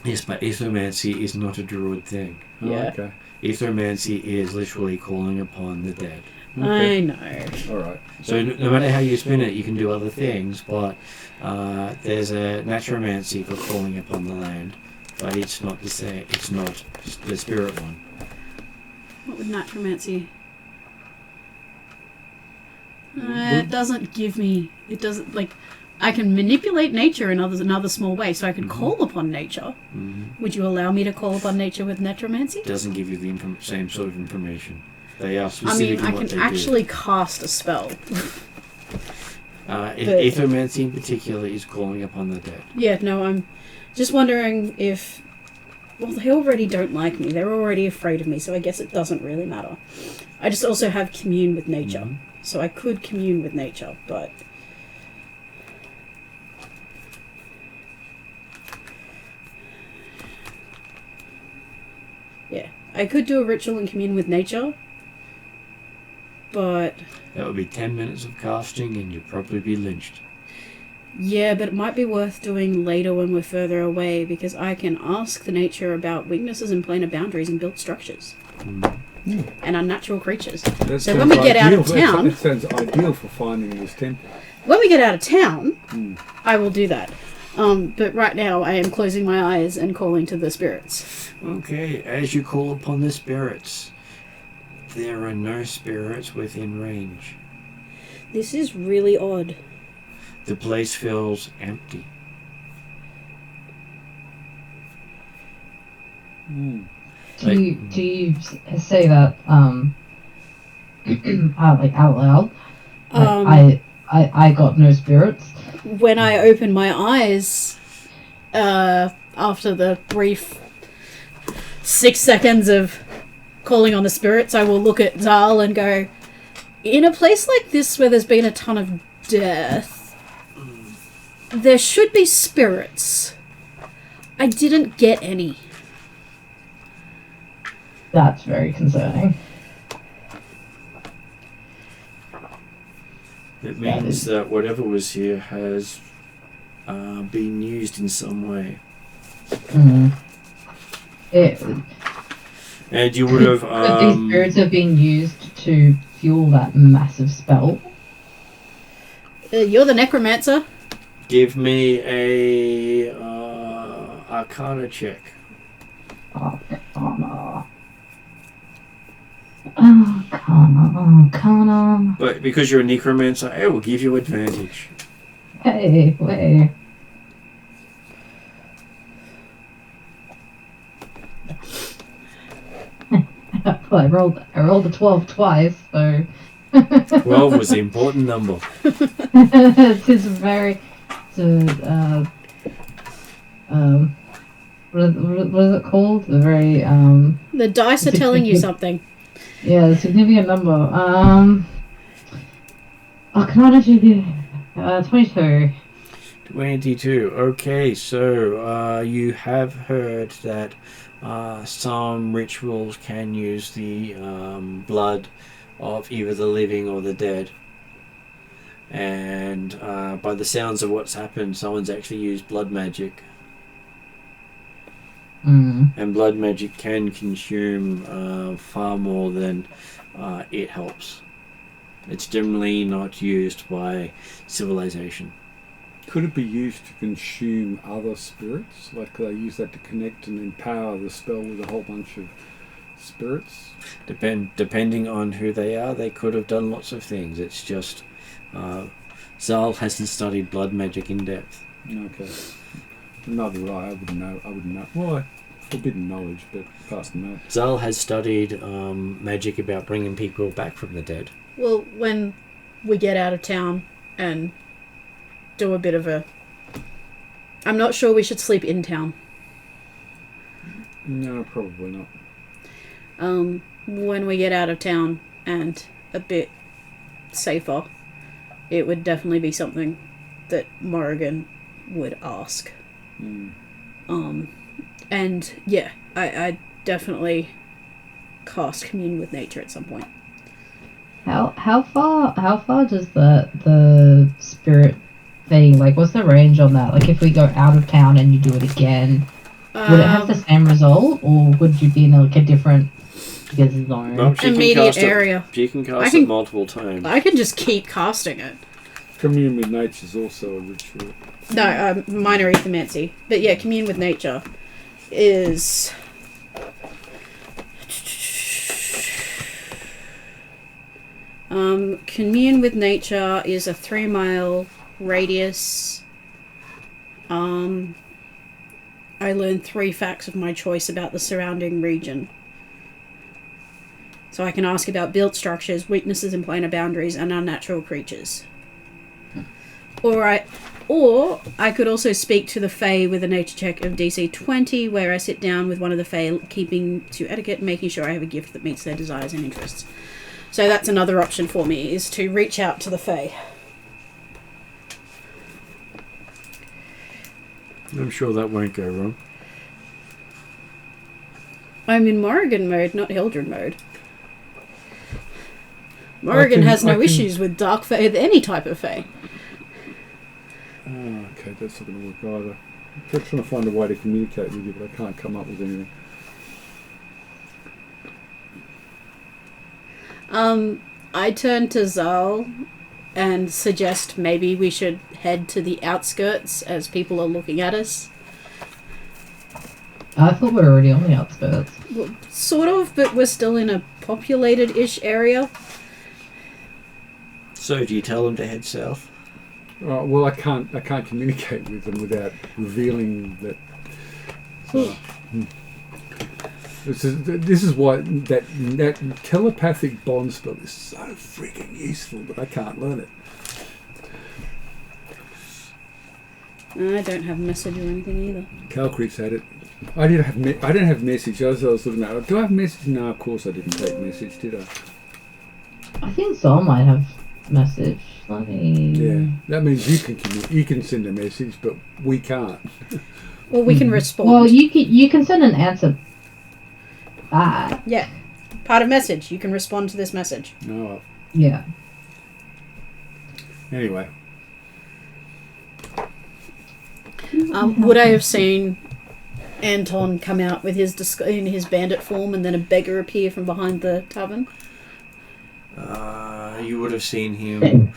Yes, but ethermancy is not a druid thing. Yeah. Okay. Ethermancy is literally calling upon the dead. I know. All right. So no matter how you spin it, you can do other things, but there's a naturomancy for calling upon the land, but it's not the same. It's not the spirit one. What would naturomancy? It doesn't give me. It doesn't like. I can manipulate nature in another small way, so I can call upon nature. Would you allow me to call upon nature with necromancy? Doesn't give you the same sort of information. They are I specific mean, I in what can they actually cast a spell. Ethermancy in particular is calling upon the dead. Yeah, no, I'm just wondering if... Well, they already don't like me. They're already afraid of me, so I guess it doesn't really matter. I just also have commune with nature. So I could commune with nature, but... Yeah, I could do a ritual and commune with nature, but... That would be 10 minutes of casting and you'd probably be lynched. Yeah, but it might be worth doing later when we're further away, because I can ask the nature about weaknesses and planar boundaries and built structures. And unnatural creatures. That So when we sounds get out of ideal. town... That sounds ideal for finding this temple. When we get out of town, I will do that. But right now, I am closing my eyes and calling to the spirits. Okay, as you call upon the spirits, there are no spirits within range. This is really odd. The place feels empty. Do you say that like out loud? Like, I got no spirits. When I open my eyes, after the brief 6 seconds of calling on the spirits, I will look at Zal and go, in a place like this where there's been a ton of death, there should be spirits. I didn't get any. That's very concerning. It means that whatever was here has been used in some way. And you would have... these spirits have been used to fuel that massive spell. You're the necromancer. Give me a Arcana check. Arcana. But because you're a necromancer, I will give you advantage. Hey, wait. Well, I rolled a 12 twice, so 12 was the important number. it is very what is it called? The very The dice are telling you something. yeah, the significant number. Arcana should be 22. 22. Okay, so you have heard that some rituals can use the blood of either the living or the dead. And by the sounds of what's happened, someone's actually used blood magic. And blood magic can consume far more than it helps. It's generally not used by civilization. Could it be used to consume other spirits? Like they use that to connect and empower the spell with a whole bunch of spirits? Depending on who they are, they could have done lots of things. It's just Zal hasn't studied blood magic in depth. Okay. Neither would I. I wouldn't know. Well, forbidden knowledge, but past the note. Zal has studied magic about bringing people back from the dead. Well, when we get out of town and do a bit of a... I'm not sure we should sleep in town. No, probably not. When we get out of town and a bit safer, it would definitely be something that Morrigan would ask. And yeah, I definitely cast Commune with Nature at some point. How far does the spirit thing, like, what's the range on that? Like, if we go out of town and you do it again, would it have the same result, or would you be in like a different zone? Well, she Immediate can cast area. She can cast it multiple times. I can just keep casting it. Commune with nature is also a ritual. No, minor ethermancy. But yeah, Commune with Nature is... Commune with Nature is a 3-mile radius. I learned 3 facts of my choice about the surrounding region. So I can ask about built structures, weaknesses in planar boundaries, and unnatural creatures. Or I could also speak to the Fae with a nature check of DC 20, where I sit down with one of the Fae, keeping to etiquette and making sure I have a gift that meets their desires and interests. So that's another option for me, is to reach out to the Fae. I'm sure that won't go wrong. I'm in Morrigan mode, not Hildred mode. Morrigan has no issues with Dark Fae, with any type of Fae. Okay, that's not going to work either. I'm just trying to find a way to communicate with you, but I can't come up with anything. I turn to Zal and suggest maybe we should head to the outskirts as people are looking at us. I thought we were already on the outskirts. Well, sort of, but we're still in a populated-ish area. So do you tell them to head south? Well, I can't communicate with them without revealing that. This is why that telepathic bond spell is so freaking useful, but I can't learn it. I don't have message or anything either. Calcreeps had it. I didn't have message. I was looking at. Do I have message? No, of course I didn't take message, did I? I think Sol might have message. Let me... Yeah, that means you can send a message, but we can't. Well, we can respond. Well, you can send an answer back. Yeah, part of message. You can respond to this message. No. Yeah. Anyway. Would I have seen Anton come out with in his bandit form and then a beggar appear from behind the tavern? You would have seen him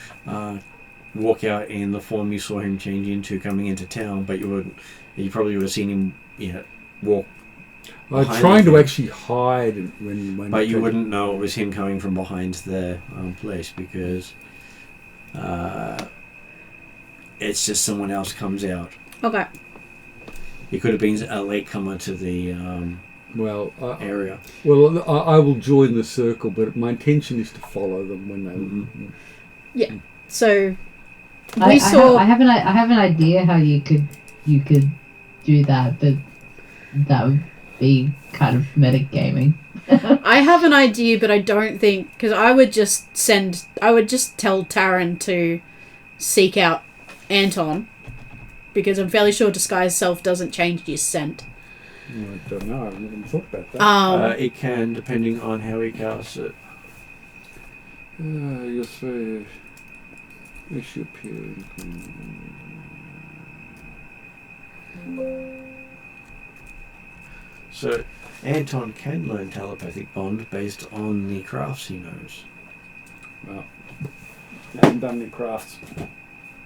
walk out in the form you saw him change into coming into town, but you probably would have seen him, walk. I'm behind trying to him. actually hide when. But you wouldn't know it was him coming from behind the place because it's just someone else comes out. Okay. He could have been a latecomer to the area. Well, I will join the circle, but my intention is to follow them when they. Yeah. So I have an idea how you could do that, but that would be kind of metagaming. I have an idea, but I don't think because I would just tell Taryn to seek out Anton because I'm fairly sure disguise self doesn't change your scent. I don't know. I haven't even thought about that. It can, depending on how he casts it. You'll see. Issue appear. So Anton can learn telepathic bond based on the crafts he knows. Well, I haven't done any crafts.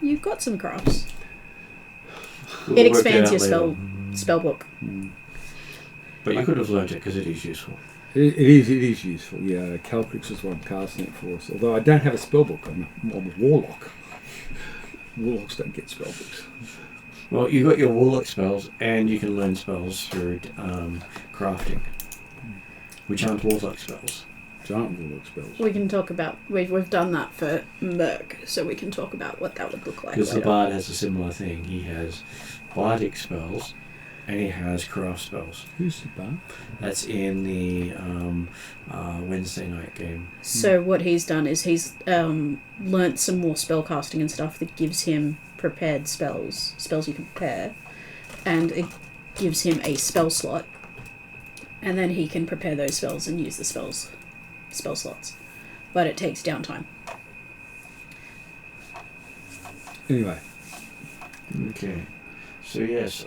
You've got some crafts. We'll It work expands out your later. spell book. But you could have learnt it because it is useful. It is useful. Yeah, Calcrix is what I'm casting it for. So, although I don't have a spellbook, I'm a warlock. Warlocks don't get spellbooks. Well, you got your warlock spells, and you can learn spells through crafting, which aren't warlock spells. Giant warlock spells. We can talk about we've done that for Merc, so we can talk about what that would look like. Because the Later. bard has a similar thing. He has bardic spells, and he has craft spells. Who's the bard? That's in the Wednesday night game. So what he's done is he's learnt some more spell casting and stuff that gives him prepared spells you can prepare, and it gives him a spell slot, and then he can prepare those spells and use the spell slots, but it takes downtime. Anyway. Okay. So yes,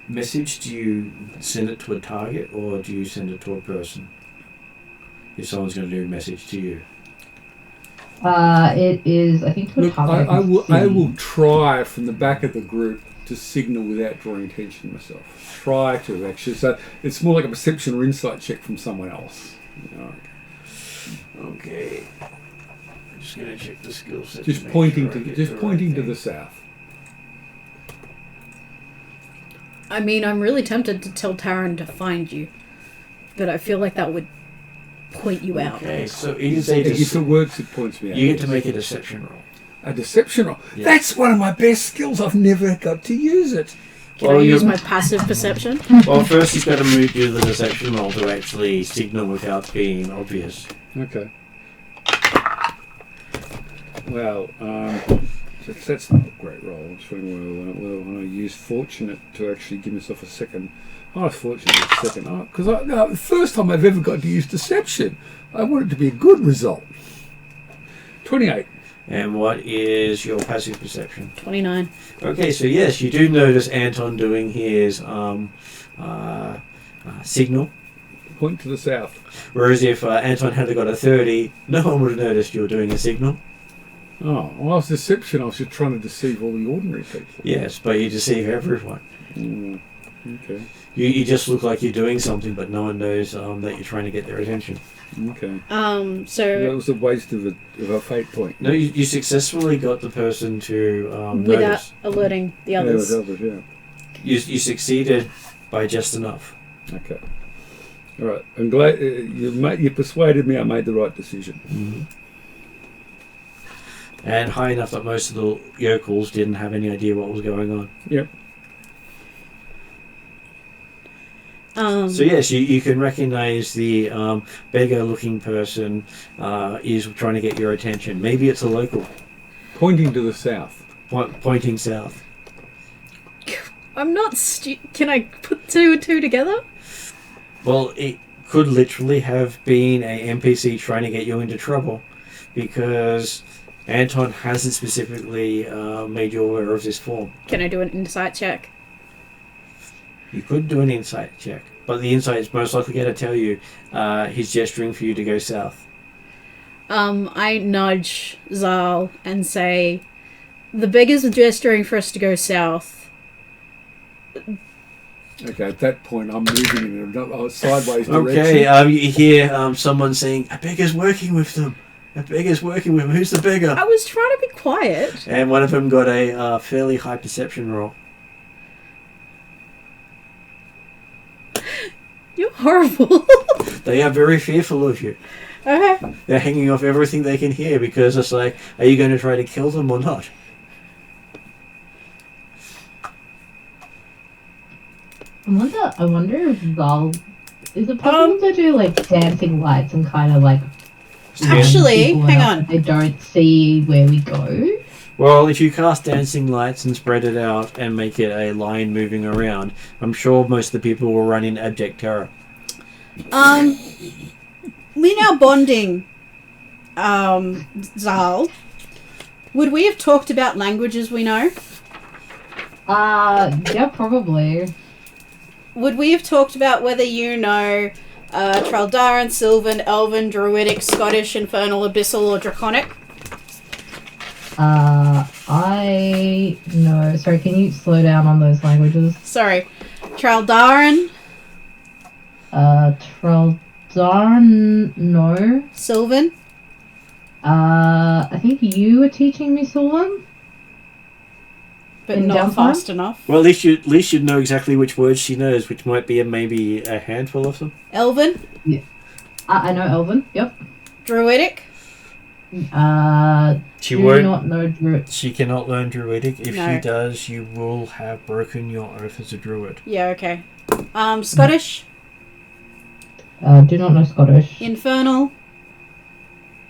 message, do you send it to a target or do you send it to a person? If someone's going to do a message to you. It is, I think, to a Look, target. I will try from the back of the group to signal without drawing attention myself. Try to, actually. So it's more like a perception or insight check from someone else. Okay. I'm just going to check the skill set. Just to make pointing sure I to get just the right pointing to thing. the south. I mean, I'm really tempted to tell Taryn to find you, but I feel like that would point you out. Okay, so you can say If it works, it points me out. you get to make a deception roll. A deception roll. Yeah. That's one of my best skills. I've never got to use it. Can Well, I use you- my passive perception? Well, first he's got to move do the deception roll to actually signal without being obvious. Okay. Well, that's not a great roll. I'm just wondering when I use fortunate to actually give myself a second. I was fortunate with a second. Because the first time I've ever got to use deception, I want it to be a good result. 28. And what is your passive perception? 29. Okay, so yes, you do notice Anton doing his signal. Point to the south. Whereas if Anton had got a 30, no one would have noticed you were doing a signal. Oh, well, I was deception. I was just trying to deceive all the ordinary people. Yes, but you deceive everyone. Okay. You just look like you're doing something, but no one knows that you're trying to get their attention. Okay. So That was a waste of a fate point. No, you successfully got the person to without notice. alerting the Yeah, others. with others, yeah. You succeeded by just enough. Okay. All right. I'm glad you persuaded me. I made the right decision. Mm-hmm. And high enough that most of the yokels didn't have any idea what was going on. Yep. So yes, you can recognise the beggar-looking person is trying to get your attention. Maybe it's a local, Pointing to the south. pointing south. I'm not can I put two and two together? Well, it could literally have been a NPC trying to get you into trouble, because Anton hasn't specifically made you aware of this form. Can I do an insight check? You could do an insight check, but the insight is most likely going to tell you he's gesturing for you to go south. I nudge Zal and say, the beggars are gesturing for us to go south. Okay, at that point, I'm moving in a sideways direction. Okay, you hear someone saying, "A beggar's working with them. A beggar's working with them. Who's the beggar?" I was trying to be quiet. And one of them got a fairly high perception roll. You're horrible. They are very fearful of you. Okay. They're hanging off everything they can hear because it's like, are you going to try to kill them or not? I wonder if Zal... Is it possible to do, like, dancing lights and kind of, like... Actually, people hang out on. so they don't see where we go? Well, if you cast dancing lights and spread it out and make it a line moving around, I'm sure most of the people will run in abject terror. We now bonding, Zal. Would we have talked about languages we know? Yeah, probably. Would we have talked about whether you know Traldaran, Sylvan, Elven, Druidic, Scottish, Infernal, Abyssal, or Draconic? I know. Sorry, can you slow down on those languages? Sorry. Traldaran, Traldaran, no. Sylvan, I think you were teaching me Svilland. but In not downtime? fast enough. Well, at least you'd know exactly which words she knows, which might be maybe a handful of them. Elven, I know Elven, yep. Druidic, She do won't. not know Druid. She cannot learn Druidic. If No. she does, you will have broken your oath as a Druid. yeah, okay. Scottish, Do not know Scottish. Infernal,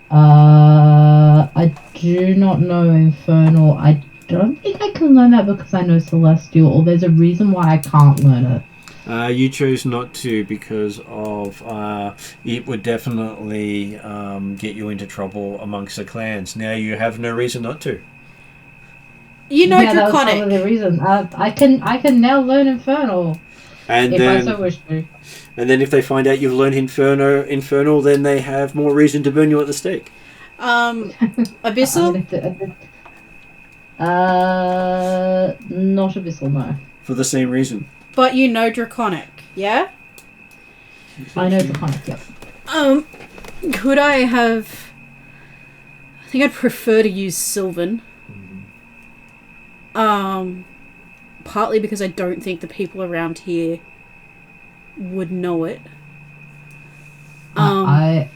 I do not know Infernal. I don't think I can learn that because I know Celestial, or there's a reason why I can't learn it. You chose not to because of it would definitely get you into trouble amongst the clans. Now you have no reason not to. you know yeah, that was Draconic. probably the reason. I can now learn Infernal And if then, I so wish to. and then if they find out you've learned Infernal, then they have more reason to burn you at the stake. Abyssal, Not Abyssal, no. For the same reason. but you know Draconic, yeah? I know Draconic, yep. Could I have... I think I'd prefer to use Sylvan. Partly because I don't think the people around here would know it. I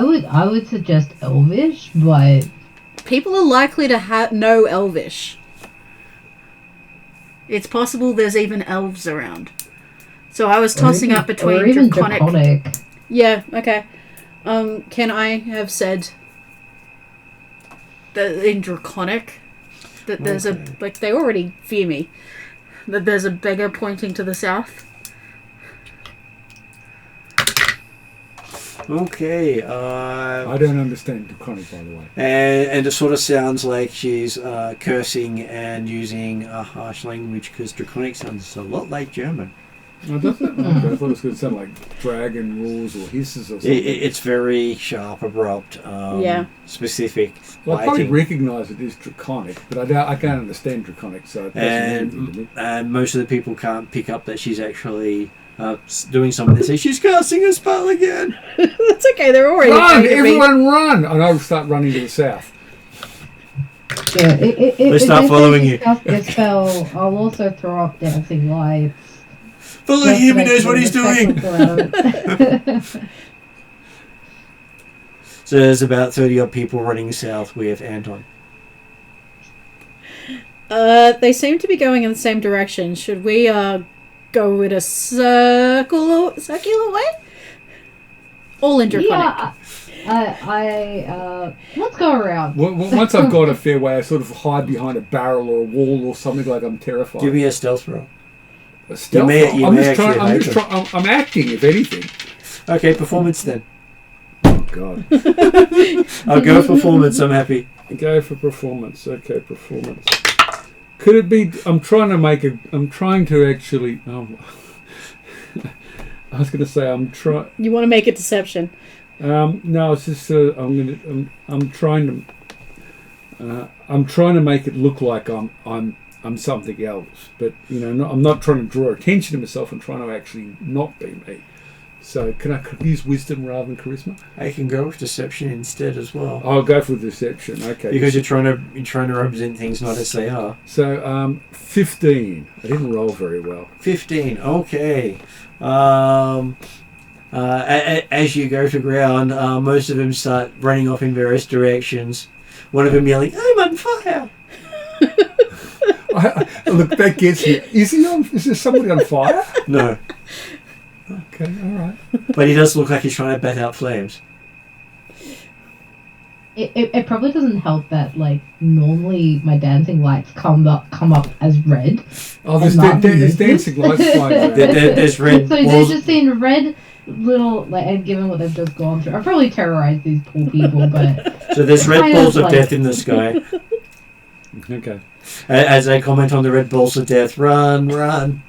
would suggest Elvish, but People are likely to know Elvish. It's possible there's even elves around. So I was tossing up between or even Draconic. Yeah, okay. Can I have said that in Draconic that there's a they already fear me. That there's a beggar pointing to the south. Okay. I don't understand Draconic, by the way. And it sort of sounds like she's cursing and using a harsh language because Draconic sounds a lot like German. Oh, does it? Okay, I thought it was going to sound like dragon roars or hisses or something. It's very sharp, abrupt, specific. Well, I probably biting. recognise it as Draconic, but I can't understand Draconic, so it doesn't mean anything to me. And most of the people can't pick up that she's actually doing something. They say, she's casting a spell again. That's okay, they're already Run! afraid of me. Everyone run! And I'll start running to the south. yeah, They start following you. Cast a spell, I'll also throw up dancing lights. Follow him, he knows what he's doing. So there's about 30 odd people running south with Anton. They seem to be going in the same direction. Should we go in a circular way? All in Draconic. Yeah, let's go around. Once I've got a fair way, I sort of hide behind a barrel or a wall or something like I'm terrified. Give me a stealth roll. A stealth may- roll? you I'm may just trying. actually I'm acting, if anything. Okay, performance then. Oh God. I'll go with performance, I'm happy. Go for performance. Okay, performance. Could it be? I'm trying to actually. Oh, I was going to say I'm trying. You want to make a deception. No, it's just I'm trying to make it look like I'm something else, but I'm not trying to draw attention to myself. I'm trying to actually not be me. So can I use wisdom rather than charisma? I can go with deception instead as well. I'll go for deception. Okay. Because you're trying to represent things not as they are. So 15. I didn't roll very well. 15. Okay. As you go to ground, most of them start running off in various directions. One of them yelling, "I'm on fire!" Look, that gets you. Is there somebody on fire? No. Okay, all right. But he does look like he's trying to bat out flames. It probably doesn't help that normally my dancing lights come up as red. Oh, there's dancing lights flying. There's red. So they've just seen red little and given what they've just gone through, I've probably terrorized these poor people. But so there's red balls of death in the sky. Okay. As they comment on the red balls of death, run.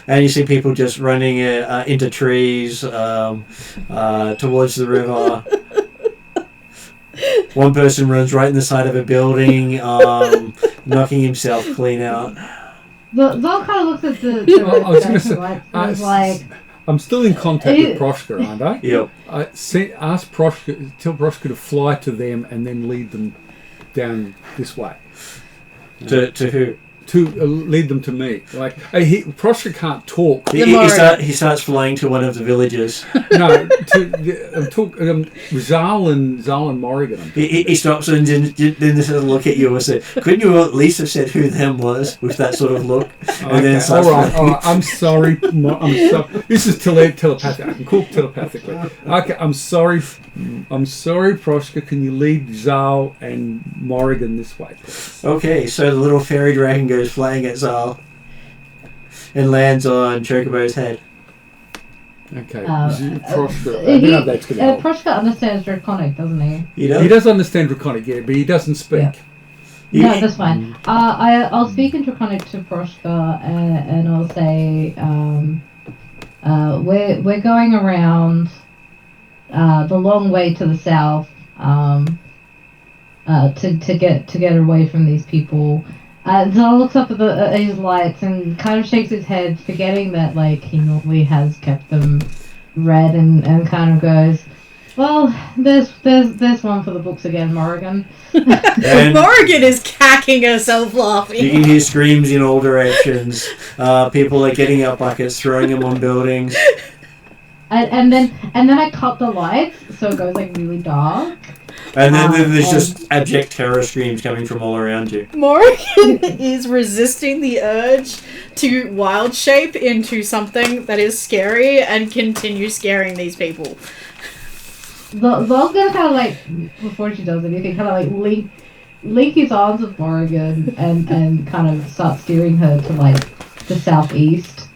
And you see people just running into trees towards the river. One person runs right in the side of a building, knocking himself clean out. Zal kind of looks at the I was going to say, like, I'm still in contact with Proshka, aren't I? Yep. Ask Proshka, tell Proshka to fly to them and then lead them down this way. To who? To lead them to me. Proshka can't talk. He starts flying to one of the villages. No, Zal and Morrigan. He stops and then sort of look at you and say, "Couldn't you at least have said who them was?" With that sort of look. And then all right. I'm sorry. This is telepathic. I can talk telepathically. Okay, I'm sorry, Proshka. Can you lead Zal and Morrigan this way, please? Okay, so the little fairy dragon goes flying at Zal and lands on Chocobo's head. Okay. Proshka. Proshka understands Draconic, doesn't he? He does? He does understand Draconic, yeah, but he doesn't speak. Yeah. No, that's fine. I'll speak in Draconic to Proshka and I'll say, we're going around the long way to the south to get away from these people. Zal looks up at his lights and kind of shakes his head, forgetting that he normally has kept them red, and kind of goes, "Well, there's one for the books again, Morrigan." And Morrigan is cacking herself laughing. you can hear screams in all directions. People are getting out buckets, throwing them on buildings. And then I cut the lights so it goes really dark. And then there's just abject terror screams coming from all around you. Morrigan is resisting the urge to wild shape into something that is scary and continue scaring these people. Zal's gonna kind of before she does anything, kind of link his arms with Morrigan and kind of start steering her to the southeast.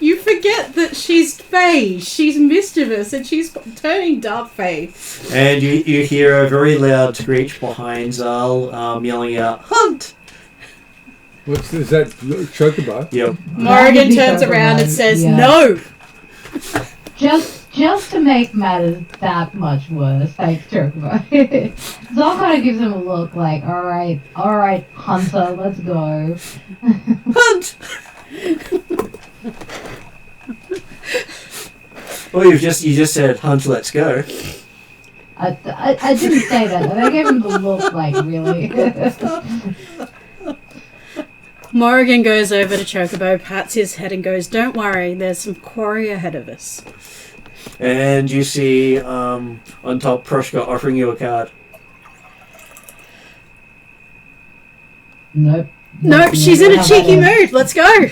You forget that she's Fae. She's mischievous and she's turning dark Fae. And you hear a very loud screech behind Zal, yelling out, "Hunt!" Is that Chocobo? Yep. Morrigan turns around and says, "No!" Just to make matters that much worse, thanks, Chocobo. Zal kind of gives him a look all right, Hunter, let's go. Hunt! Well, you just said, "Hunt, let's go." I didn't say that, but I gave him the look, really. Morrigan goes over to Chocobo, pats his head and goes, "Don't worry, there's some quarry ahead of us." And you see on top Proshka offering you a card. Nope, she's in a cheeky mood. Let's go.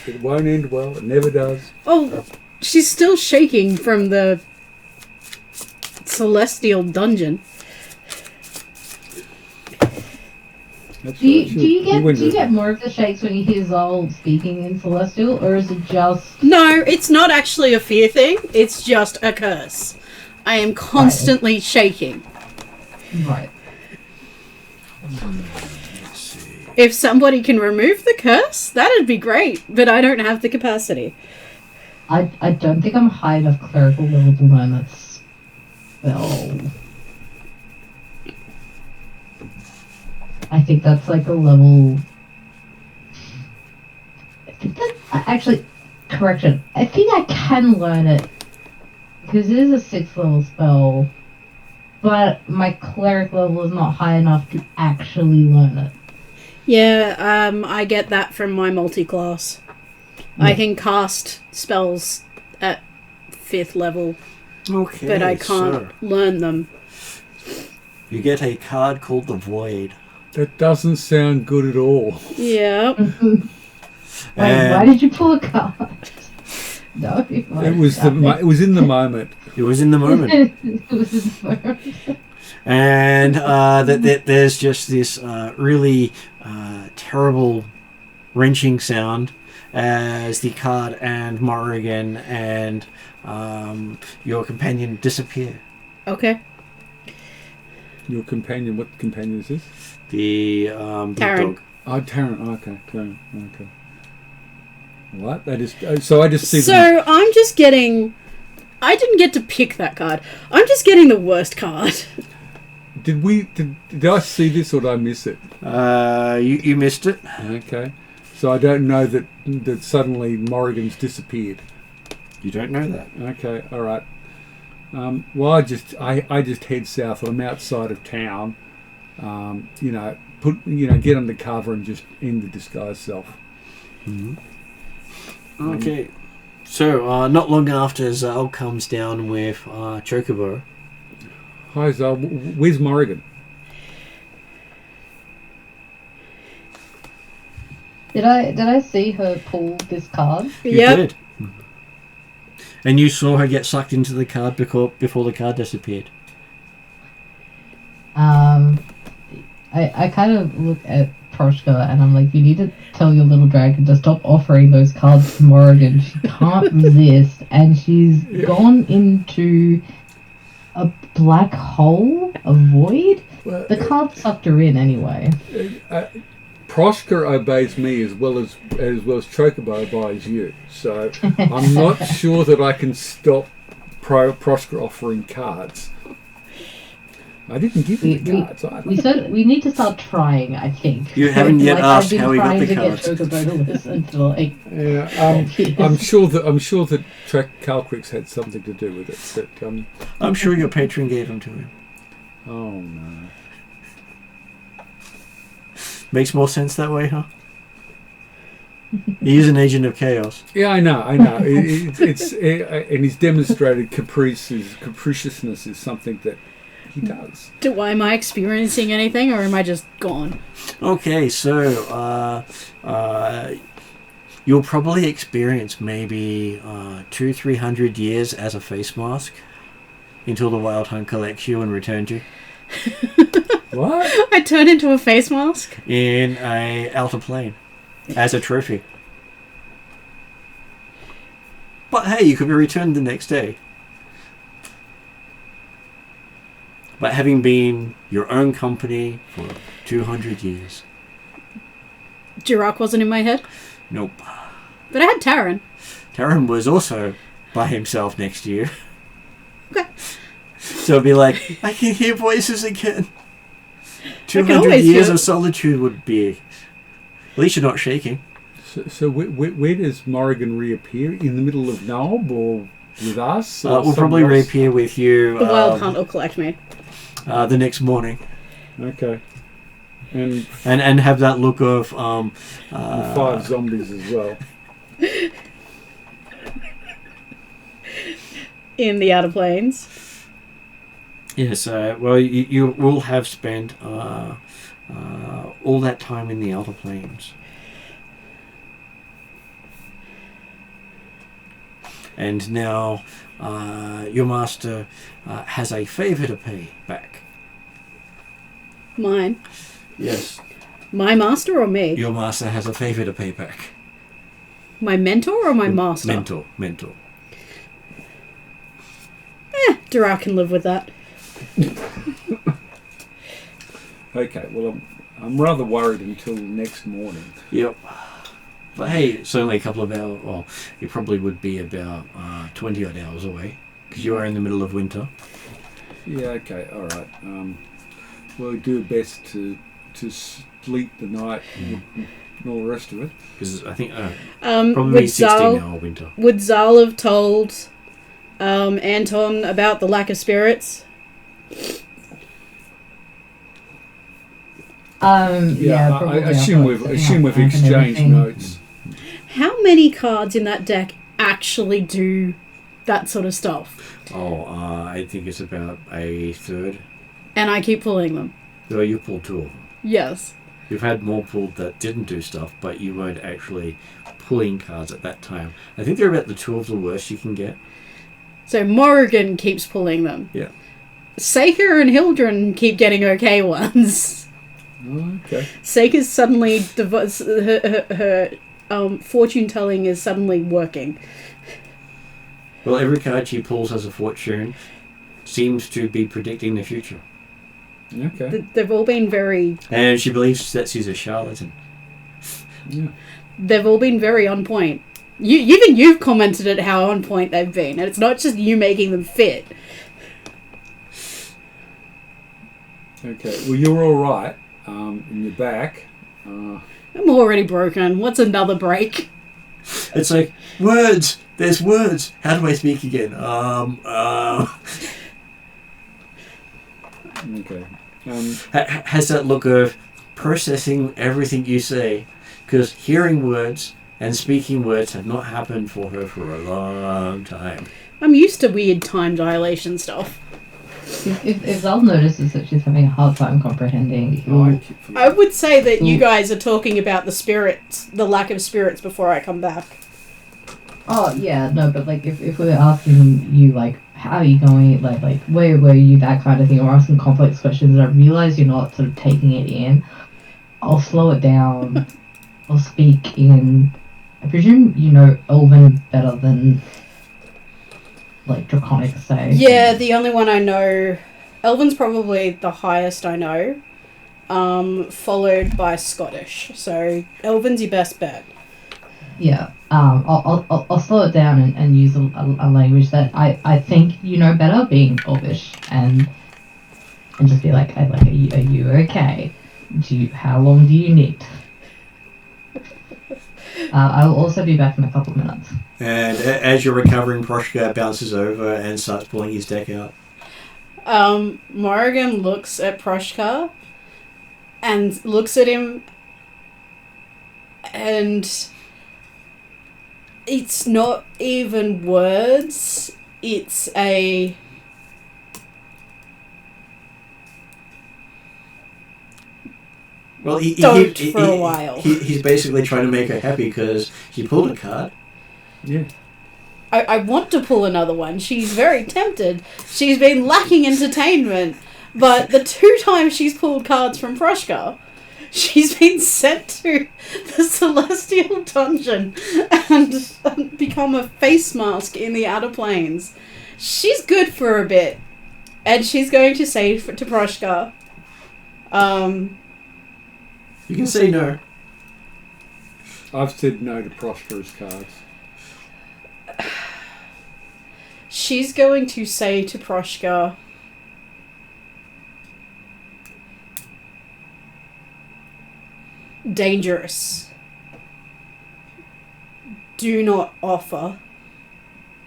It won't end well. It never does. Oh, she's still shaking from the celestial dungeon. Do you get more of the shakes when you hear Zal speaking in Celestial, or is it just... No, it's not actually a fear thing. It's just a curse. I am constantly shaking. Right. If somebody can remove the curse, that'd be great, but I don't have the capacity. I don't think I'm high enough clerical level to learn that spell. I think that's like a level. I think that actually, correction. I think I can learn it because it is a 6th level spell, but my cleric level is not high enough to actually learn it. Yeah, I get that from my multi-class. I can cast spells at 5th level, Okay, but I can't learn them. You get a card called the Void. That doesn't sound good at all. Yeah. Why did you pull a card? No, It was it was in the moment. It was in the moment. It was in the moment. And there's just this really terrible wrenching sound as the card and Morrigan and your companion disappear. Okay. Your companion, what companion is this? The Taryn. dog. Oh, Taryn. Okay, Taryn. Okay. What? That is. So I just see. So I'm just getting. I didn't get to pick that card. I'm just getting the worst card. Did I see this or did I miss it? You missed it. Okay. So I don't know that suddenly Morrigan's disappeared. You don't know that. Okay. All right. Well, I just head south. I'm outside of town. Get under cover and just end the disguise self. Mm-hmm. Okay. So, not long after, Zal comes down with Chocobo. Hi, Zal. Where's Morrigan? Did I see her pull this card? You Yep. did. And you saw her get sucked into the card before the card disappeared. I kind of look at Proshka and I'm like, you need to tell your little dragon to stop offering those cards to Morrigan. She can't resist, and she's gone into a black hole, a void. Well, The card sucked her in anyway. Proshka obeys me as well as Chocobo obeys you. So I'm not sure that I can stop Proshka offering cards. I didn't give you the cards either. We need to start trying, I think. You haven't yet asked how he got the cards. I've been trying to get Chocobo to listen for like... Yeah, I'm sure that Calcrix had something to do with it. But I'm sure your patron gave them to him. Oh no. Makes more sense that way, huh? He is an agent of chaos. Yeah, I know. It's and he's demonstrated capriciousness is something that he does. Am I experiencing anything, or am I just gone? Okay, so you'll probably experience maybe 200-300 years as a face mask until the Wild Hunt collects you and returns you. What? I turn into a face mask? In a outer plane as a trophy. But hey, you could be returned the next day. But having been your own company for 200 years. Jirak wasn't in my head? Nope. But I had Taryn. Taryn was also by himself next year. Okay. So it'd be like, I can hear voices again. 200 always years hear- of solitude would be... At least you're not shaking. So where does Morrigan reappear? In the middle of Nob or with us? Or We'll probably somewhere else? reappear with you The Wild Hunt will collect me. the next morning. Okay. And have that look of... 5 zombies as well. In the Outer Plains. Yes, well, you will have spent all that time in the Outer Plains. And now your master has a favour to pay back. Mine. Yes. My master or me? Your master has a favour to pay back. My mentor or my master? Mentor. Jirak can live with that. Okay, well, I'm rather worried until next morning. Yep. But hey, it's only a couple of hours. Well, it probably would be about 20 odd hours away because you are in the middle of winter. Yeah, okay, all right. We'll do best to sleep the night and all the rest of it. Because I think would probably 16 Zal, hour winter. would Zal have told Anton about the lack of spirits? Yeah, probably. I assume we've exchanged notes. How many cards in that deck actually do that sort of stuff? Oh, I think it's about a third. And I keep pulling them. Well, you pulled 2 of them. Yes. You've had more pulled that didn't do stuff, but you weren't actually pulling cards at that time. I think they're about the 2 of the worst you can get. So Morrigan keeps pulling them. Yeah. Seika and Hildren keep getting okay ones. Oh, okay. Seika's suddenly her fortune telling is suddenly working. Well, every card she pulls as a fortune seems to be predicting the future. Okay. They've all been very... And she believes that she's a charlatan. Yeah. They've all been very on point. Even you've commented at how on point they've been, and it's not just you making them fit. Okay. Well, you're all right. In your back. I'm already broken. What's another break? It's like, words! There's words! How do I speak again? Okay. Has that look of processing everything you say, because hearing words and speaking words have not happened for her for a long time. I'm used to weird time dilation stuff. If Zal notices that she's having a hard time comprehending, he'll... I would say that you guys are talking about the spirits, the lack of spirits before I come back. Oh, yeah, no, but, like, if we're asking you, like, how are you going, like, where were you, that kind of thing, or asking complex questions, and I realise you're not sort of taking it in, I'll slow it down. I'll speak in... I presume you know Elven better than, like, Draconic, say. Yeah, the only one I know... Elven's probably the highest I know, followed by Scottish. So, Elven's your best bet. Yeah, I'll slow it down and use a language that I think you know better, being Elvish, and just be like, are you okay? How long do you need? I'll also be back in a couple of minutes. And as you're recovering, Proshka bounces over and starts pulling his deck out. Morrigan looks at Proshka and looks at him, and it's not even words, it's a... Well, for a while. He's basically trying to make her happy because she pulled a card. Yeah. I want to pull another one. She's very tempted. She's been lacking entertainment. But the 2 times she's pulled cards from Proshka, she's been sent to the Celestial Dungeon and become a face mask in the Outer Planes. She's good for a bit. And she's going to say to Proshka, you can say no. I've said no to Prosperous cards. she's going to say to Proshka, dangerous. Do not offer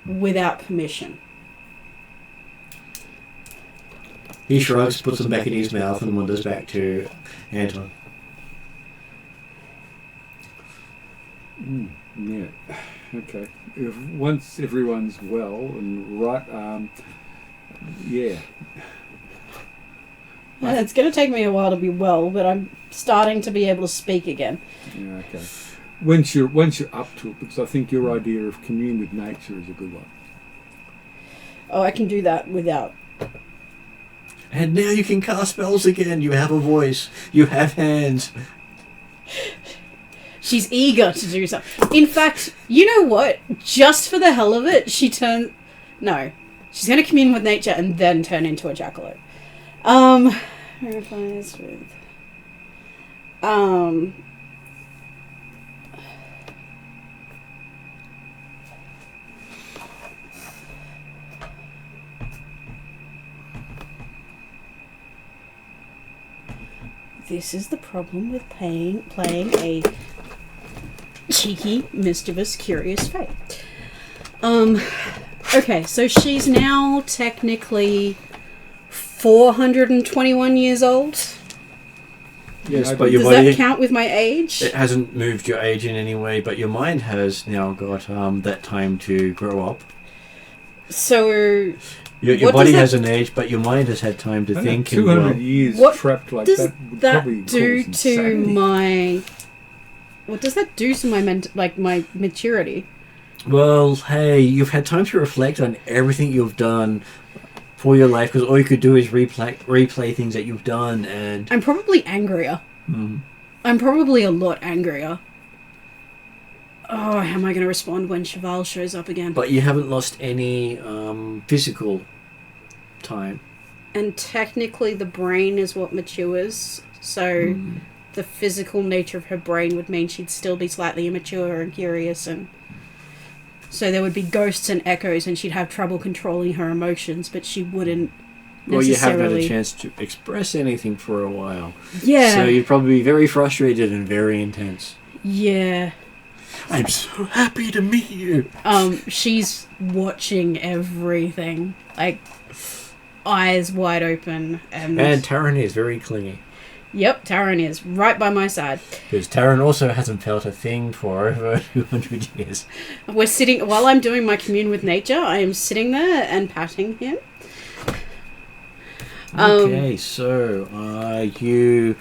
without permission. He shrugs, puts them back in his mouth, and wanders back to Anton. Yeah. Okay. Once everyone's well and right, yeah. Well, it's going to take me a while to be well, but I'm starting to be able to speak again. Yeah. Okay. Once you're up to it, because I think your idea of commune with nature is a good one. Oh, I can do that without. And now you can cast spells again. You have a voice. You have hands. She's eager to do something. In fact, you know what? Just for the hell of it, No. She's going to commune with nature and then turn into a jackalope. Replies with... This is the problem with playing a cheeky, mischievous, curious fae. Okay, so she's now technically 421 years old. Yes, but your Does body that count with my age? it hasn't moved your age in any way, but your mind has now got that time to grow up. So Your What body does has an age, but your mind has had time to think. 200 and, years What trapped like does that would that probably do cause to insanity. my... What does that do to my my maturity? well, hey, you've had time to reflect on everything you've done for your life, because all you could do is replay things that you've done, and I'm probably angrier. I'm probably a lot angrier. Oh, how am I going to respond when Cheval shows up again? but you haven't lost any physical time. And technically the brain is what matures, so the physical nature of her brain would mean she'd still be slightly immature and curious, and so there would be ghosts and echoes, and she'd have trouble controlling her emotions, but she wouldn't Well, you haven't had a necessarily... chance to express anything for a while. Yeah. So you'd probably be very frustrated and very intense. Yeah. I'm so happy to meet you. She's watching everything, like eyes wide open, and Taryn is very clingy. yep, Taryn is right by my side. Because Taryn also hasn't felt a thing for over 200 years. We're sitting while I'm doing my commune with nature. I am sitting there and patting him. Okay, so you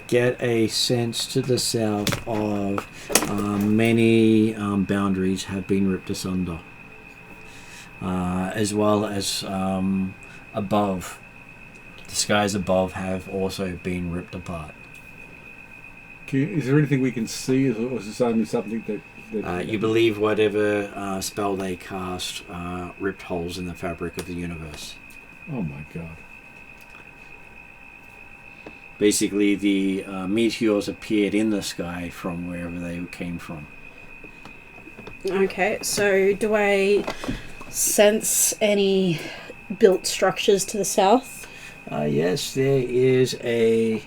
get a sense to the south of many boundaries have been ripped asunder, as well as above. The skies above have also been ripped apart. Is there anything we can see, or is this only something that You believe whatever spell they cast ripped holes in the fabric of the universe. Oh my god. Basically, the meteors appeared in the sky from wherever they came from. Okay, so do I sense any built structures to the south? Yes, there is a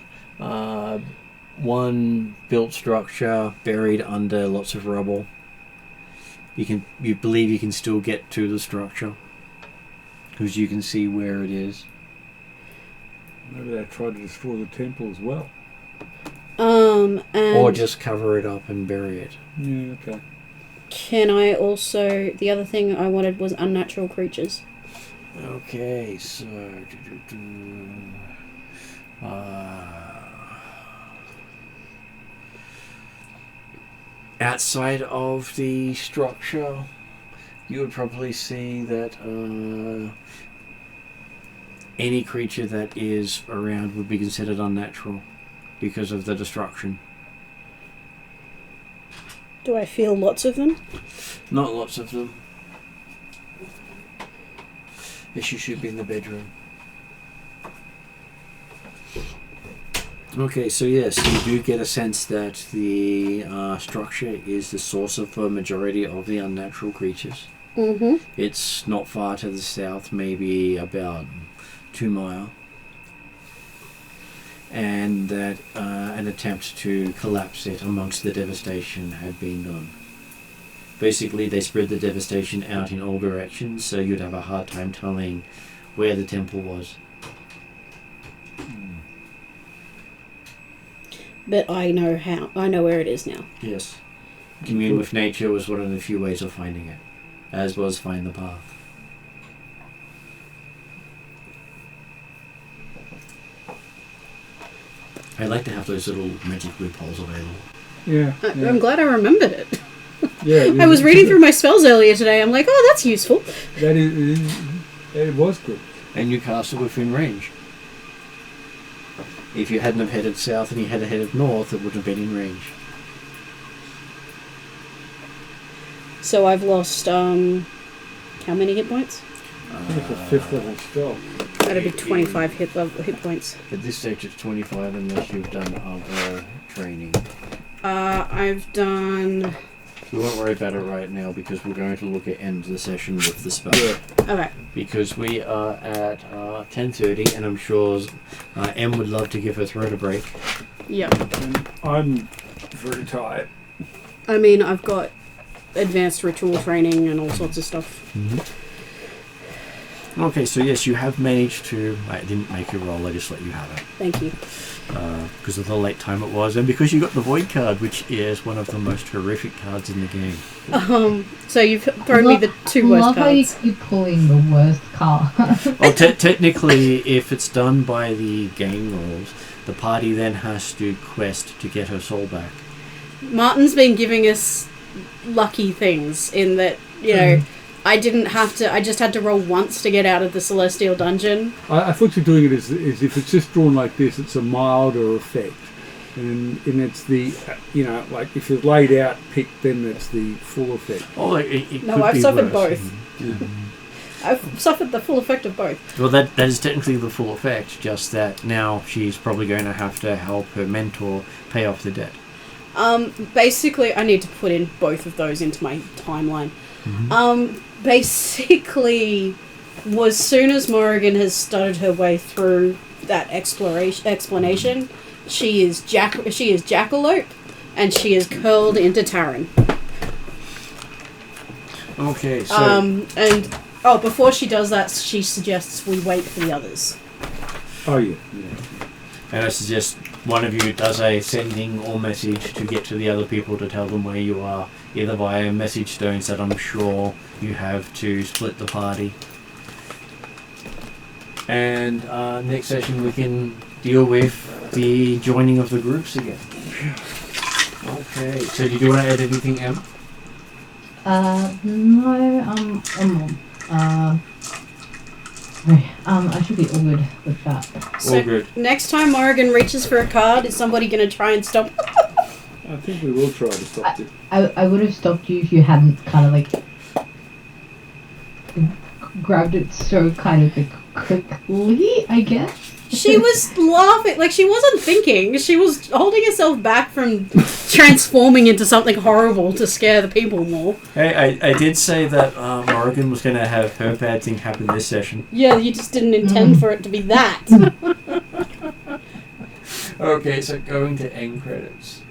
one built structure buried under lots of rubble. You believe you can still get to the structure because you can see where it is. Maybe they tried to destroy the temple as well. And Or just cover it up and bury it. Yeah, okay. can I also... The other thing I wanted was unnatural creatures. Okay, so... outside of the structure, you would probably see that any creature that is around would be considered unnatural because of the destruction. Do I feel lots of them? Not lots of them. Yes, you should be in the bedroom. Okay, so yes, you do get a sense that the structure is the source of the majority of the unnatural creatures. Mm-hmm. It's not far to the south, maybe about 2 miles. And that an attempt to collapse it amongst the devastation had been done. Basically, they spread the devastation out in all directions, so you'd have a hard time telling where the temple was. But I know how. I know where it is now. Yes. Commune with nature was one of the few ways of finding it, as was find the path. I like to have those little magic loopholes available. Yeah. I'm glad I remembered it. Yeah. I was reading through my spells earlier today. I'm like, oh, that's useful. That it was good. And you cast it within range. If you hadn't have headed south and you had headed north, it wouldn't have been in range. So I've lost, how many hit points? I think it's a 5th level spell. That'd be 25 hit points. At this stage it's 25 unless you've done other training. I've done We won't worry about it right now because we're going to look at end the session with the spell. Okay. Because we are at 10:30, and I'm sure Em would love to give her throat a break. Yep. I'm very tired. I mean, I've got advanced ritual training and all sorts of stuff. Okay, so yes, you have managed to... I didn't make you roll, I just let you have it. Thank you. Because of the late time it was, and because you got the Void card, which is one of the most horrific cards in the game. So you've thrown me the two worst love how you cards. keep pulling the worst card. Well, technically, if it's done by the game rules, the party then has to quest to get her soul back. Martin's been giving us lucky things in that, you know, I didn't have to, I just had to roll once to get out of the Celestial Dungeon. I thought you're doing it as if it's just drawn like this, it's a milder effect. And it's the, you know, like if you've laid out picked, then it's the full effect. Oh, it No, could I've be suffered worse. both. I've suffered the full effect of both. Well, that is technically the full effect, just that now she's probably going to have to help her mentor pay off the debt. Basically, I need to put in both of those into my timeline. Basically, as soon as Morrigan has started her way through that explanation, she is Jackalope, and she is curled into Taryn. Okay, so... Before she does that, she suggests we wait for the others. Oh, yeah. And I suggest one of you does a sending or message to get to the other people to tell them where you are, either via message stones that I'm sure you have to split the party. And next session we can deal with the joining of the groups again. Okay, so did you want to add anything, Em? No, I should be all good with that. So All good. next time Morrigan reaches for a card, is somebody going to try and stop? I think we will try to stop it. I would have stopped you if you hadn't kind of like grabbed it so kind of like quickly, I guess. She was laughing, like she wasn't thinking. She was holding herself back from transforming into something horrible to scare the people more. Hey, I did say that Morrigan was going to have her bad thing happen this session. Yeah, you just didn't intend for it to be that. Okay, so going to end credits.